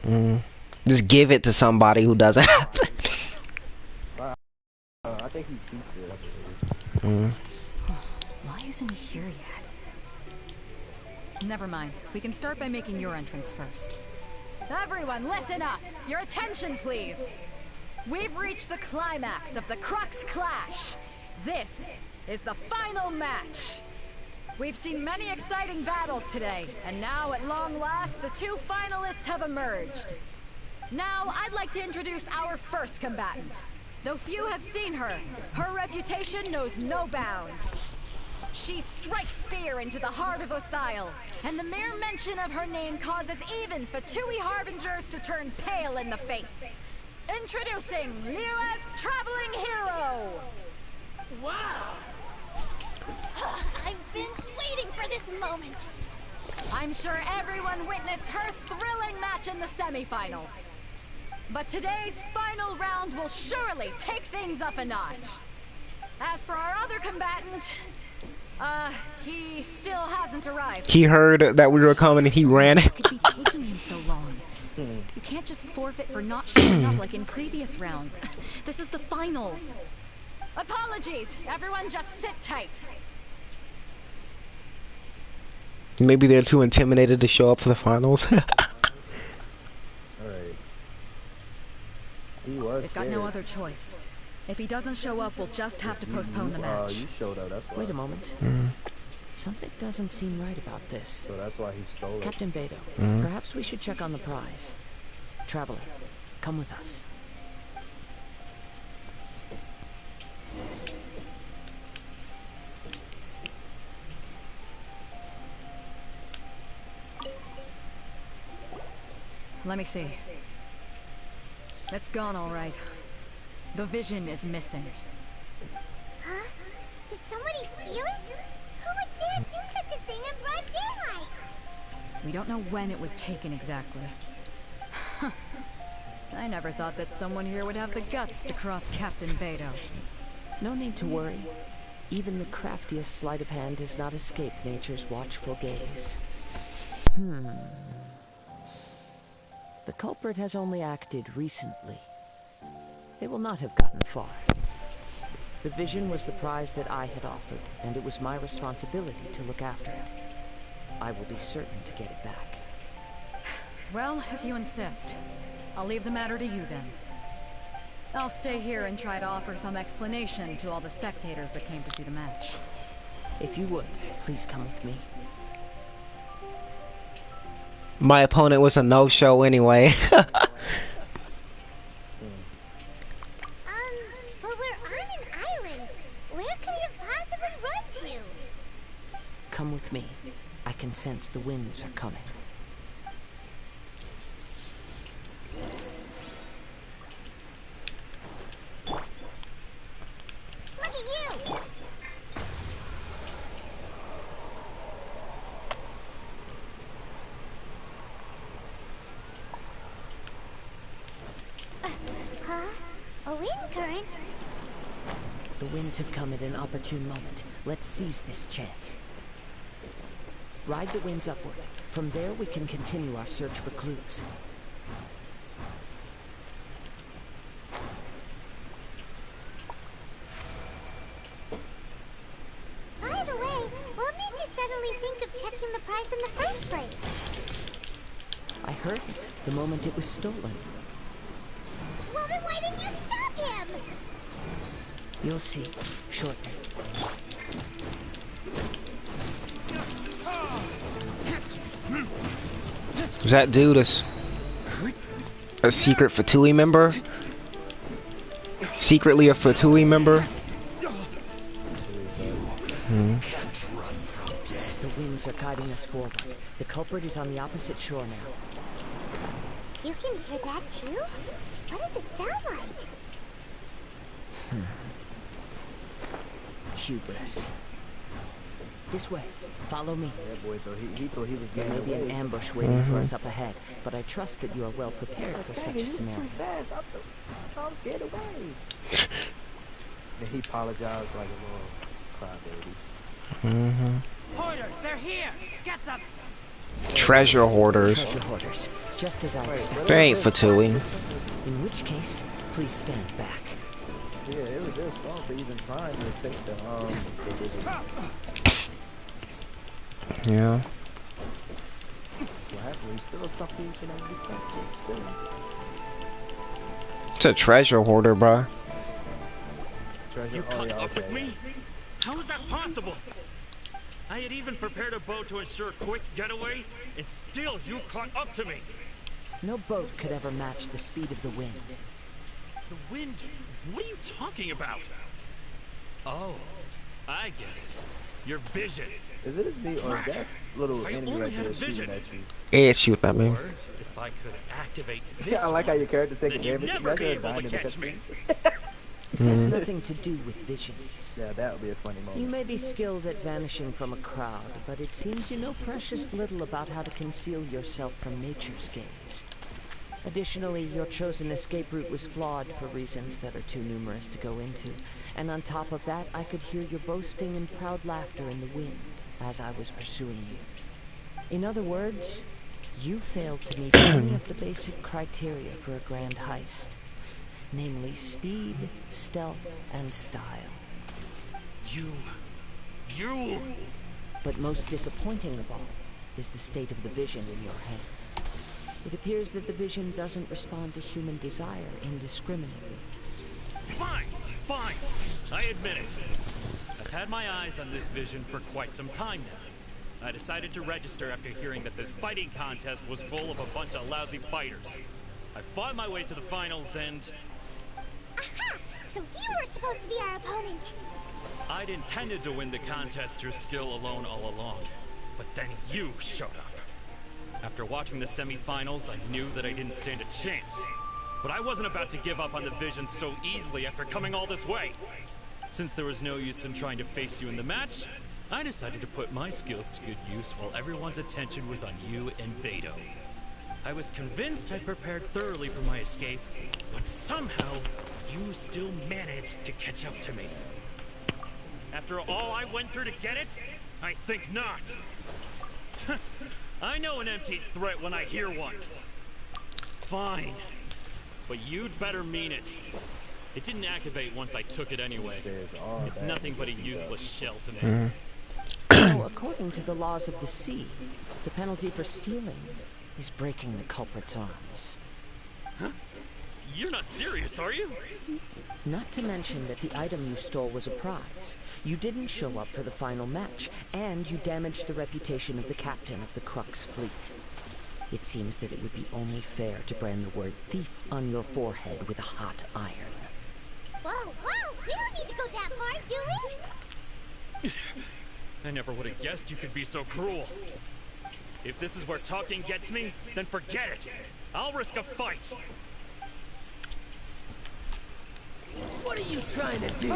you do. Just give it to somebody who doesn't have it. I think he keeps it, I believe. Why isn't he here yet? Never mind. We can start by making your entrance first. Everyone, listen up! Your attention, please! We've reached the climax of the Crux Clash! This is the final match! We've seen many exciting battles today, and now at long last, the 2 finalists have emerged. Now, I'd like to introduce our first combatant. Though few have seen her, her reputation knows no bounds. She strikes fear into the heart of Osile, and the mere mention of her name causes even Fatui Harbingers to turn pale in the face. Introducing Liyue's traveling hero! Wow! I've been waiting for this moment! I'm sure everyone witnessed her thrilling match in the semifinals. But today's final round will surely take things up a notch. As for our other combatant, he still hasn't arrived. He heard that we were coming and he ran. What could be taking him so long? You can't just forfeit for not showing up like in previous rounds. This is the finals. Apologies, everyone just sit tight. Maybe they're too intimidated to show up for the finals. Alright. He was We've scared. got no other choice. If he doesn't show up, we'll just have to postpone the match. You showed up, that's why. Wait a moment. Something doesn't seem right about this. So that's why he stole it. Captain Beto, perhaps we should check on the prize. Traveler, come with us. Let me see. It's gone all right. The vision is missing. Huh? Did somebody steal it? Who would dare do such a thing in broad daylight? We don't know when it was taken exactly. I never thought that someone here would have the guts to cross Captain Beto. No need to worry. Even the craftiest sleight of hand does not escape nature's watchful gaze. The culprit has only acted recently. They will not have gotten far. The vision was the prize that I had offered, and it was my responsibility to look after it. I will be certain to get it back. Well, if you insist. I'll leave the matter to you then. I'll stay here and try to offer some explanation to all the spectators that came to see the match. If you would, please come with me. My opponent was a no-show anyway. But we're on an island. Where could he have possibly run to? Come with me. I can sense the winds are coming. Look at you! Huh? A wind current? The winds have come at an opportune moment. Let's seize this chance. Ride the winds upward. From there, we can continue our search for clues. By the way, what made you suddenly think of checking the prize in the first place? I heard it the moment it was stolen. Well, then why didn't you stop him? You'll see shortly. Was that dude a secret Fatui member? Secretly a Fatui member? The winds are guiding us forward. The culprit is on the opposite shore now. You can hear that too? What does it sound like? Hubris. This way. Follow me. Yeah, boy, he thought he was There getting may be an ambush waiting for us up ahead, but I trust that you are well prepared for such a scenario. I was scared away. Then he apologized like a little crybaby. Hoarders, they're here! Get them! Treasure hoarders. Treasure hoarders. Just as I expected. They ain't Fatui. In which case, please stand back. Yeah, it was his fault for even trying to take the vision. Yeah. So happily, still something you should not be touching. Still. It's a treasure hoarder, bruh. Treasure. You caught up with okay. me? How is that possible? I had even prepared a boat to ensure a quick getaway, and still you caught up to me. No boat could ever match the speed of the wind. The wind? What are you talking about? Oh, I get it. Your vision. Is it just me, or is that little enemy right there shooting at you? It's shooting at me. Or if I could activate this, I like how your character taking then you'd damage. never be Imagine her able to dying in the catch me. This has nothing to do with visions. Yeah, that would be a funny moment. You may be skilled at vanishing from a crowd, but it seems you know precious little about how to conceal yourself from nature's gaze. Additionally, your chosen escape route was flawed for reasons that are too numerous to go into. And on top of that, I could hear your boasting and proud laughter in the wind as I was pursuing you. In other words, you failed to meet any of the basic criteria for a grand heist. Namely speed, stealth, and style. You... But most disappointing of all is the state of the vision in your hand. It appears that the vision doesn't respond to human desire indiscriminately. Fine, fine. I admit it. I've had my eyes on this vision for quite some time now. I decided to register after hearing that this fighting contest was full of a bunch of lousy fighters. I fought my way to the finals and... Aha! So you were supposed to be our opponent. I'd intended to win the contest through skill alone all along. But then you showed up. After watching the semi-finals, I knew that I didn't stand a chance. But I wasn't about to give up on the vision so easily after coming all this way. Since there was no use in trying to face you in the match, I decided to put my skills to good use while everyone's attention was on you and Beto. I was convinced I'd prepared thoroughly for my escape, but somehow you still managed to catch up to me. After all I went through to get it, I think not. I know an empty threat when I hear one. Fine. But you'd better mean it. It didn't activate once I took it anyway. It's nothing but a useless shell to me. So, according to the laws of the sea, the penalty for stealing is breaking the culprit's arms. Huh? You're not serious, are you? Not to mention that the item you stole was a prize. You didn't show up for the final match, and you damaged the reputation of the captain of the Crux fleet. It seems that it would be only fair to brand the word thief on your forehead with a hot iron. Whoa, whoa! We don't need to go that far, do we? I never would have guessed you could be so cruel. If this is where talking gets me, then forget it. I'll risk a fight. What are you trying to do?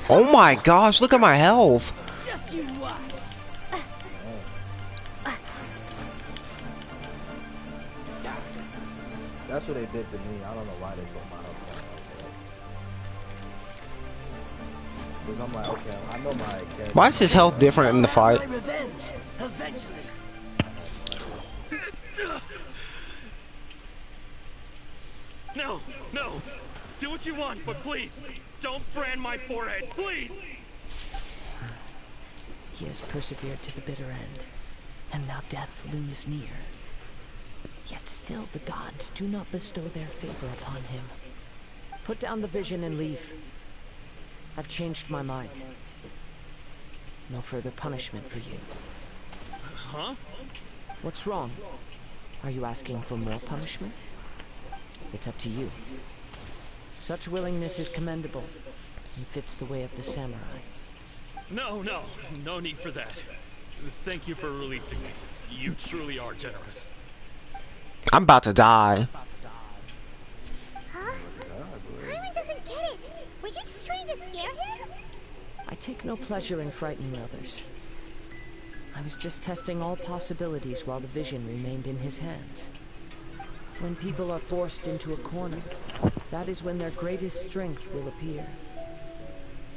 Oh my gosh, look at my health. Just you watch. That's what they did to me. I don't know why they put my health down like that. Because I'm like, okay, I know my character. Why is his health different in the fight? My revenge, eventually. No, no. Do what you want, but please, don't brand my forehead, please. He has persevered to the bitter end, and now death looms near. Yet still the gods do not bestow their favor upon him. Put down the vision and leave. I've changed my mind. No further punishment for you. Huh? What's wrong? Are you asking for more punishment? It's up to you. Such willingness is commendable and fits the way of the samurai. No, no. No need for that. Thank you for releasing me. You truly are generous. I'm about to die. Huh? Paimon doesn't get it. Were you just trying to scare him? I take no pleasure in frightening others. I was just testing all possibilities while the vision remained in his hands. When people are forced into a corner, that is when their greatest strength will appear.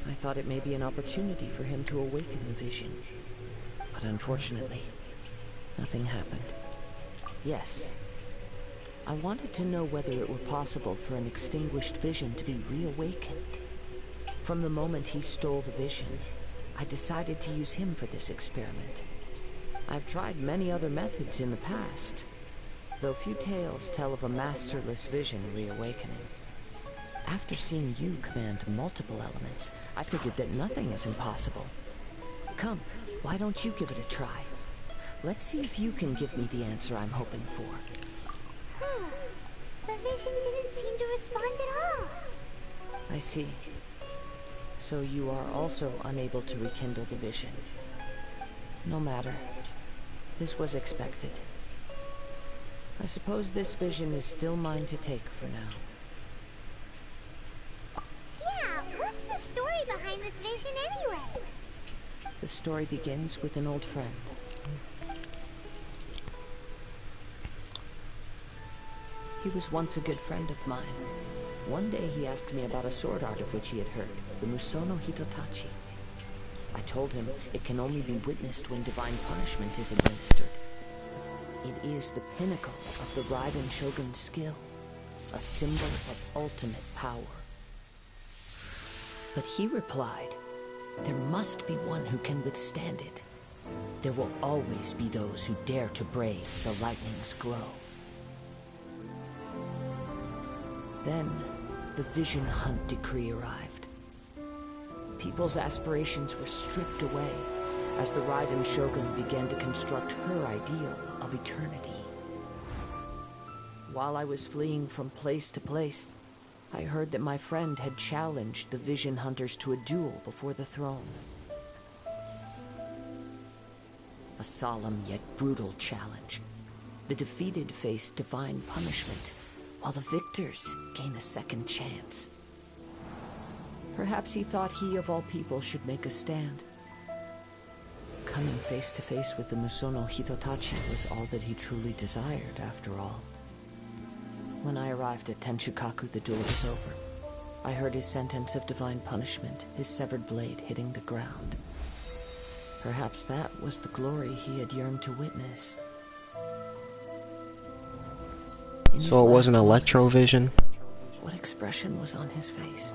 I thought it may be an opportunity for him to awaken the vision. But unfortunately, nothing happened. Yes, I wanted to know whether it were possible for an extinguished vision to be reawakened. From the moment he stole the vision, I decided to use him for this experiment. I've tried many other methods in the past, though few tales tell of a masterless vision reawakening. After seeing you command multiple elements, I figured that nothing is impossible. Come, why don't you give it a try? Let's see if you can give me the answer I'm hoping for. The vision didn't seem to respond at all. I see. So you are also unable to rekindle the vision. No matter. This was expected. I suppose this vision is still mine to take for now. Yeah, what's the story behind this vision anyway? The story begins with an old friend. He was once a good friend of mine. One day he asked me about a sword art of which he had heard, the Musono Hitotachi. I told him it can only be witnessed when divine punishment is administered. It is the pinnacle of the Raiden Shogun's skill, a symbol of ultimate power. But he replied, there must be one who can withstand it. There will always be those who dare to brave the lightning's glow. Then, the Vision Hunt decree arrived. People's aspirations were stripped away as the Raiden Shogun began to construct her ideal of eternity. While I was fleeing from place to place, I heard that my friend had challenged the Vision Hunters to a duel before the throne. A solemn yet brutal challenge. The defeated face divine punishment, while the victors gain a second chance. Perhaps he thought he of all people should make a stand. Coming face to face with the Musono Hitotachi was all that he truly desired, after all. When I arrived at Tenchukaku, the duel was over. I heard his sentence of divine punishment, his severed blade hitting the ground. Perhaps that was the glory he had yearned to witness. So it wasn't Electrovision? What expression was on his face?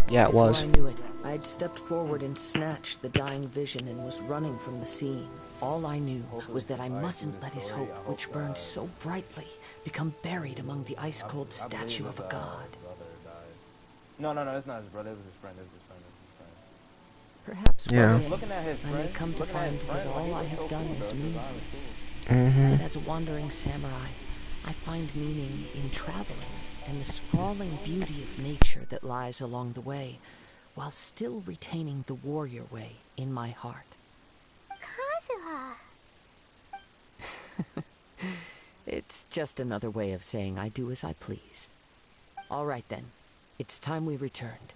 Yeah, it was. Before I knew it, I had stepped forward and snatched the dying vision and was running from the scene. All I knew was that I mustn't let his hope, which burned so brightly, become buried among the ice-cold statue of a god. No, it's not his brother. It was his friend. Perhaps Yeah. one day I may come to find that all I have done is meaningless. But as a wandering samurai, I find meaning in traveling and the sprawling beauty of nature that lies along the way, while still retaining the warrior way in my heart. Kazuha! It's just another way of saying I do as I please. All right then, it's time we returned.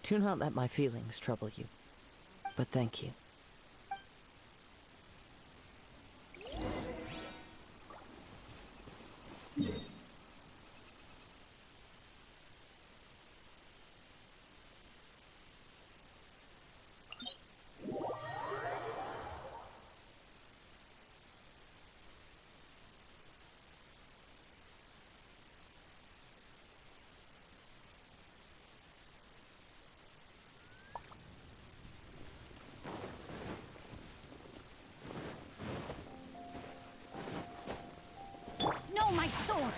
Do not let my feelings trouble you, but thank you. No, my sword!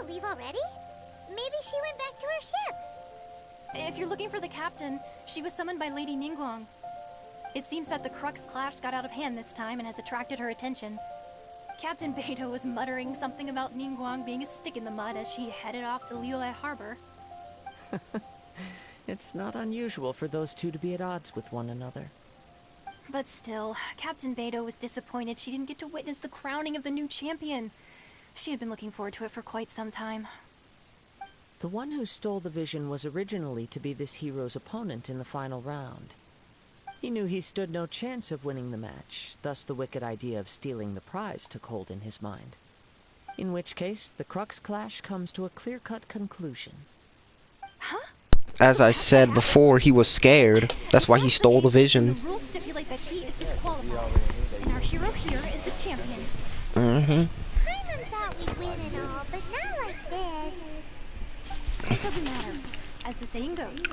Leave already? Maybe she went back to her ship. If you're looking for the captain, she was summoned by Lady Ningguang. It seems that the Crux clash got out of hand this time and has attracted her attention. Captain Beidou was muttering something about Ningguang being a stick in the mud as she headed off to Liyue Harbor. It's not unusual for those two to be at odds with one another. But still, Captain Beidou was disappointed she didn't get to witness the crowning of the new champion. She had been looking forward to it for quite some time. The one who stole the vision was originally to be this hero's opponent in the final round. He knew he stood no chance of winning the match, thus the wicked idea of stealing the prize took hold in his mind. In which case, the Crux clash comes to a clear-cut conclusion. Huh? As I said before, he was scared. That's why he stole the vision. The rules stipulate that he is disqualified, and our hero here is the champion. Paimon thought we'd win and all, but not like this. It doesn't matter. As the saying goes,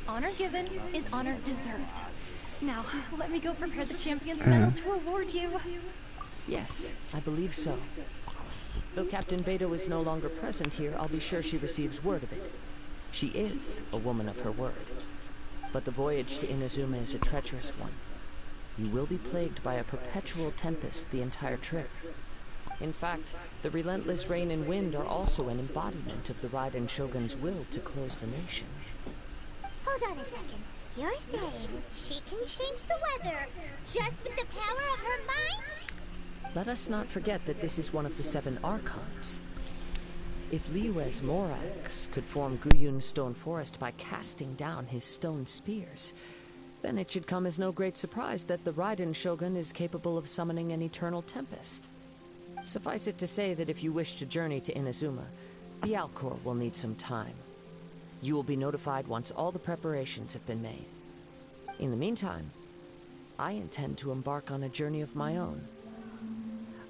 honor given is honor deserved. Now, let me go prepare the champion's medal to award you. Yes, I believe so. Though Captain Beidou is no longer present here, I'll be sure she receives word of it. She is a woman of her word. But the voyage to Inazuma is a treacherous one. You will be plagued by a perpetual tempest the entire trip. In fact, the relentless rain and wind are also an embodiment of the Raiden Shogun's will to close the nation. Hold on a second. You're saying she can change the weather just with the power of her mind? Let us not forget that this is one of the 7 Archons. If Liyue's Morax could form Guyun's stone forest by casting down his stone spears, then it should come as no great surprise that the Raiden Shogun is capable of summoning an eternal tempest. Suffice it to say that if you wish to journey to Inazuma, the Alcor will need some time. You will be notified once all the preparations have been made. In the meantime, I intend to embark on a journey of my own.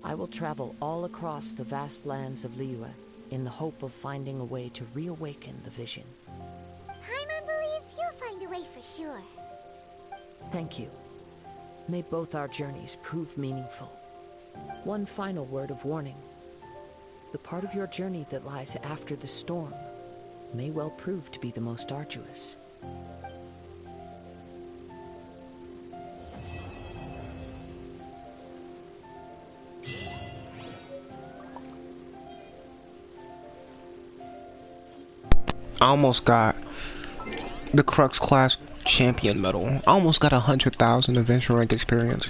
I will travel all across the vast lands of Liyue in the hope of finding a way to reawaken the vision. Paimon believes you'll find a way for sure. Thank you. May both our journeys prove meaningful. One final word of warning. The part of your journey that lies after the storm may well prove to be the most arduous. I almost got the Crux Class Champion medal. I almost got 100,000 adventure rank experience.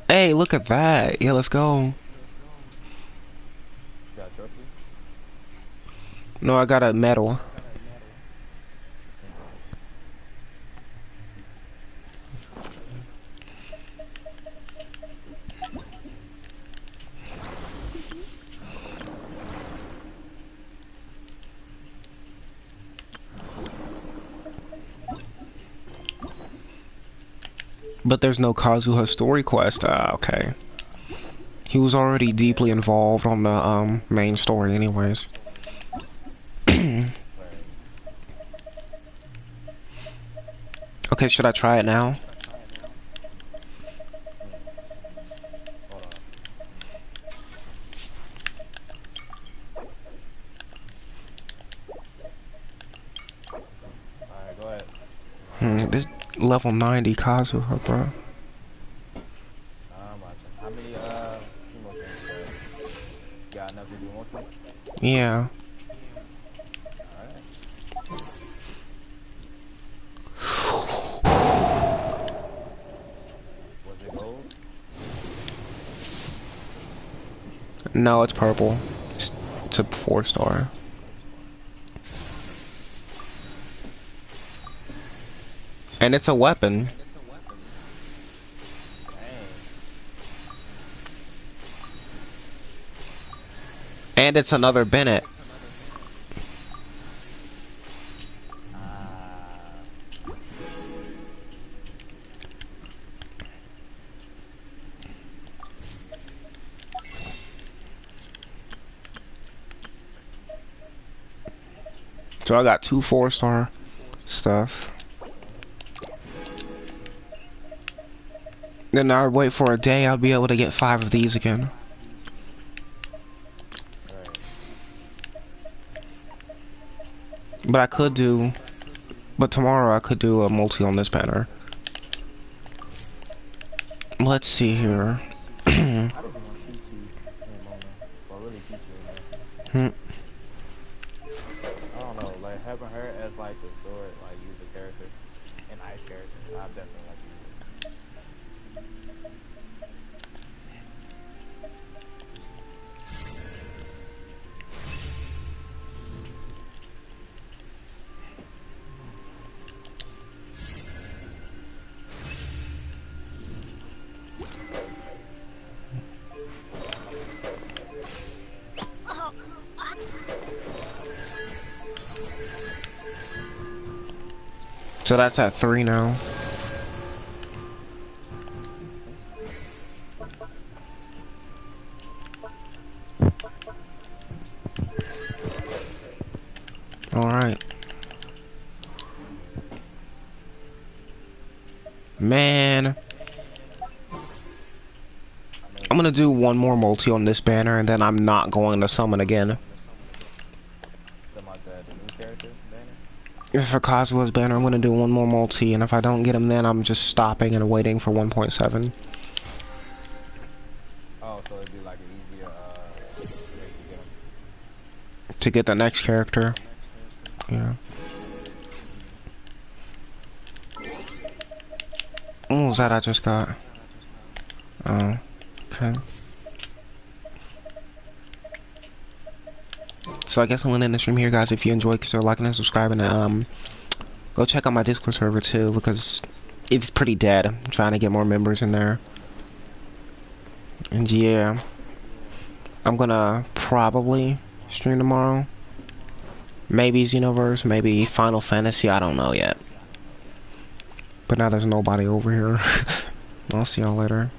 Hey, look at that. Yeah, let's go. Got a trophy? No, I got a medal. But there's no Kazuha story quest. Ah, okay. He was already deeply involved on the main story anyways. Okay, should I try it now? Alright, go ahead. This level 90 Kazuha, bro. I'm watching. How many chemo things you got enough to do multi? Yeah. Was it gold? No, it's purple. It's a 4-star. And it's a weapon. And it's another Bennett. So I got 2 4-star stuff. Then I'll wait for a day, I'll be able to get 5 of these again. But I could do... But tomorrow I could do a multi on this banner. Let's see here. Hmm. I don't know, like having her as like the sword, like use the character, an ice character, I definitely like to use it. So that's at 3 now. Alright. Man. I'm gonna do one more multi on this banner and then I'm not going to summon again. For Kazuha's banner, I'm gonna do one more multi, and if I don't get him then, I'm just stopping and waiting for 1.7. Oh, so it'd be like an easier, to get the next character. Yeah. What was that I just got? Oh, okay. So I guess I'm gonna end the stream here, guys. If you enjoyed, consider liking and subscribing, and go check out my Discord server too, because it's pretty dead. I'm trying to get more members in there. And yeah, I'm gonna probably stream tomorrow. Maybe Xenoverse, maybe Final Fantasy, I don't know yet. But now there's nobody over here. I'll see y'all later.